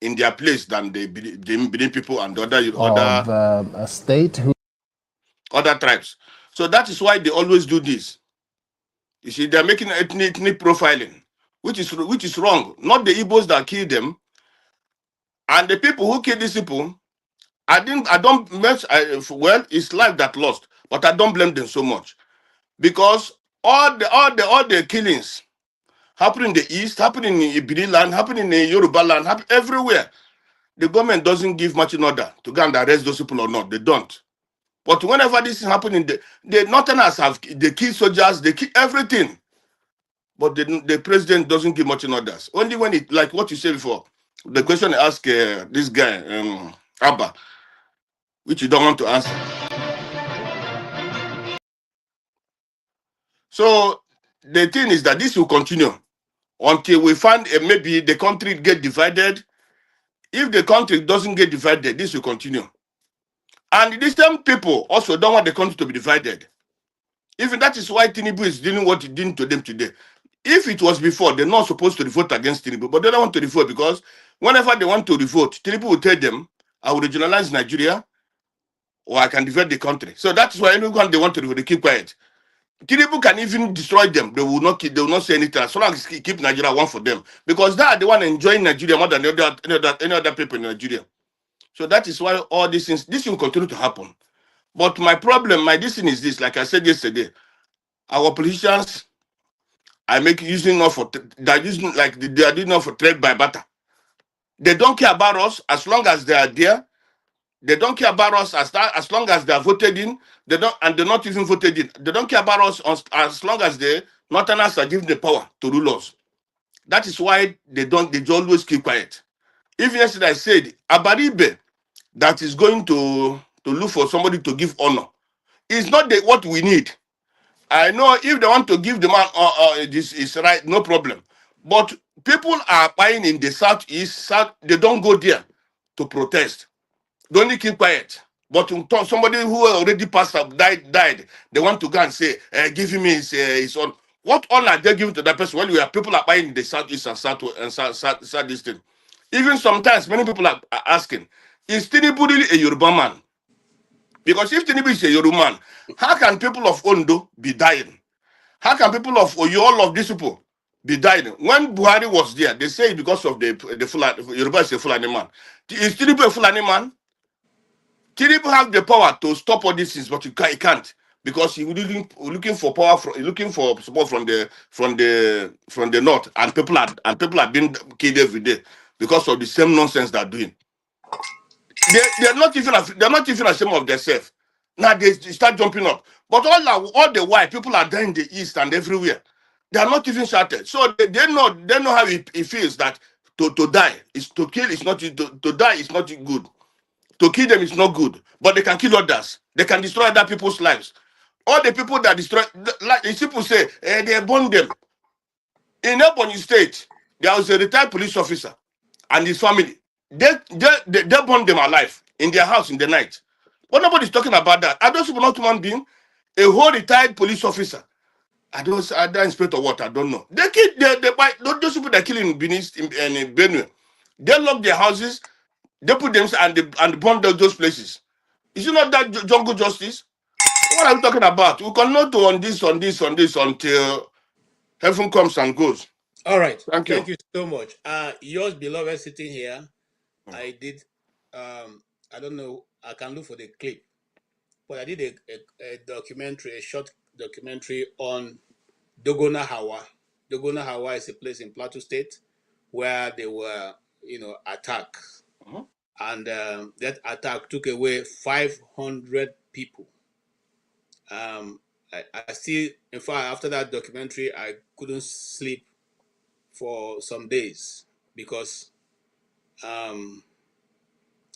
in their place than the Benin people and other state who other tribes. So that is why they always do this. You see, they're making ethnic profiling, which is wrong. Not the Igbos that kill them, and the people who kill these people. Well, it's life that lost, but I don't blame them so much because all the killings happen in the east, happen in Ibiri land, happen in the Yoruba land, happen everywhere. The government doesn't give much in order to go and arrest those people or not. They don't. But whenever this is happening, the Northerners they kill soldiers, they kill everything. But the president doesn't give much in orders. Only when it, like what you said before, the question I asked this guy, Abba, which you don't want to answer. So the thing is that this will continue until we find maybe the country get divided. If the country doesn't get divided, this will continue. And these same people also don't want the country to be divided. Even that is why Tinubu is doing what he did to them today. If it was before, they're not supposed to vote against Tinubu, but they don't want to vote because whenever they want to vote, Tinubu will tell them, I will regionalize Nigeria or I can divide the country. So that's why anyone they want to vote, they keep quiet. Tinubu can even destroy them. They will not say anything as long as he keep Nigeria one for them. Because they are the one enjoying Nigeria more than any other people in Nigeria. So that is why all these things, this will continue to happen. But my problem, this thing is this, like I said yesterday, our politicians are using enough for trade by barter. They don't care about us as long as they are there. They don't care about us as long as they are voted in. They're not even voted in. They don't care about us as long as the Northerners are given the power to rule us. That is why they always keep quiet. Even yesterday I said, Abaribe that is going to look for somebody to give honor is not what we need. I know if they want to give the man this is right, no problem. But people are buying in the southeast, they don't go there to protest. They only keep quiet. But somebody who already passed up, died, they want to go and say, give him his own. What honor are they giving to that person when we are people are buying in the southeast and southeastern? Even sometimes many people are asking, is Tinubu really a Yoruba man? Because if Tinubu is a Yoruba man, how can people of Ondo be dying? How can people of Oyo, all of these people, be dying? When Buhari was there, they say because of the Fulani, Yoruba is a Fulani man. Is Tinubu a Fulani man? Tinubu have the power to stop all these things, but he can't because he looking for power, looking for support from the north, and people are being killed every day because of the same nonsense they're doing. They're not even ashamed of themselves. Now they start jumping up. But all the while, people are dying in the east and everywhere. They are not even shouted. So they know how it feels that to die is to kill is not to die is not good. To kill them is not good. But they can kill others. They can destroy other people's lives. All the people that destroy, like people say, they burn them. In Ebonyi State, there was a retired police officer and his family. They burn them alive in their house in the night. But nobody's talking about that. Are those people not human beings? A whole retired police officer. Are they inspector or what? I don't know. They kill those people that kill in Benin and in Benue. They lock their houses, they put them and burn those places. Is it not that jungle justice? What are we talking about? We cannot do on this until heaven comes and goes. All right. Thank you. So much. Yours beloved sitting here. I did I don't know, I can look for the clip, but I did a documentary, a short documentary on Dogona Hawa. Dogona Hawa is a place in Plateau State where they were, attacked. And that attack took away 500 people. I still, in fact, after that documentary, I couldn't sleep for some days because,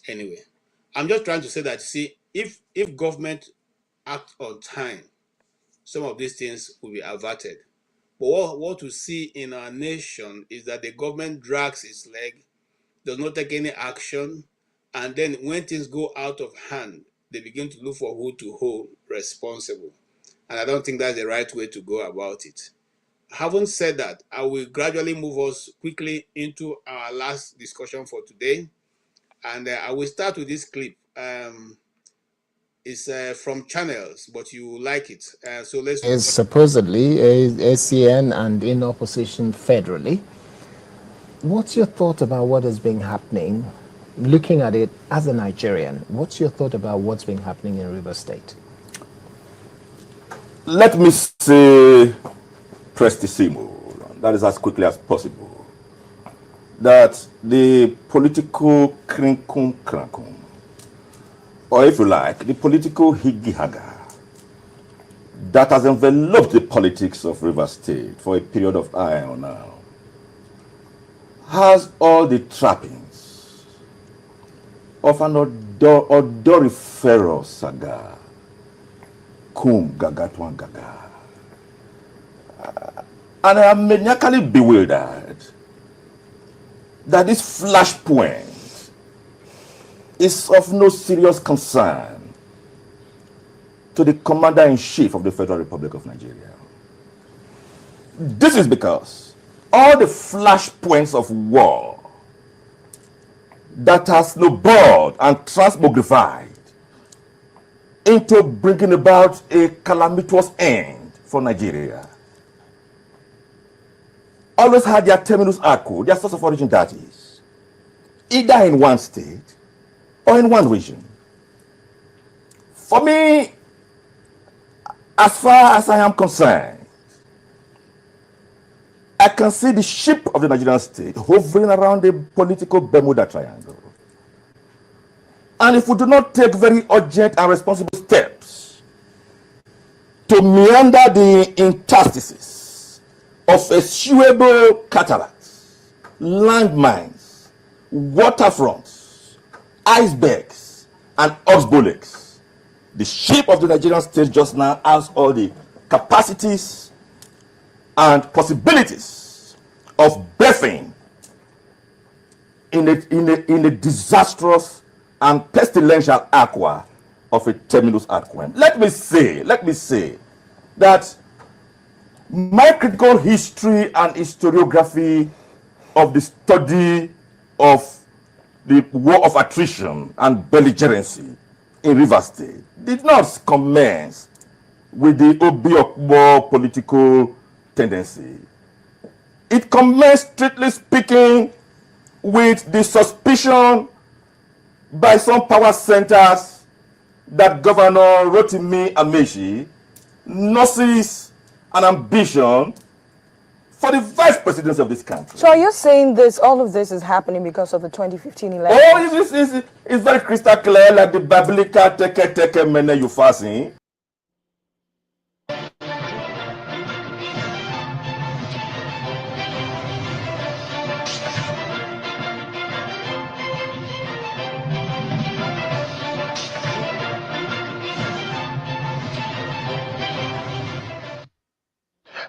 anyway, I'm just trying to say that, see, if government act on time, some of these things will be averted. But what we see in our nation is that the government drags its leg, does not take any action, and then when things go out of hand, they begin to look for who to hold responsible. And I don't think that's the right way to go about it. Having said that, I will gradually move us quickly into our last discussion for today. And I will start with this clip. It's from Channels, but you like it. So let's... Is supposedly a CN and in opposition federally. What's your thought about what has been happening, looking at it as a Nigerian? What's your thought about what's been happening in Rivers State? Let me say prestissimo, that is as quickly as possible, that the political krinkum, or if you like, the political higgy-haga that has enveloped the politics of Rivers State for a period of time now has all the trappings of an odoriferous saga. Kum gagatwan gaga. And I am maniacally bewildered that this flashpoint is of no serious concern to the Commander-in-Chief of the Federal Republic of Nigeria. This is because all the flashpoints of war that has snowballed and transmogrified into bringing about a calamitous end for Nigeria always had their terminus arco, their source of origin, that is, either in one state or in one region. For me, as far as I am concerned, I can see the ship of the Nigerian state hovering around the political Bermuda Triangle. And if we do not take very urgent and responsible steps to meander the interstices of eschewable cataracts, landmines, waterfronts, icebergs, and oxbolecs. The shape of the Nigerian state just now has all the capacities and possibilities of birthing in a disastrous and pestilential aqua of a terminus ad quem. Let me say that my critical history and historiography of the study of the war of attrition and belligerency in Rivers State did not commence with the Obi-Okbo political tendency. It commenced, strictly speaking, with the suspicion by some power centers that Governor Rotimi Amaechi nurses an ambition for the vice presidency of this country. So are you saying all of this is happening because of the 2015 election? Oh, it's very crystal clear, like the biblical teke mene you fasting.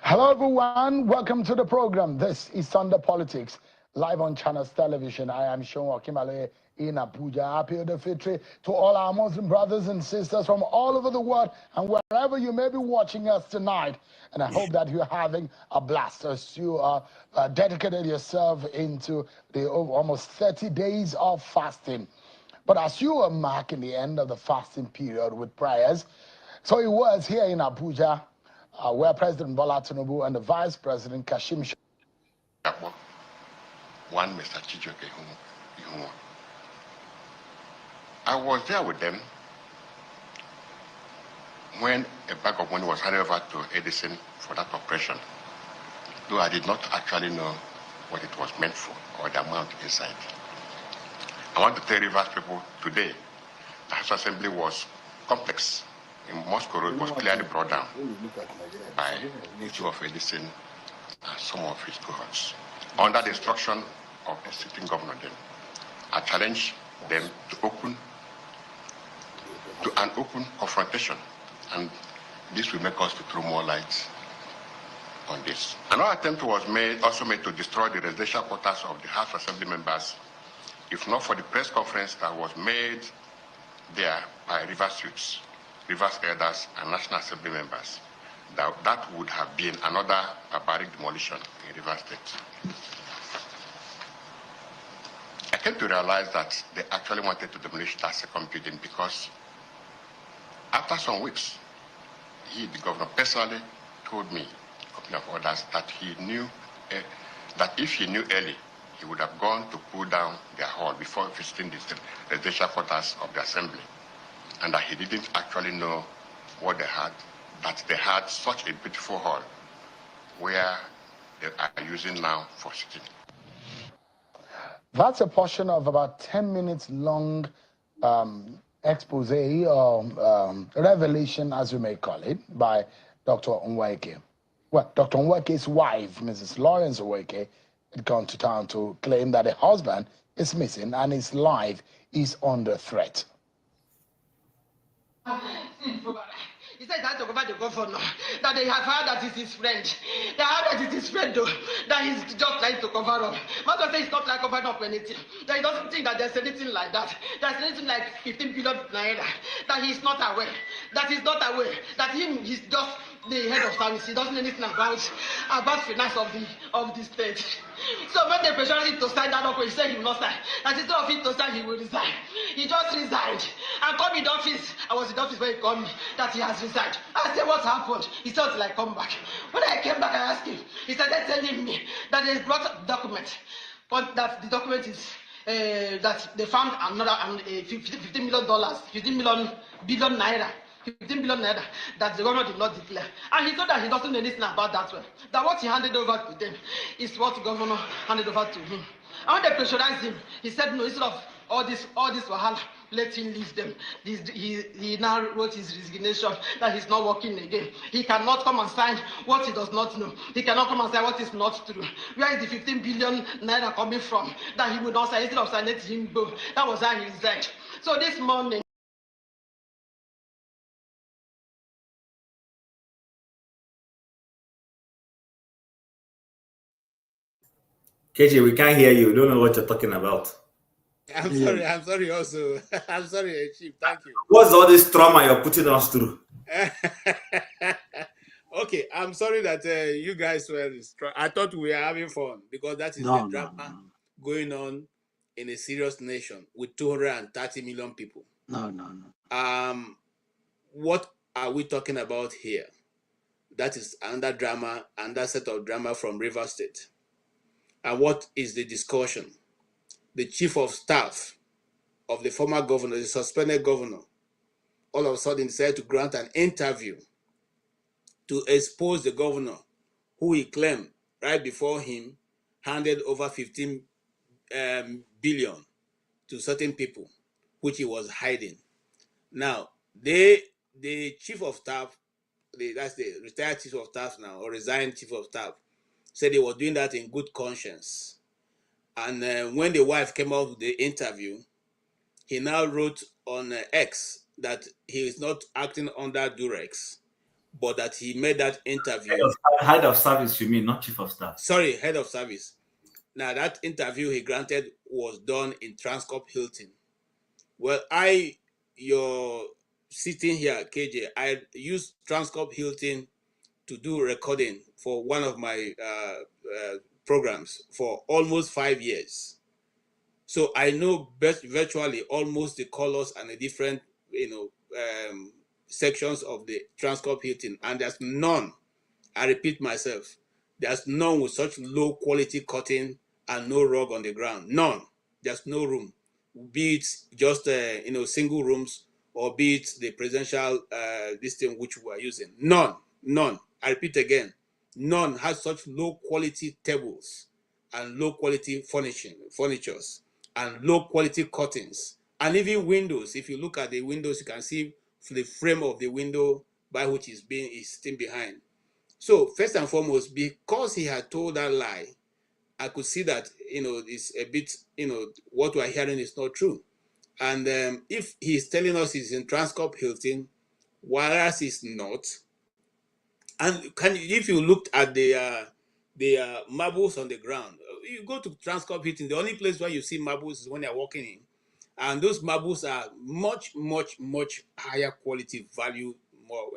Hello everyone, welcome to the program. This is Sunday Politics, live on Channels Television. I am Sean Okimale in Abuja. Happy Eid al-Fitr to all our Muslim brothers and sisters from all over the world and wherever you may be watching us tonight. And I hope that you're having a blast as you dedicated yourself into the almost 30 days of fasting. But as you are marking the end of the fasting period with prayers, so it was here in Abuja, where President Bola Tinubu and the Vice President Kashim one Mr. Chijoke Ihunwa. I was there with them when a bag of money was handed over to Edison for that operation, though I did not actually know what it was meant for or the amount inside. I want to tell Rivers people today, the House Assembly was complex. In Moscow Road was clearly brought down by the issue of Edison and some of his cohorts. Under the instruction of the sitting governor then, I challenged them to an open confrontation, and this will make us to throw more light on this. Another attempt was also made to destroy the residential quarters of the House Assembly members, if not for the press conference that was made there by Rivers youths, Rivers elders, and National Assembly members. That would have been another barbaric demolition in Rivers State. I came to realize that they actually wanted to demolish that second building because after some weeks, the governor personally told me, a couple of others, that he knew that if he knew early, he would have gone to pull down their hall before visiting the residential quarters of the assembly, and that he didn't actually know what they had, that they had such a beautiful hall where they are using now for sitting. That's a portion of about 10 minutes long expose or revelation, as we may call it, by Dr. Nwaezeigwe. Well, Dr. Nwaezeigwe's wife, Mrs. Lawrence Nwaezeigwe, had gone to town to claim that her husband is missing and his life is under threat. He said that to cover the governor, that they have heard that it's his friend. They heard that it's his friend, though, that he's just trying to cover up. Master says he's not like covering up anything. That he doesn't think that there's anything like that. There's anything like 15 billion naira. That he's not aware. That he's not aware. That he's just the head of service. He doesn't know anything about finance of the state. So when they pressured him to sign that document, he said he will not sign. That instead of him to sign, he will resign. He just resigned. And called me in the office. I was in the office when he called me that he has resigned. I said, what happened? He said, till I come back. When I came back, I asked him. He started telling me that they brought a document. But that the document is that they found another $15 billion naira. 15 billion naira that the government did not declare. And he told that he doesn't know anything about that one. That what he handed over to them is what the governor handed over to him. And when they pressurized him, he said no, instead of all this wahala, let him leave them. He now wrote his resignation that he's not working again. He cannot come and sign what he does not know. He cannot come and sign what is not true. Where is the 15 billion naira coming from that he would not sign instead of signing him go? That was how he resigned. So this morning, KJ, we can't hear you. We don't know what you're talking about. I'm sorry also. I'm sorry, Chief. Thank you. What's all this trauma you're putting us through? Okay, I'm sorry that you guys were I thought we were having fun because that is the drama going on in a serious nation with 230 million people. No. What are we talking about here? That is another drama, another set of drama from Rivers State. And what is the discussion? The chief of staff of the former governor, the suspended governor, all of a sudden decided to grant an interview to expose the governor, who he claimed right before him handed over 15 billion to certain people, which he was hiding. Now, the chief of staff, that's the retired chief of staff now, or resigned chief of staff, said he was doing that in good conscience. And when the wife came out with the interview, he now wrote on X that he is not acting under duress, but that he made that interview. Head of service, you mean, not chief of staff? Sorry, head of service. Now, that interview he granted was done in Transcorp Hilton. Well, you're sitting here, KJ, I used Transcorp Hilton to do recording for one of my programs for almost 5 years. So I know virtually almost the colors and the different, sections of the Transcorp Hilton, and there's none, I repeat myself, there's none with such low quality curtain and no rug on the ground. None. There's no room. Be it just single rooms, or be it the presidential this thing which we are using. None. I repeat again, none has such low quality tables and low quality furnitures and low quality curtains and even windows. If you look at the windows, you can see the frame of the window by which is sitting behind. So first and foremost, because he had told that lie, I could see that it's a bit what we are hearing is not true. And if he's telling us he's in Transcorp Hilton, whereas he's not, and if you looked at the marbles on the ground, you go to Transcorp Hilton, the only place where you see marbles is when you're walking in, and those marbles are much higher quality value, more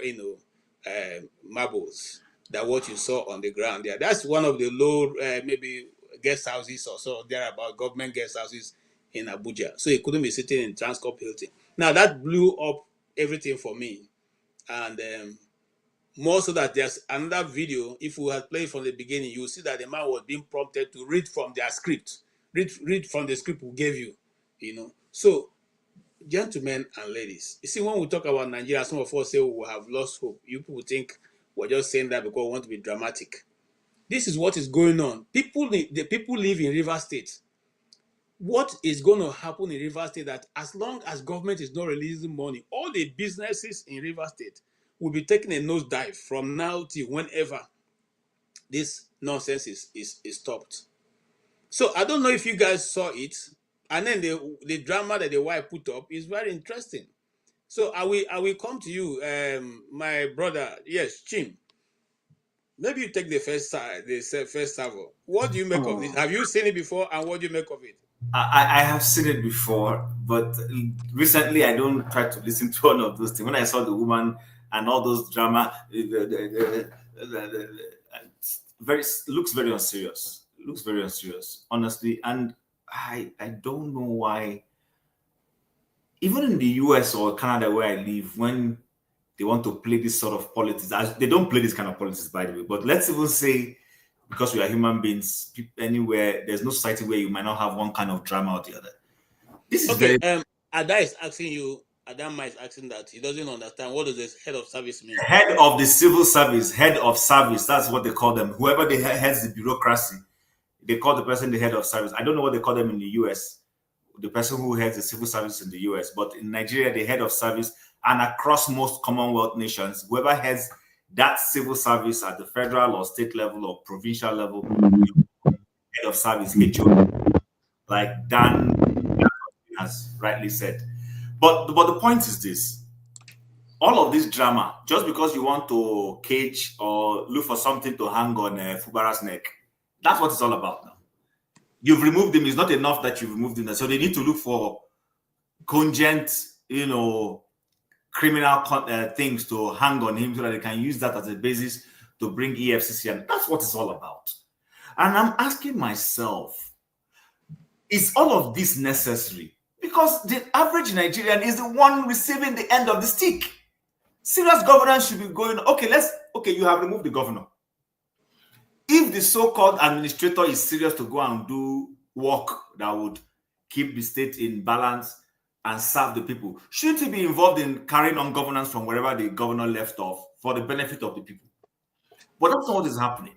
marbles than what you saw on the ground there. That's one of the low maybe guest houses or so there about government guest houses in Abuja. So he couldn't be sitting in Transcorp Hilton. Now that blew up everything for me, and more so that there's another video. If we had played from the beginning, you will see that the man was being prompted to read from their script, read from the script we gave you. So, gentlemen and ladies, you see, when we talk about Nigeria, some of us say we have lost hope. You people think we're just saying that because we want to be dramatic. This is what is going on. The people live in Rivers State. What is going to happen in Rivers State that as long as government is not releasing money, all the businesses in Rivers State will be taking a nosedive from now till whenever this nonsense is stopped. So I don't know if you guys saw it, and then the drama that the wife put up is very interesting. So I will come to you, my brother. Yes, Chim. Maybe you take the first server. What do you make of this? Have you seen it before, and what do you make of it? I have seen it before, but recently I don't try to listen to all of those things. When I saw the woman and all those drama, looks very unserious. Looks very unserious, honestly. And I don't know why. Even in the US or Canada where I live, when they want to play this sort of politics, they don't play this kind of politics, by the way. But let's even say, because we are human beings, anywhere, there's no society where you might not have one kind of drama or the other. This is okay. very... Ada is asking you, Adama is asking that he doesn't understand what does this head of service mean. Head of the civil service, head of service, that's what they call them. Whoever heads the bureaucracy, they call the person the head of service. I don't know what they call them in the US. the person who heads the civil service in the US, but in Nigeria, the head of service, and across most Commonwealth nations, whoever heads that civil service at the federal or state level or provincial level, head of service, HO, like Dan has rightly said. But the point is this: all of this drama, just because you want to cage or look for something to hang on Fubara's neck, that's what it's all about now. You've removed him. It's not enough that you've removed him. So they need to look for congent, criminal things to hang on him so that they can use that as a basis to bring EFCC. And that's what it's all about. And I'm asking myself, is all of this necessary? Because the average Nigerian is the one receiving the end of the stick. Serious governance should be going, okay, you have removed the governor. If the so-called administrator is serious to go and do work that would keep the state in balance and serve the people, shouldn't he be involved in carrying on governance from wherever the governor left off for the benefit of the people? But that's not what is happening.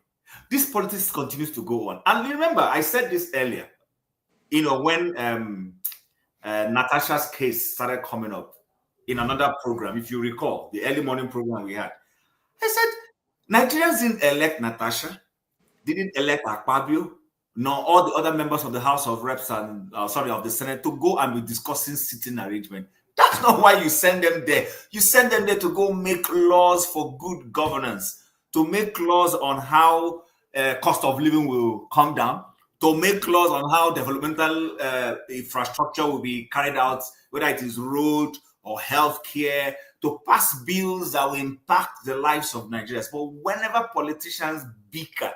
This politics continues to go on. And remember, I said this earlier, when Natasha's case started coming up in another program, if you recall, the early morning program we had, I said, Nigerians didn't elect Natasha, didn't elect Akpabio, nor all the other members of the House of Reps and, of the Senate to go and be discussing sitting arrangement. That's not why you send them there. You send them there to go make laws for good governance, to make laws on how cost of living will come down, to make laws on how developmental infrastructure will be carried out, whether it is road or healthcare, to pass bills that will impact the lives of Nigerians. But whenever politicians bicker,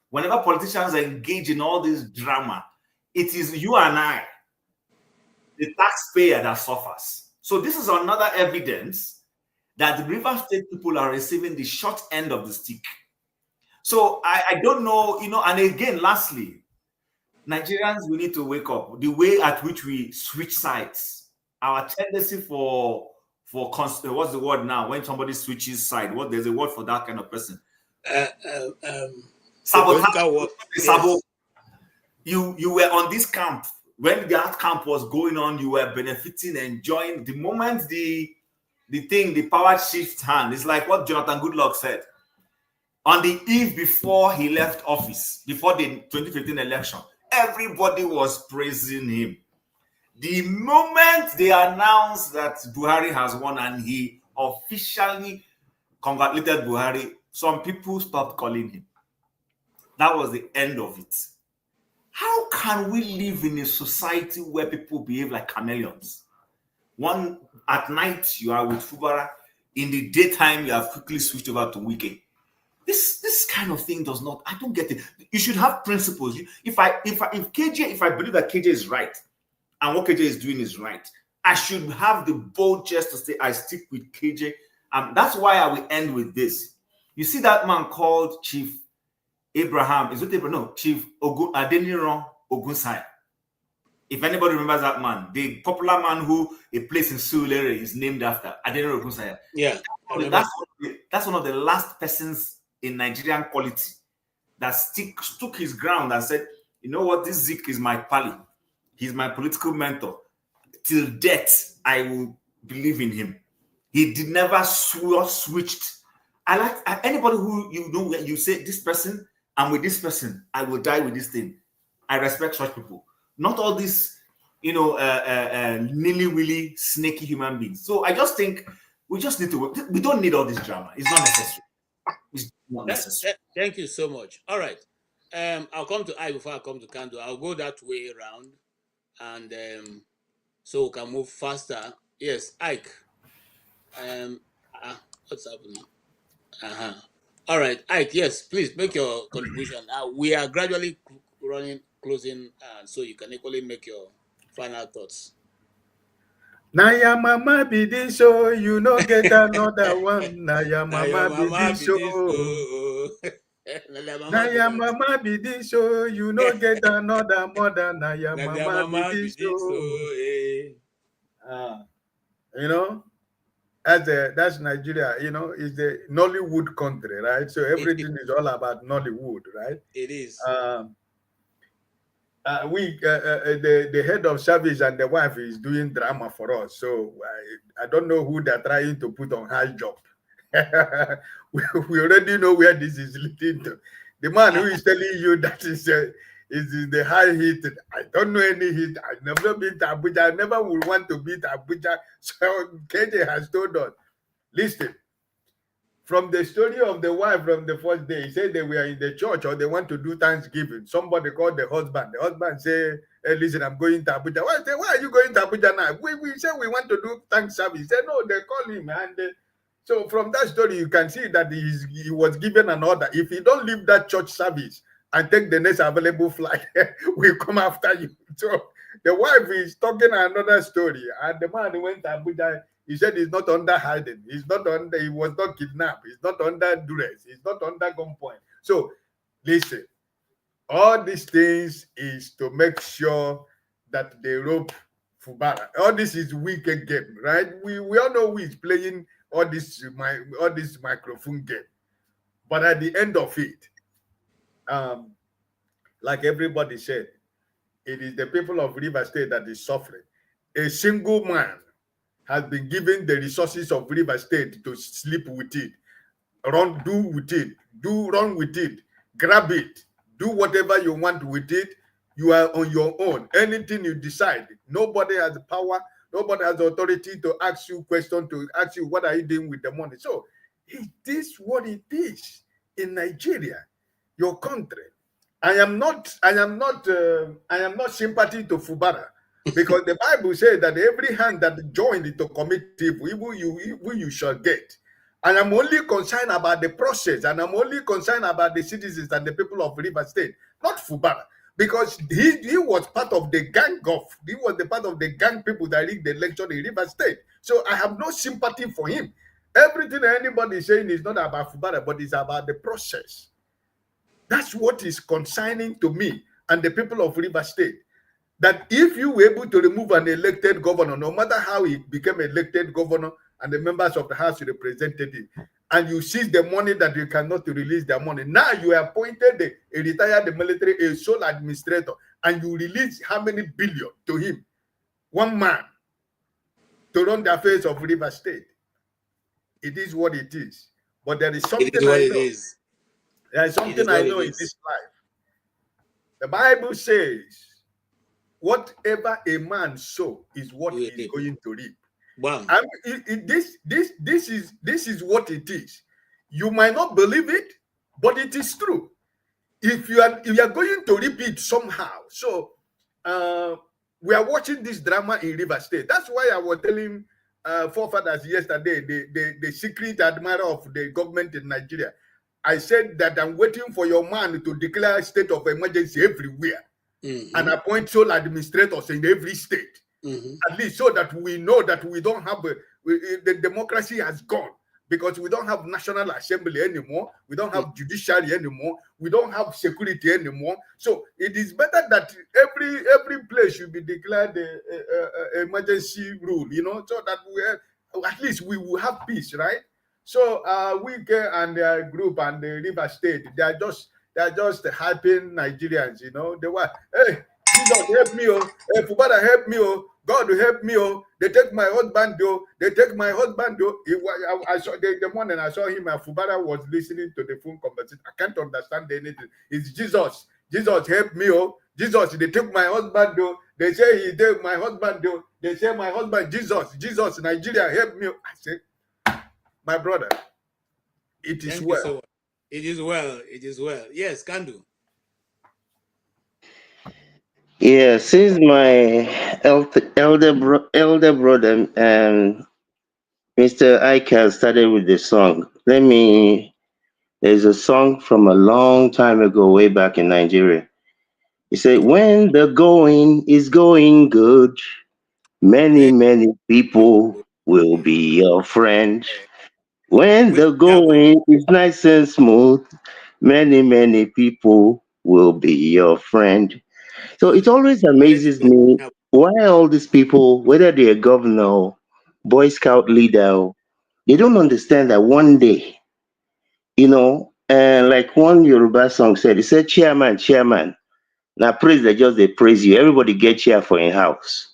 whenever politicians engage in all this drama, it is you and I, the taxpayer, that suffers. So this is another evidence that the River State people are receiving the short end of the stick. So I don't know, and again, lastly, Nigerians, we need to wake up. The way at which we switch sides, our tendency for what's the word now? When somebody switches side, there's a word for that kind of person. Sabotage. Yes. You were on this camp. When that camp was going on, you were benefiting, enjoying. The moment the power shifts hand, it's like what Jonathan Goodluck said. On the eve before he left office, before the 2015 election, everybody was praising him. The moment they announced that Buhari has won and he officially congratulated Buhari, some people stopped calling him. That was the end of it. How can we live in a society where people behave like chameleons? One, at night you are with Fubara, in the daytime you have quickly switched over to Wike. This kind of thing does not, I don't get it. You should have principles. If I believe that KJ is right and what KJ is doing is right, I should have the bold chest to say I stick with KJ. That's why I will end with this. You see that man called Chief Abraham, Chief Adeniran Ogunsai. If anybody remembers that man, the popular man who a place in Surulere is named after, Adeniran Ogunsai. Yeah. That's one of the last persons in Nigerian quality that stood his ground and said, you know what, this Zik is my pally. He's my political mentor. Till death, I will believe in him. He did never switched. I like anybody who you say this person, I'm with this person, I will die with this thing. I respect such people. Not all these, nilly-willy, snaky human beings. So I just think we just need to, we don't need all this drama. It's not necessary. It's not necessary. Thank you so much. All right. I'll come to I before I come to Kando. I'll go that way around. And so we can move faster. Yes, Ike. What's happening? All right, Ike, yes, please make your contribution. We are gradually closing, so you can equally make your final thoughts. Naya mama be this show, you no get another one. Naya mama be this show. Naya mama be this show, you no get another mother. Naya mama be this show. That's Nigeria. It's the Nollywood country, right? So everything is all about Nollywood, right? It is. the head of service and the wife is doing drama for us. So I don't know who they're trying to put on high job. we already know where this is leading to. The man who is telling you that is the high heat. I don't know any heat. I've never been to Abuja. I never would want to be to Abuja. So KJ has told us, listen, from the story of the wife from the first day, he said they were in the church or they want to do Thanksgiving. Somebody called the husband. The husband said, hey, listen, I'm going to Abuja. Why are you going to Abuja now? We said we want to do Thanksgiving. He said, no, they call him. And so from that story, you can see that he was given an order. If you don't leave that church service and take the next available flight, we'll come after you. So the wife is talking another story. And the man who went to Abuja, he said he's not under hiding. He was not kidnapped. He's not under duress. He's not under gunpoint. So listen, all these things is to make sure that they rope Fubara. All this is wicked game, right? We all know who is playing all this microphone game. But at the end of it, like everybody said, it is the people of River State that is suffering. A single man has been given the resources of River State to sleep with it, run with it, grab it, do whatever you want with it. You are on your own. Anything you decide, nobody has the power, nobody has the authority to ask you questions, to ask you what are you doing with the money. So it is what it is in Nigeria, your country. I am not sympathy to Fubara. Because the Bible says that every hand that joined to commit evil you shall get. And I'm only concerned about the process, and I'm only concerned about the citizens and the people of River State, not Fubara. Because he was part of the gang he was the part of the gang people that rigged the election in River State. So I have no sympathy for him. Everything anybody is saying is not about Fubara, but it's about the process. That's what is concerning to me and the people of River State. That if you were able to remove an elected governor, no matter how he became elected governor and the members of the House represented and you seize the money that you cannot release their money, now you appointed a retired military, a sole administrator, and you release how many billion to him? One man to run the affairs of River State. It is what it is. But there is something I know. There is something I know in this life. The Bible says, whatever a man sow is what he is going to reap. Wow. I mean, this is what it is. You might not believe it, but it is true. If you are going to reap it somehow. So we are watching this drama in River State. That's why I was telling forefathers yesterday, the secret admirer of the government in Nigeria. I said that I'm waiting for your man to declare state of emergency everywhere. And appoint sole administrators in every state, at least so that we know that we don't have the democracy has gone, because we don't have National Assembly anymore, we don't have judiciary anymore, we don't have security anymore. So it is better that every place should be declared emergency rule, so that at least we will have peace, right? So Wike and their group and the River State, they are just hyping Nigerians, They were, hey, Jesus help me, oh, hey, Fubara help me, oh, God help me, oh, they take my husband, oh, they take my husband, oh. I saw the morning I saw him and Fubara was listening to the phone conversation. I can't understand anything. It's Jesus help me, oh, Jesus, they took my husband, oh, they say he took my husband, oh, they say my husband, Jesus, Nigeria help me, oh. I said, my brother, it is well. So it is well. It is well. Yes, can do. Yeah, since my elder brother, Mr. Ike started with the song, there's a song from a long time ago, way back in Nigeria. He said, when the going is going good, many people will be your friend. When the going is nice and smooth, many people will be your friend. So it always amazes me why all these people, whether they're governor, Boy Scout leader, they don't understand that one day, and like one Yoruba song said, it said, chairman, Now praise they just they praise you. Everybody get here for in house.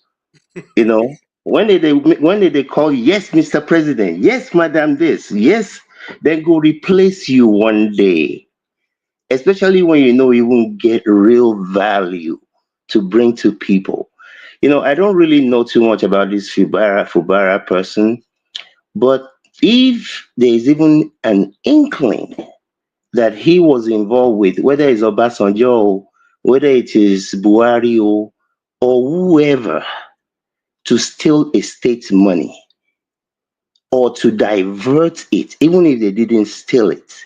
You know, when they call you, yes, Mr. President, yes, Madam this, yes, then go replace you one day. Especially when you know you won't get real value to bring to people. You know, I don't really know too much about this Fubara person, but if there is even an inkling that he was involved with, whether it's Obasanjo, whether it is Buhari or whoever, to steal a state's money or to divert it, even if they didn't steal it.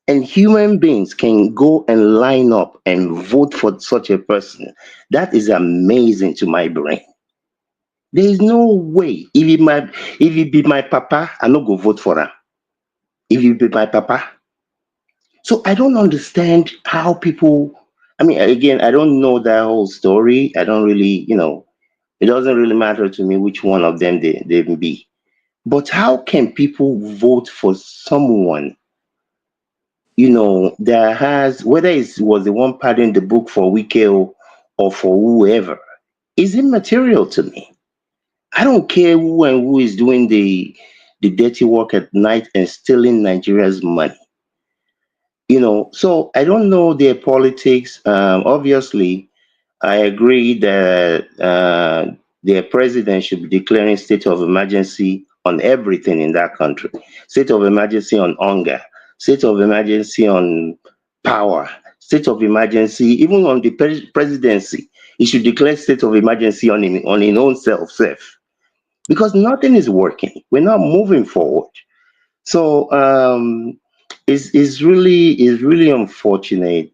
And human beings can go and line up and vote for such a person. That is amazing to my brain. There is no way. If it be my papa, I no go vote for him. If it be my papa. So I don't understand how people. I mean, again, I don't know that whole story. I don't really, it doesn't really matter to me which one of them they be. But how can people vote for someone, that has, whether it was the one padding the book for Wike or for whoever, is immaterial to me. I don't care who and who is doing the dirty work at night and stealing Nigeria's money. So I don't know their politics. Obviously, I agree that their president should be declaring state of emergency on everything in that country. State of emergency on hunger, state of emergency on power, state of emergency even on the presidency. He should declare state of emergency on his own self, because nothing is working. We're not moving forward. So it's really unfortunate.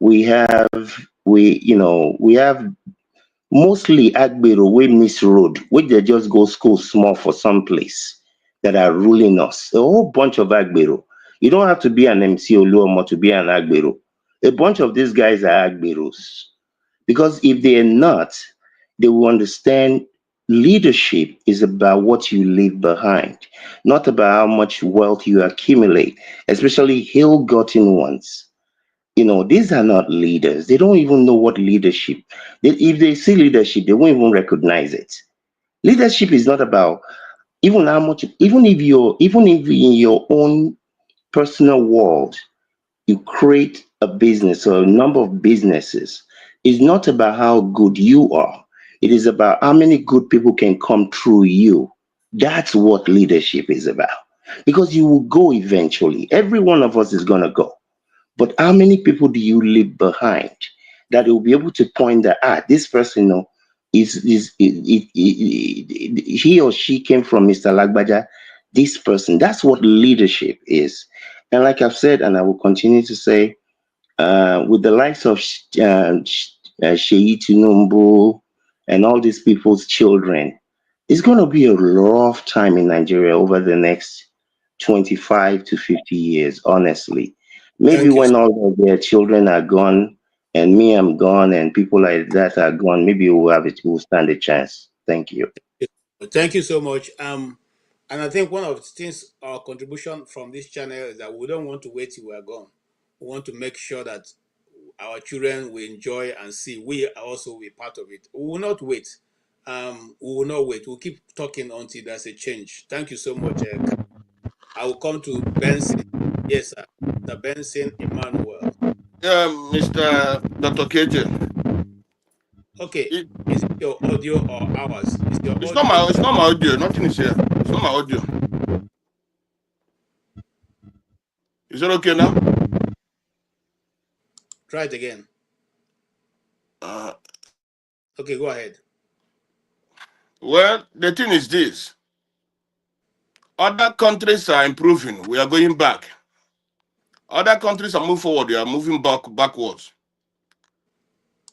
We have mostly Agbero we miss road, which they just go school small for some place that are ruling us. A whole bunch of Agbero. You don't have to be an MC Oluomo to be an Agbero. A bunch of these guys are Agberos. Because if they are not, they will understand leadership is about what you leave behind, not about how much wealth you accumulate, especially ill-gotten ones. These are not leaders. They don't even know what leadership. If they see leadership, they won't even recognize it. Leadership is not about even how much, even if in your own personal world, you create a business or a number of businesses. It's not about how good you are. It is about how many good people can come through you. That's what leadership is about. Because you will go eventually. Every one of us is going to go. But how many people do you leave behind that will be able to point that, this person, he or she came from Mr. Lagbaja, this person. That's what leadership is. And like I've said, and I will continue to say, with the likes of Sheyi Tinubu and all these people's children, it's going to be a rough time in Nigeria over the next 25 to 50 years, honestly. Maybe Thank you. when all of their children are gone and me, I'm gone, and people like that are gone, maybe we'll stand a chance. Thank you. Thank you so much. And I think one of the things, our contribution from this channel is that we don't want to wait till we are gone. We want to make sure that our children will enjoy and see. We also will be part of it. We will not wait. We will not wait. We'll keep talking until there's a change. Thank you so much. I will come to Benson. Yes, sir. The Benson Emmanuel. Mr. Dr. KJ. Okay. Is it your audio or ours? It's not my audio. Nothing is here. It's not my audio. Is it okay now? Try it again. Okay, go ahead. Well, the thing is this. Other countries are improving. We are going back. Other countries are moving forward. We are moving backwards.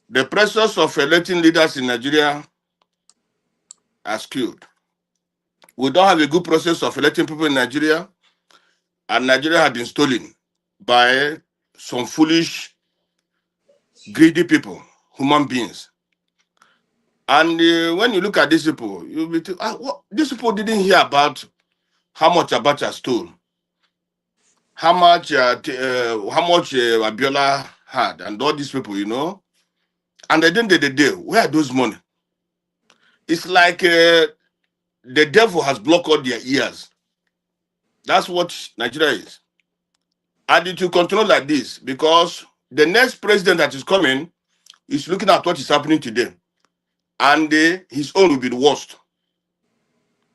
The process of electing leaders in Nigeria are skewed. We don't have a good process of electing people in Nigeria, and Nigeria had been stolen by some foolish, greedy people, human beings. And when you look at these people, you'll be thinking, these people didn't hear about how much Abacha stole, how much Abiola had and all these people, you know. And at the end of the day, where are those money? It's like the devil has blocked all their ears. That's what Nigeria is. And it will continue like this because the next president that is coming is looking at what is happening today. And his own will be the worst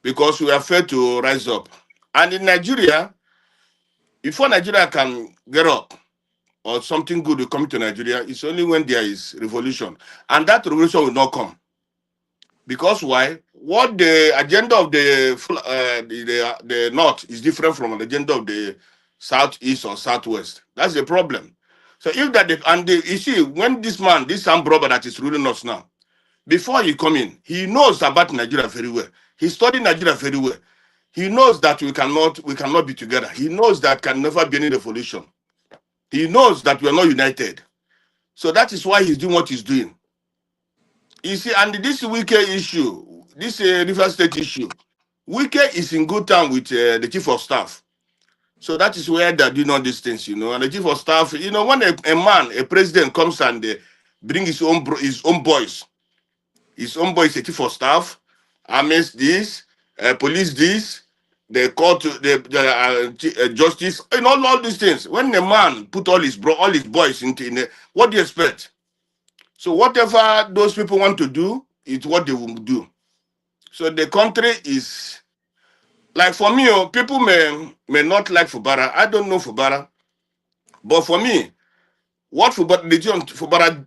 because we are failed to rise up. And in Nigeria, before Nigeria can get up or something good will come to Nigeria, it's only when there is revolution. And that revolution will not come. Because why? What the agenda of the North is different from the agenda of the Southeast or Southwest. That's the problem. So if that, you see, when this man, this armed robber that is ruling us now, before he come in, he knows about Nigeria very well. He studied Nigeria very well. He knows that we cannot be together. He knows that can never be any revolution. He knows that we are not united. So that is why he's doing what he's doing. You see, and this Wike issue, this River State issue, Wike is in good time with the chief of staff. So that is where they're doing all these things, you know. And the chief of staff, you know, when a president comes and bring his own boys, his own boys, the chief of staff, armies this, police this, the court, the justice, and all these things. When the man put all his boys into what do you expect? So whatever those people want to do, is what they will do. So the country is like, for me, people may not like Fubara. I don't know Fubara, but for me, what Fubara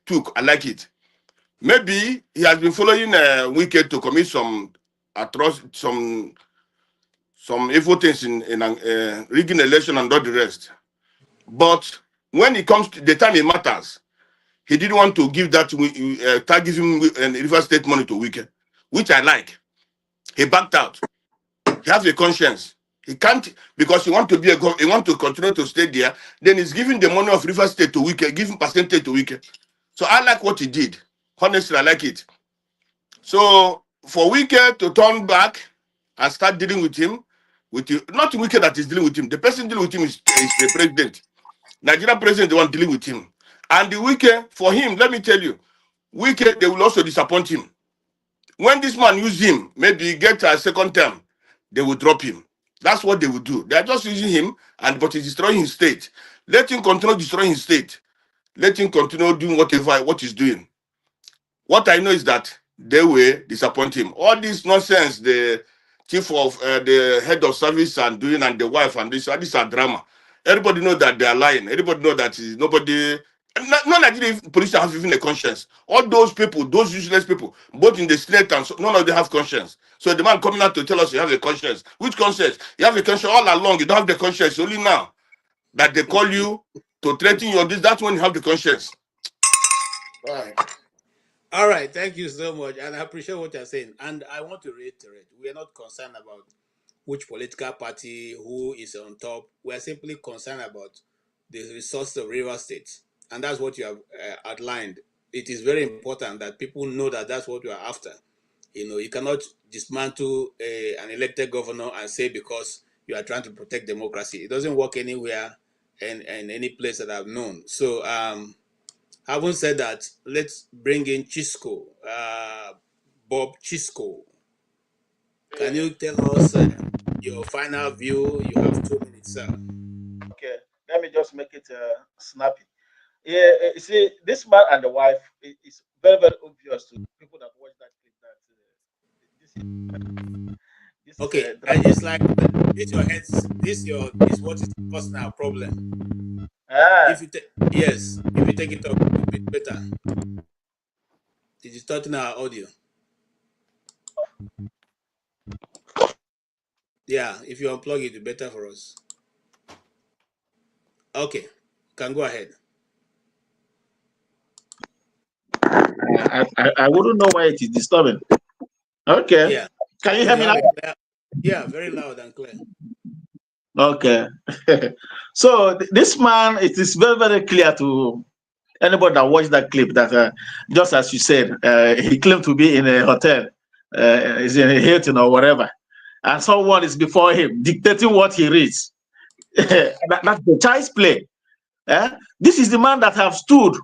took, I like it. Maybe he has been following Wike to commit some atrocious, some evil things in rigging election and all the rest. But when it comes to the time it matters, he didn't want to give that give him River State money to Wike, which I like. He backed out. He has a conscience. He can't, because he want to be he want to continue to stay there. Then he's giving the money of River State to Wike, giving percentage to Wike. So I like what he did. Honestly, I like it. So for Wike to turn back and start dealing with him, not Wike that is dealing with him. The person dealing with him is the president. Nigerian president, the one dealing with him. And the Wike, for him, let me tell you, Wike, they will also disappoint him. When this man use him, maybe he get a second term, they will drop him. That's what they will do. They are just using him, but he's destroying his state. Let him continue destroying his state. Let him continue doing what he's doing. What I know is that they will disappoint him. All this nonsense, the chief of the head of service and doing, and the wife and this are drama. Everybody know that they are lying. Everybody know that nobody. No Nigerian politician has even a conscience. All those people, those useless people, both in the Senate and none of them have conscience. So the man coming out to tell us you have a conscience. Which conscience? You have a conscience all along. You don't have the conscience. Only now that they call you to threaten you on this, that's when you have the conscience. Right. All right. Thank you so much. And I appreciate what you're saying. And I want to reiterate, we are not concerned about which political party, who is on top. We are simply concerned about the resources of River State. And that's what you have outlined. It is very important that people know that that's what you are after. You know, you cannot dismantle an elected governor and say because you are trying to protect democracy. It doesn't work anywhere and any place that I've known. So, having said that, let's bring in Chisco, Bob Chisco. Can you tell us your final view? You have 2 minutes, sir. Okay, let me just make it snappy. Yeah, you see, this man and the wife, it's very, very obvious to people that watch that clip that Okay, and it's like this your head. This is what is the personal problem. If you if you take it up a bit better, it is starting our audio. Yeah, if you unplug it, it's better for us. Okay, can go ahead. I wouldn't know why it is disturbing. Okay. Yeah. Can you hear me now? Yeah, very loud and clear. Okay. So this man, it is very, very clear to anybody that watched that clip that just as you said, he claimed to be in a hotel, is in a Hilton or whatever, and someone is before him dictating what he reads. That's the child's play. This is the man that have stood.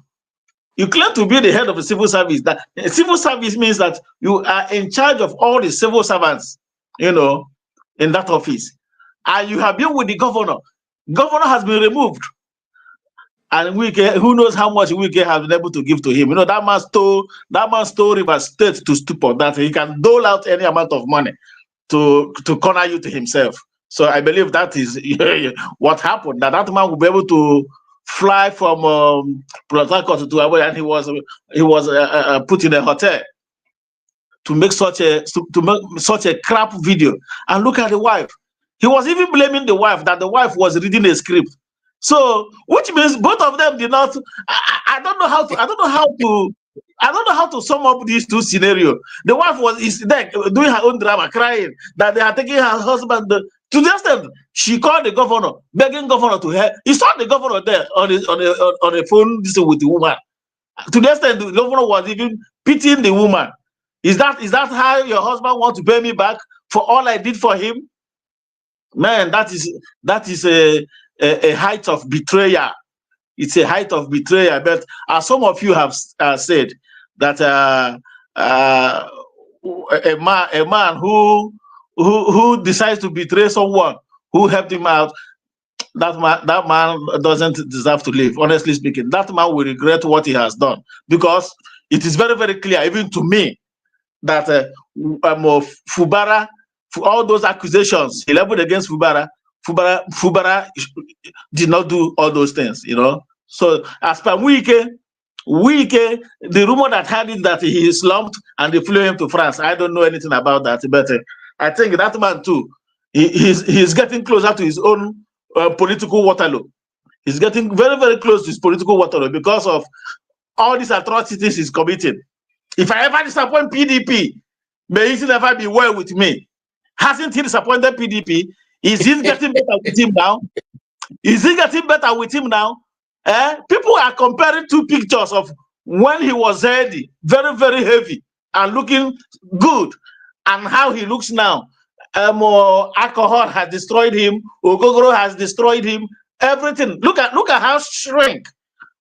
You claim to be the head of the civil service. That civil service means that you are in charge of all the civil servants, you know, in that office. And you have been with the governor. Governor has been removed. And Wike, who knows how much Wike has been able to give to him. You know, that man stole River State to stupor, that he can dole out any amount of money to corner you to himself. So I believe that is what happened, that man will be able to fly from Port Harcourt to Abuja, and he was put in a hotel to make such a crap video. And look at the wife. He was even blaming the wife, that the wife was reading a script. So, which means both of them did not. I don't know how to sum up these two scenarios. The wife is there doing her own drama, crying that they are taking her husband. To the extent she called the governor, begging governor to help. He saw the governor there on the phone with the woman. To the extent the governor was even pitying the woman. Is that how your husband wants to pay me back for all I did for him? Man, that is a height of betrayal. It's a height of betrayal. But as some of you have said, that a man who decides to betray someone who helped him out, that man doesn't deserve to live. Honestly speaking, that man will regret what he has done, because it is very, very clear, even to me, that Fubara, for all those accusations he leveled against Fubara did not do all those things, you know. So as per Wike, the rumor that had it that he is slumped and they flew him to France. I don't know anything about that, but I think that man too, he's getting closer to his own political Waterloo. He's getting very, very close to his political Waterloo because of all these atrocities he's committing. If I ever disappoint PDP, may it never be well with me. Hasn't he disappointed PDP? Is he getting better with him now? Is he getting better with him now? People are comparing two pictures of when he was heavy, very, very heavy, and looking good, and how he looks now. Alcohol has destroyed him. Ogogoro has destroyed him. Everything. Look at how shrink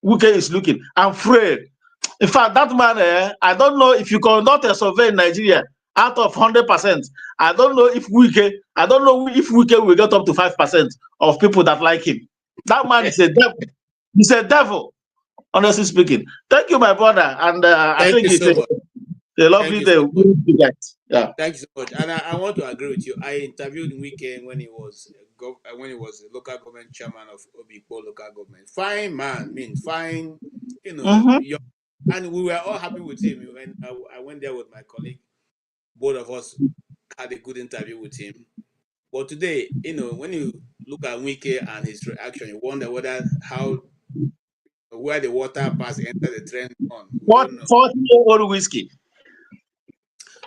Wike is looking. I'm afraid. In fact, that man, I don't know if you conduct a survey in Nigeria out of 100%. I don't know if Wike will get up to 5% of people that like him. That man is a devil. He's a devil, honestly speaking. Thank you, my brother. And I think it's a lovely day. Yeah. Thank you so much. And I want to agree with you. I interviewed Wike when he was the local government chairman of Obikpo local government. Fine man, fine, you know. And we were all happy with him. When I went there with my colleague, both of us had a good interview with him. But today, you know, when you look at Wike and his reaction, you wonder where the water pass enter the train on. 40-year-old whiskey.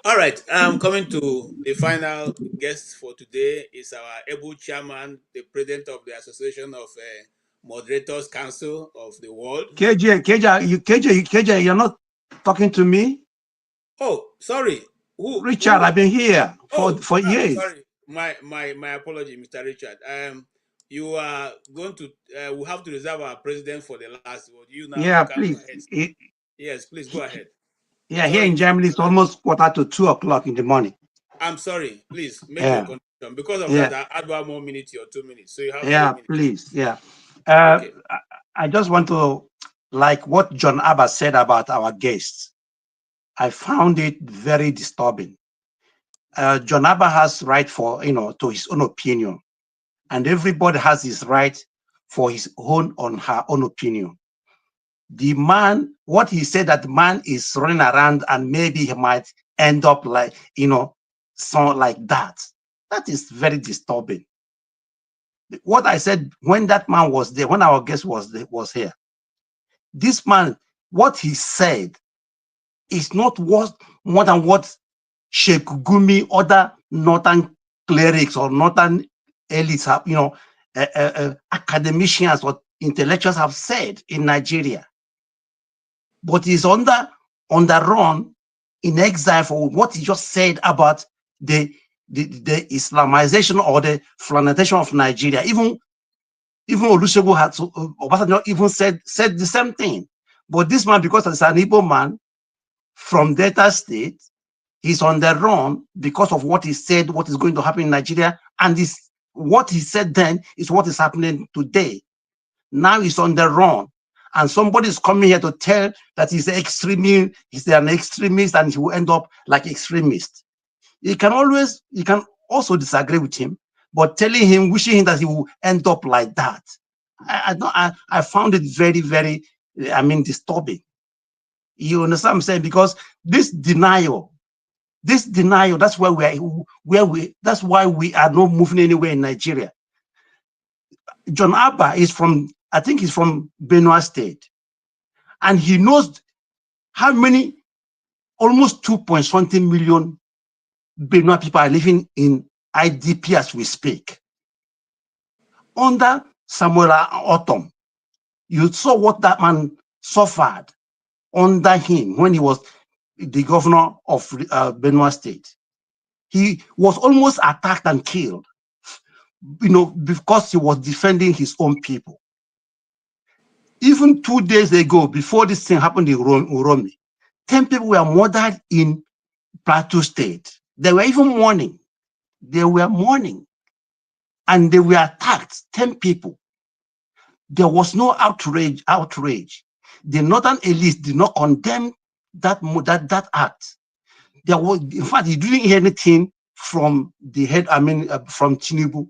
All right, coming to the final guest for today is our able chairman, the president of the Association of Moderators Council of the World. KJ, you're not talking to me? Oh, sorry. Richard, I've been here for years. Sorry, my apology, Mr. Richard. You are going to we have to reserve our president for the last word. You now. Yeah, please. Yes, please go ahead. Yeah, here in Germany, it's almost 1:45 in the morning. I'm sorry. Please make your contribution. Because of that, I add 1 more minute or 2 minutes. So you have 2 minutes. Please. Yeah. Okay. I just want to, like what John Abba said about our guests. I found it very disturbing. John Abba has right for, to his own opinion, and everybody has his right for his own on her own opinion. The man, what he said, that the man is running around and maybe he might end up like, something like that. That is very disturbing. What I said when that man was there, when our guest was here, this man, what he said is not more than what Sheikh Gumi, other northern clerics or northern elites have, academicians or intellectuals have said in Nigeria. But he's on the run, in exile for what he just said about the Islamization or the Islamization of Nigeria. Even Even Olusegun had to, Obasanjo even said the same thing. But this man, because he's an Igbo man from Delta State, he's on the run because of what he said, what is going to happen in Nigeria, and what he said then is what is happening today. Now he's on the run, and somebody is coming here to tell that he's an extremist, and he will end up like extremist. You can also disagree with him, but telling him, wishing him that he will end up like that, I found it very, very, disturbing. You understand what I'm saying? Because this denial, that's why that's why we are not moving anywhere in Nigeria. John Abba is from, I think he's from Benue State, and he knows how many, almost 2.something million Benue people are living in IDP as we speak. Under Samuel Autumn, you saw what that man suffered under him when he was the governor of Benue State. He was almost attacked and killed, because he was defending his own people. Even 2 days ago, before this thing happened in Uromi, 10 people were murdered in Plateau State. They were even mourning. They were mourning. And they were attacked, 10 people. There was no outrage. The northern elite did not condemn that act. There was, in fact, you didn't hear anything from the head, from Tinubu.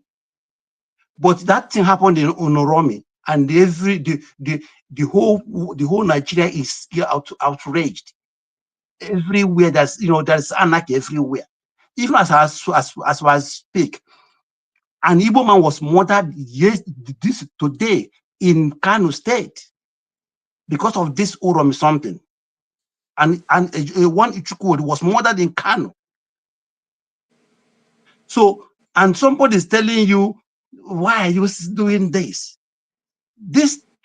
But that thing happened in Uromi, and the whole Nigeria is outraged. Everywhere there's anarchy everywhere. Even as I speak, an Igbo man was murdered today in Kano State because of this Uromi something. And one Ichukwu was murdered in Kano. So, and somebody is telling you, why are you doing this?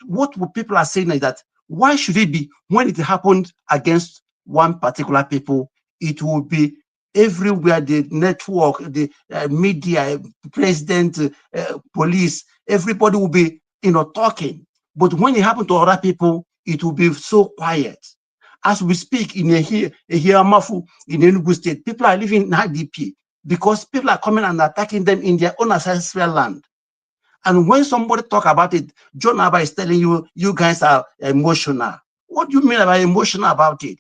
What people are saying is that, why should it be when it happened against one particular people, it will be everywhere, the network, the media, president, police, everybody will be, talking. But when it happened to other people, it will be so quiet. As we speak in Mafu, in Enugu State, people are living in IDP because people are coming and attacking them in their own ancestral land. And when somebody talk about it, John Abba is telling you, you guys are emotional. What do you mean by emotional about it?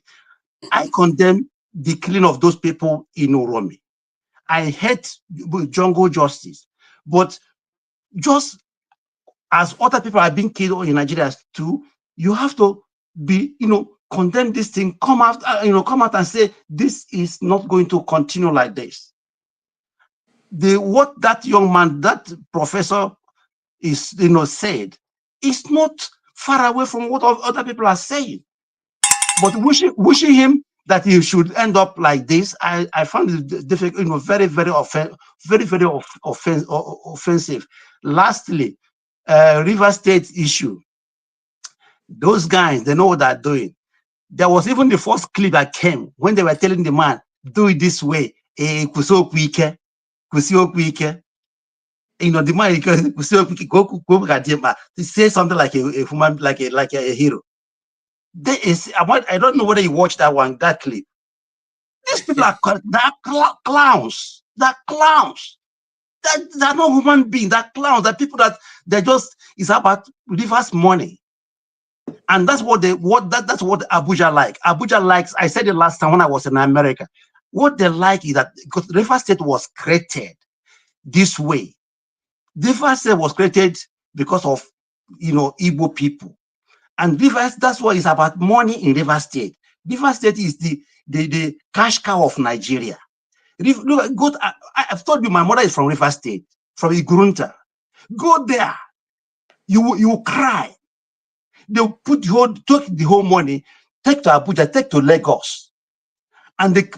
I condemn the killing of those people in Uromi. I hate jungle justice. But just as other people are being killed in Nigeria too, you have to be, condemn this thing, come out and say, this is not going to continue like this. What that young man, that professor is, said, is not far away from what other people are saying. But wishing him that he should end up like this, I found it difficult, very, very offensive. Lastly, River State issue. Those guys, they know what they're doing. There was even the first clip that came when they were telling the man, do it this way. The man to say something like a human, like a hero. I don't know whether you watched that clip. These people are clowns. They're clowns. They're not human beings. They're clowns. They're people that it's about rivers money. And that's what Abuja like. Abuja likes, I said it last time when I was in America. What they like is that because River State was created this way. River State was created because of Igbo people. And that's why it's about money in River State. River State is the cash cow of Nigeria. Look, I've told you my mother is from River State, from Igurunta. Go there, you will cry. They'll take the whole money, take to Abuja, take to Lagos, and then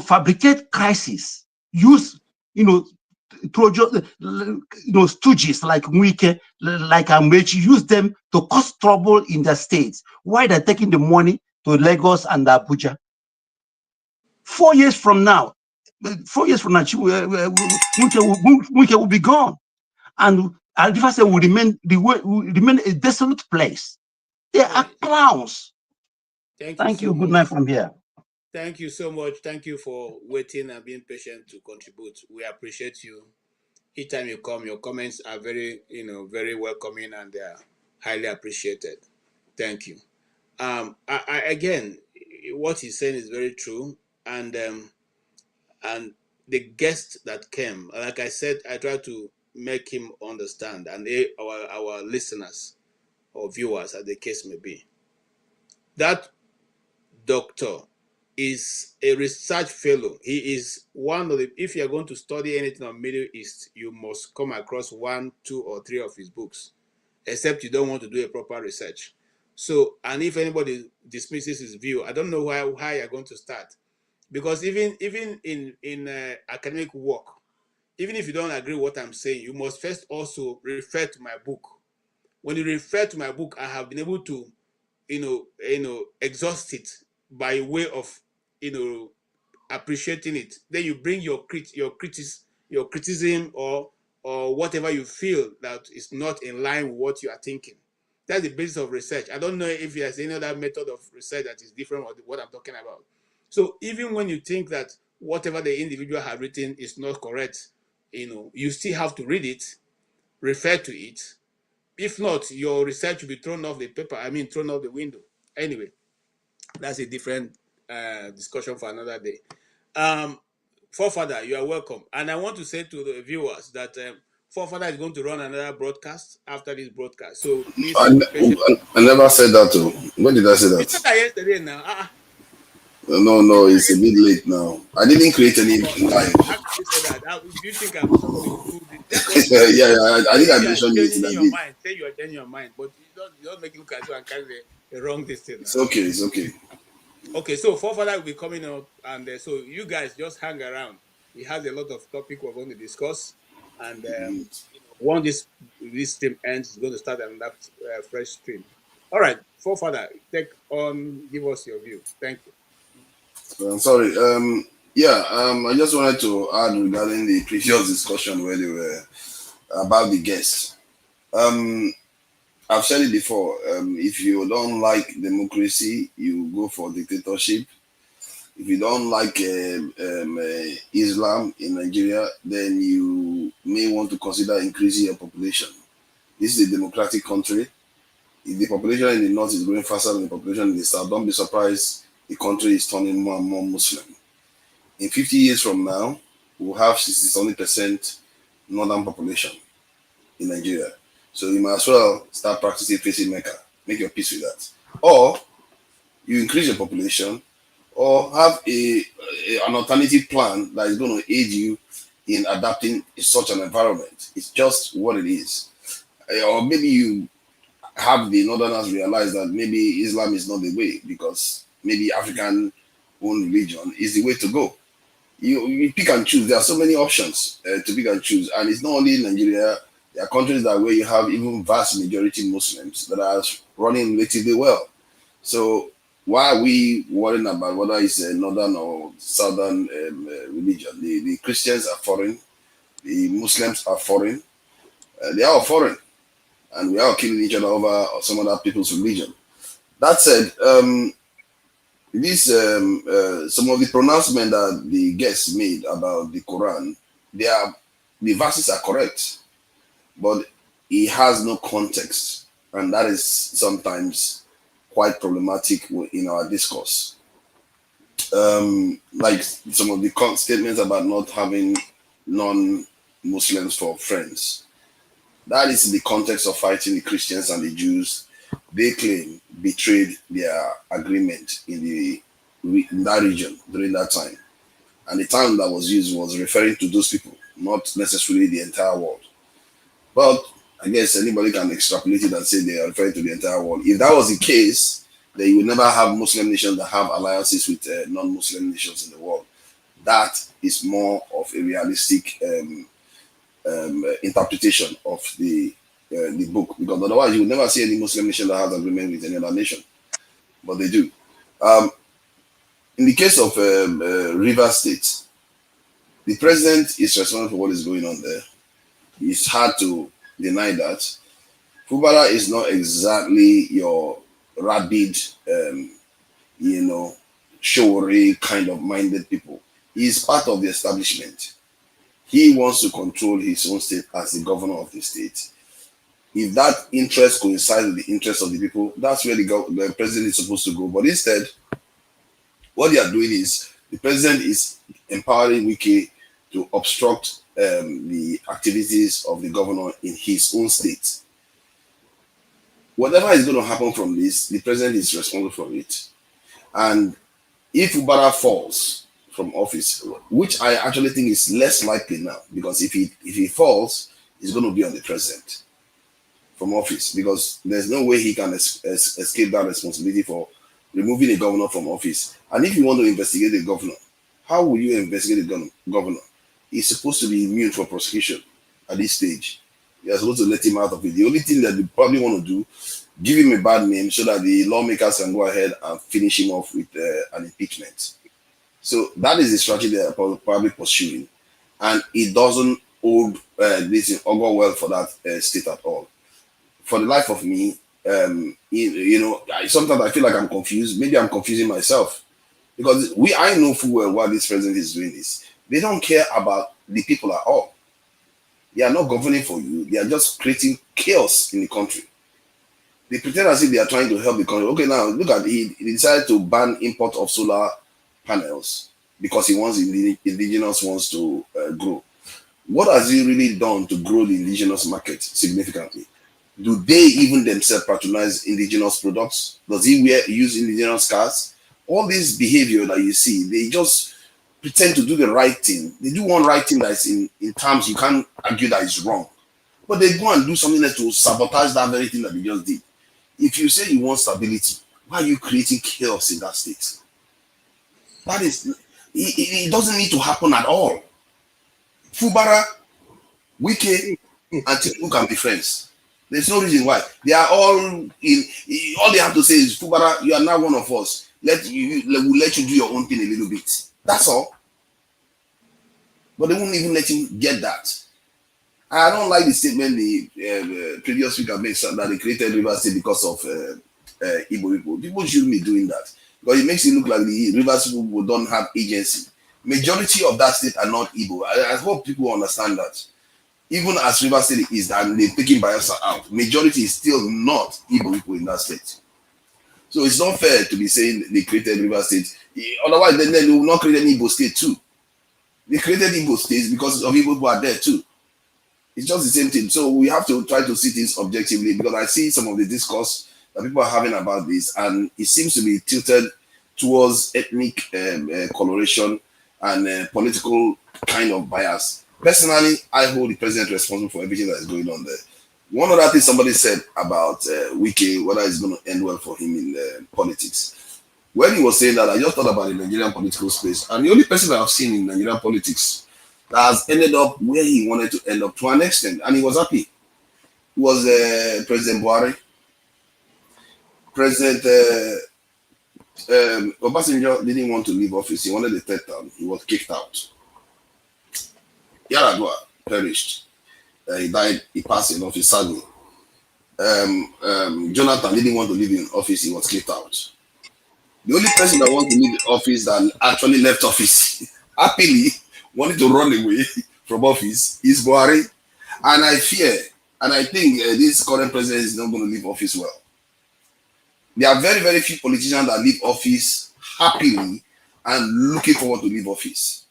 fabricate crisis. Use stooges like Mwike, like Amechi, use them to cause trouble in the states. Why they're taking the money to Lagos and Abuja? 4 years from now, Mwike will be gone. And And River State will remain a desolate place. They are clowns. Thank you so Good much. night from here. Thank you so much. Thank you for waiting and being patient to contribute. We appreciate you. Each time you come, your comments are very, very welcoming, and they are highly appreciated. Thank you. Again, what he's saying is very true, and the guest that came, like I said, I try to make him understand, and our listeners or viewers, as the case may be, that doctor is a research fellow. He is one of the, if you're going to study anything on Middle East, you must come across 1, 2, or 3 of his books, except you don't want to do a proper research. So, and if anybody dismisses his view, I don't know how you're going to start. Because even in academic work, even if you don't agree with what I'm saying, you must first also refer to my book. When you refer to my book, I have been able to, exhaust it by way of, appreciating it. Then you bring your criticism or whatever you feel that is not in line with what you are thinking. That's the basis of research. I don't know if there's any other method of research that is different from what I'm talking about. So even when you think that whatever the individual has written is not correct, you still have to read it, refer to it. If not, your research will be thrown off the paper. Thrown off the window. Anyway, that's a different discussion for another day. Forefather, you are welcome. And I want to say to the viewers that Forefather is going to run another broadcast after this broadcast. So please be patient. I never said that too. When did I say that? You said that yesterday now. No, it's a bit late now. I didn't create any line. How can you say that? Do you think I'm somebody who did? Yeah, I think I mentioned it. Say you are changing your mind, but you don't make it look as though I'm carrying the wrong distance. It's okay. Okay, so Forefather will be coming up, and so you guys just hang around. He has a lot of topic we're going to discuss, and once this stream ends, he's going to start another fresh stream. All right, Forefather, give us your view. Thank you. I'm sorry. I just wanted to add regarding the previous discussion where they were about the guests. I've said it before. If you don't like democracy, you go for dictatorship. If you don't like Islam in Nigeria, then you may want to consider increasing your population. This is a democratic country. If the population in the north is growing faster than the population in the south, don't be surprised the country is turning more and more Muslim. In 50 years from now, we'll have 60% northern population in Nigeria. So you might as well start practicing facing Mecca. Make your peace with that. Or you increase your population, or have an alternative plan that is going to aid you in adapting in such an environment. It's just what it is. Or maybe you have the northerners realize that maybe Islam is not the way, because maybe African own religion is the way to go. You pick and choose. There are so many options to pick and choose, and it's not only in Nigeria. There are countries that where you have even vast majority Muslims that are running relatively well. So why are we worrying about whether it's a northern or southern religion? The Christians are foreign, the Muslims are foreign, they are all foreign, and we are all killing each other over some other people's religion. That said, some of the pronouncements that the guests made about the Quran, the verses are correct, but it has no context, and that is sometimes quite problematic in our discourse. Like some of the statements about not having non-Muslims for friends. That is in the context of fighting the Christians and the Jews. They claim betrayed their agreement in that region during that time. And the term that was used was referring to those people, not necessarily the entire world. But I guess anybody can extrapolate it and say they are referring to the entire world. If that was the case, then you will never have Muslim nations that have alliances with non-Muslim nations in the world. That is more of a realistic interpretation of the book, because otherwise you will never see any Muslim nation that has agreement with any other nation, but they do. In the case of Rivers State, the president is responsible for what is going on there. It's hard to deny that. Fubara is not exactly your rabid, showy kind of minded people. He's part of the establishment. He wants to control his own state as the governor of the state. If that interest coincides with the interest of the people, that's where the president is supposed to go. But instead, what they are doing is the president is empowering Wike to obstruct the activities of the governor in his own state. Whatever is going to happen from this, the president is responsible for it. And if Fubara falls from office, which I actually think is less likely now, because if he falls, it's going to be on the president from office, because there's no way he can escape that responsibility for removing a governor from office. And if you want to investigate the governor, how will you investigate the governor? He's supposed to be immune for prosecution at this stage. You're supposed to let him out of it. The only thing that you probably want to do, give him a bad name so that the lawmakers can go ahead and finish him off with an impeachment. So that is the strategy they are probably pursuing. And it doesn't hold this augur well for that state at all. For the life of me, sometimes I feel like I'm confused. Maybe I'm confusing myself, because I know full well why this president is doing this. They don't care about the people at all. They are not governing for you. They are just creating chaos in the country. They pretend as if they are trying to help the country. Okay, now look at he decided to ban import of solar panels because he wants the indigenous ones to grow. What has he really done to grow the indigenous market significantly? Do they even themselves patronize indigenous products? Does he use indigenous cars? All this behavior that you see, they just pretend to do the right thing. They do one right thing that is in terms you can't argue that is wrong. But they go and do something that to sabotage that very thing that they just did. If you say you want stability, why are you creating chaos in that state? That is, it doesn't need to happen at all. Fubara, Wike, and Tinubu can be friends. There's no reason why. They are all in. All they have to say is, Fubara, you are now one of us. We'll let you do your own thing a little bit. That's all. But they won't even let him get that. I don't like the statement the previous speaker made that they created Rivers State because of Igbo people. People shouldn't be doing that, because it makes it look like the Rivers people don't have agency. Majority of that state are not Igbo. I hope people understand that. Even as Rivers State is, and they're taking Bayelsa out, majority is still not Igbo people in that state. So it's not fair to be saying they created Rivers State. Otherwise, then they will not create any Igbo state too. They created Igbo states because of Igbo who are there too. It's just the same thing. So we have to try to see things objectively, because I see some of the discourse that people are having about this, and it seems to be tilted towards ethnic coloration and political kind of bias. Personally, I hold the president responsible for everything that is going on there. One other thing somebody said about Wike, whether it's going to end well for him in politics. When he was saying that, I just thought about the Nigerian political space, and the only person that I've seen in Nigerian politics that has ended up where he wanted to end up to an extent, and he was happy, it was President Buhari. President Obasanjo didn't want to leave office. He wanted a third term. He was kicked out. Yaradua perished. He died. He passed in office sadly. Jonathan didn't want to leave in office. He was kicked out. The only person that wanted to leave the office that actually left office happily wanted to run away from office is Buhari. And I fear, and I think this current president is not going to leave office well. There are very, very few politicians that leave office happily and looking forward to leave office.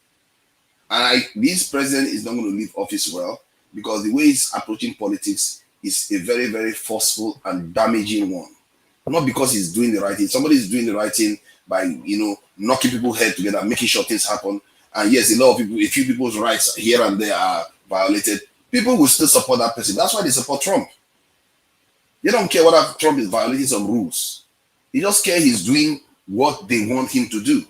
And this president is not going to leave office well, because the way he's approaching politics is a very, very forceful and damaging one. Not because he's doing the right thing. Somebody is doing the right thing by, knocking people's head together, making sure things happen. And yes, a few people's rights here and there are violated. People will still support that person. That's why they support Trump. They don't care whether Trump is violating some rules. They just care he's doing what they want him to do.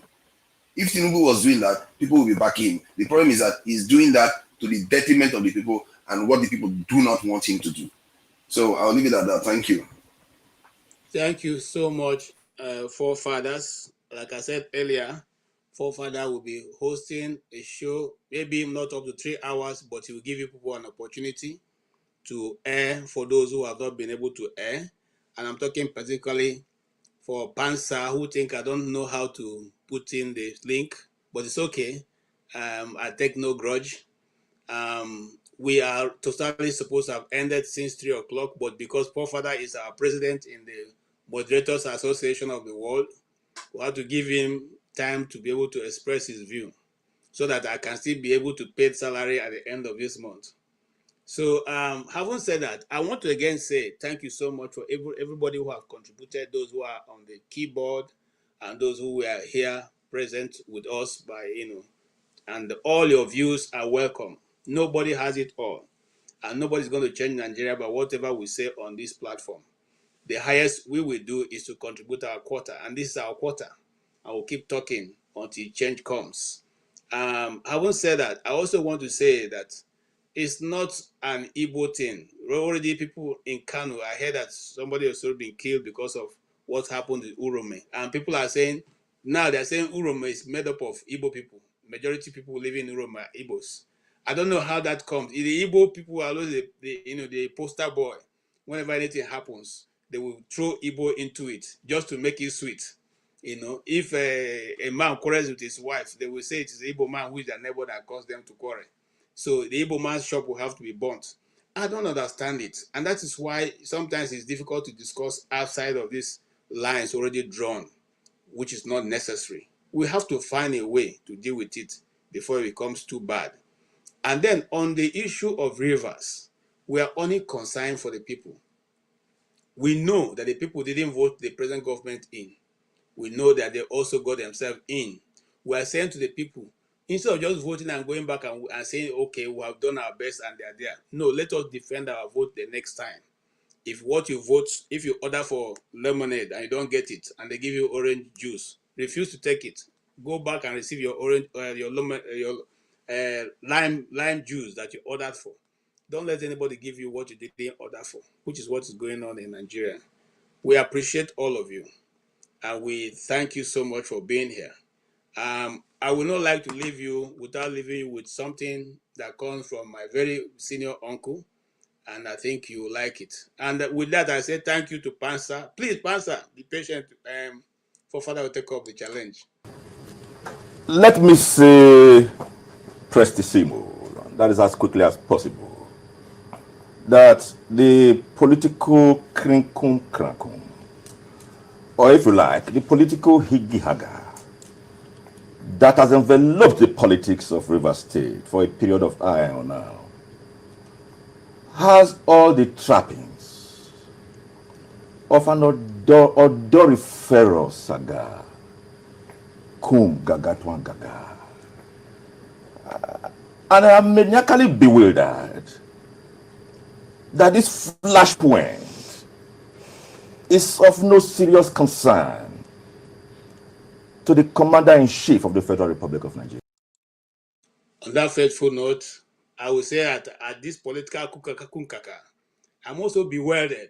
If Tinubu was doing that, people will be backing him. The problem is that he's doing that to the detriment of the people and what the people do not want him to do. So I'll leave it at that. Thank you. Thank you so much, Forefathers. Like I said earlier, Forefather will be hosting a show, maybe not up to 3 hours, but he will give you people an opportunity to air for those who have not been able to air. And I'm talking particularly for Pansa, who think I don't know how to put in the link, but it's okay. I take no grudge. We are totally supposed to have ended since 3 o'clock, but because Poor Father is our president in the Moderators Association of the World, we have to give him time to be able to express his view so that I can still be able to pay salary at the end of this month. So having said that, I want to again say thank you so much for everybody who have contributed, those who are on the keyboard and those who were here present with us by, and all your views are welcome. Nobody has it all, and nobody's going to change Nigeria by whatever we say on this platform. The highest we will do is to contribute our quarter, and this is our quarter. I will keep talking until change comes. Having said that, I also want to say that it's not an Igbo thing. Already people in Kano, I heard that somebody has also been killed because of what happened in Uromi. And people are saying, now they're saying Uromi is made up of Igbo people. Majority people living in Uromi are Igbos. I don't know how that comes. The Igbo people are always the poster boy. Whenever anything happens, they will throw Igbo into it just to make it sweet. If a man quarrels with his wife, they will say it is the Igbo man who is their neighbor that caused them to quarrel. So the Igbo man's shop will have to be burnt. I don't understand it. And that is why sometimes it's difficult to discuss outside of these lines already drawn, which is not necessary. We have to find a way to deal with it before it becomes too bad. And then on the issue of rivers, we are only concerned for the people. We know that the people didn't vote the present government in. We know that they also got themselves in. We are saying to the people, instead of just voting and going back and saying, okay, we have done our best and they are there. No, let us defend our vote the next time. If what you vote, if you order for lemonade and you don't get it, and they give you orange juice, refuse to take it. Go back and receive your orange, lime juice that you ordered for. Don't let anybody give you what you didn't order for, which is what is going on in Nigeria. We appreciate all of you, and we thank you so much for being here. I would not like to leave you without leaving you with something that comes from my very senior uncle, and I think you will like it. And with that, I say thank you to Pansa. Please, Pansa, be patient. For Father will take up the challenge. Let me say prestissimo, that is as quickly as possible, that the political krinkum, or if you like, the political higi-haga that has enveloped the politics of Rivers State for a period of time now has all the trappings of an odoriferous saga. Kum gagatwan gaga. And I am maniacally bewildered that this flashpoint is of no serious concern to the Commander-in-Chief of the Federal Republic of Nigeria. On that faithful note, I will say at this political kunkaka, I'm also bewildered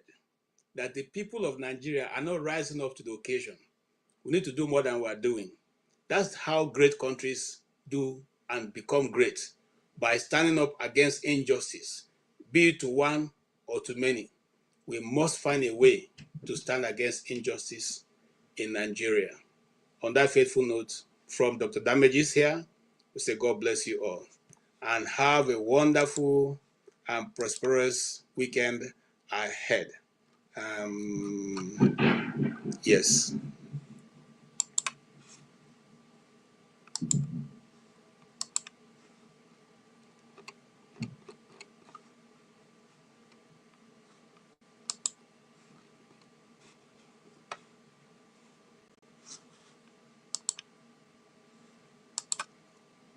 that the people of Nigeria are not rising up to the occasion. We need to do more than we're doing. That's how great countries do and become great, by standing up against injustice, be it to one or to many. We must find a way to stand against injustice in Nigeria. On that faithful note, from Dr. Damages here, we say God bless you all and have a wonderful and prosperous weekend ahead. Yes.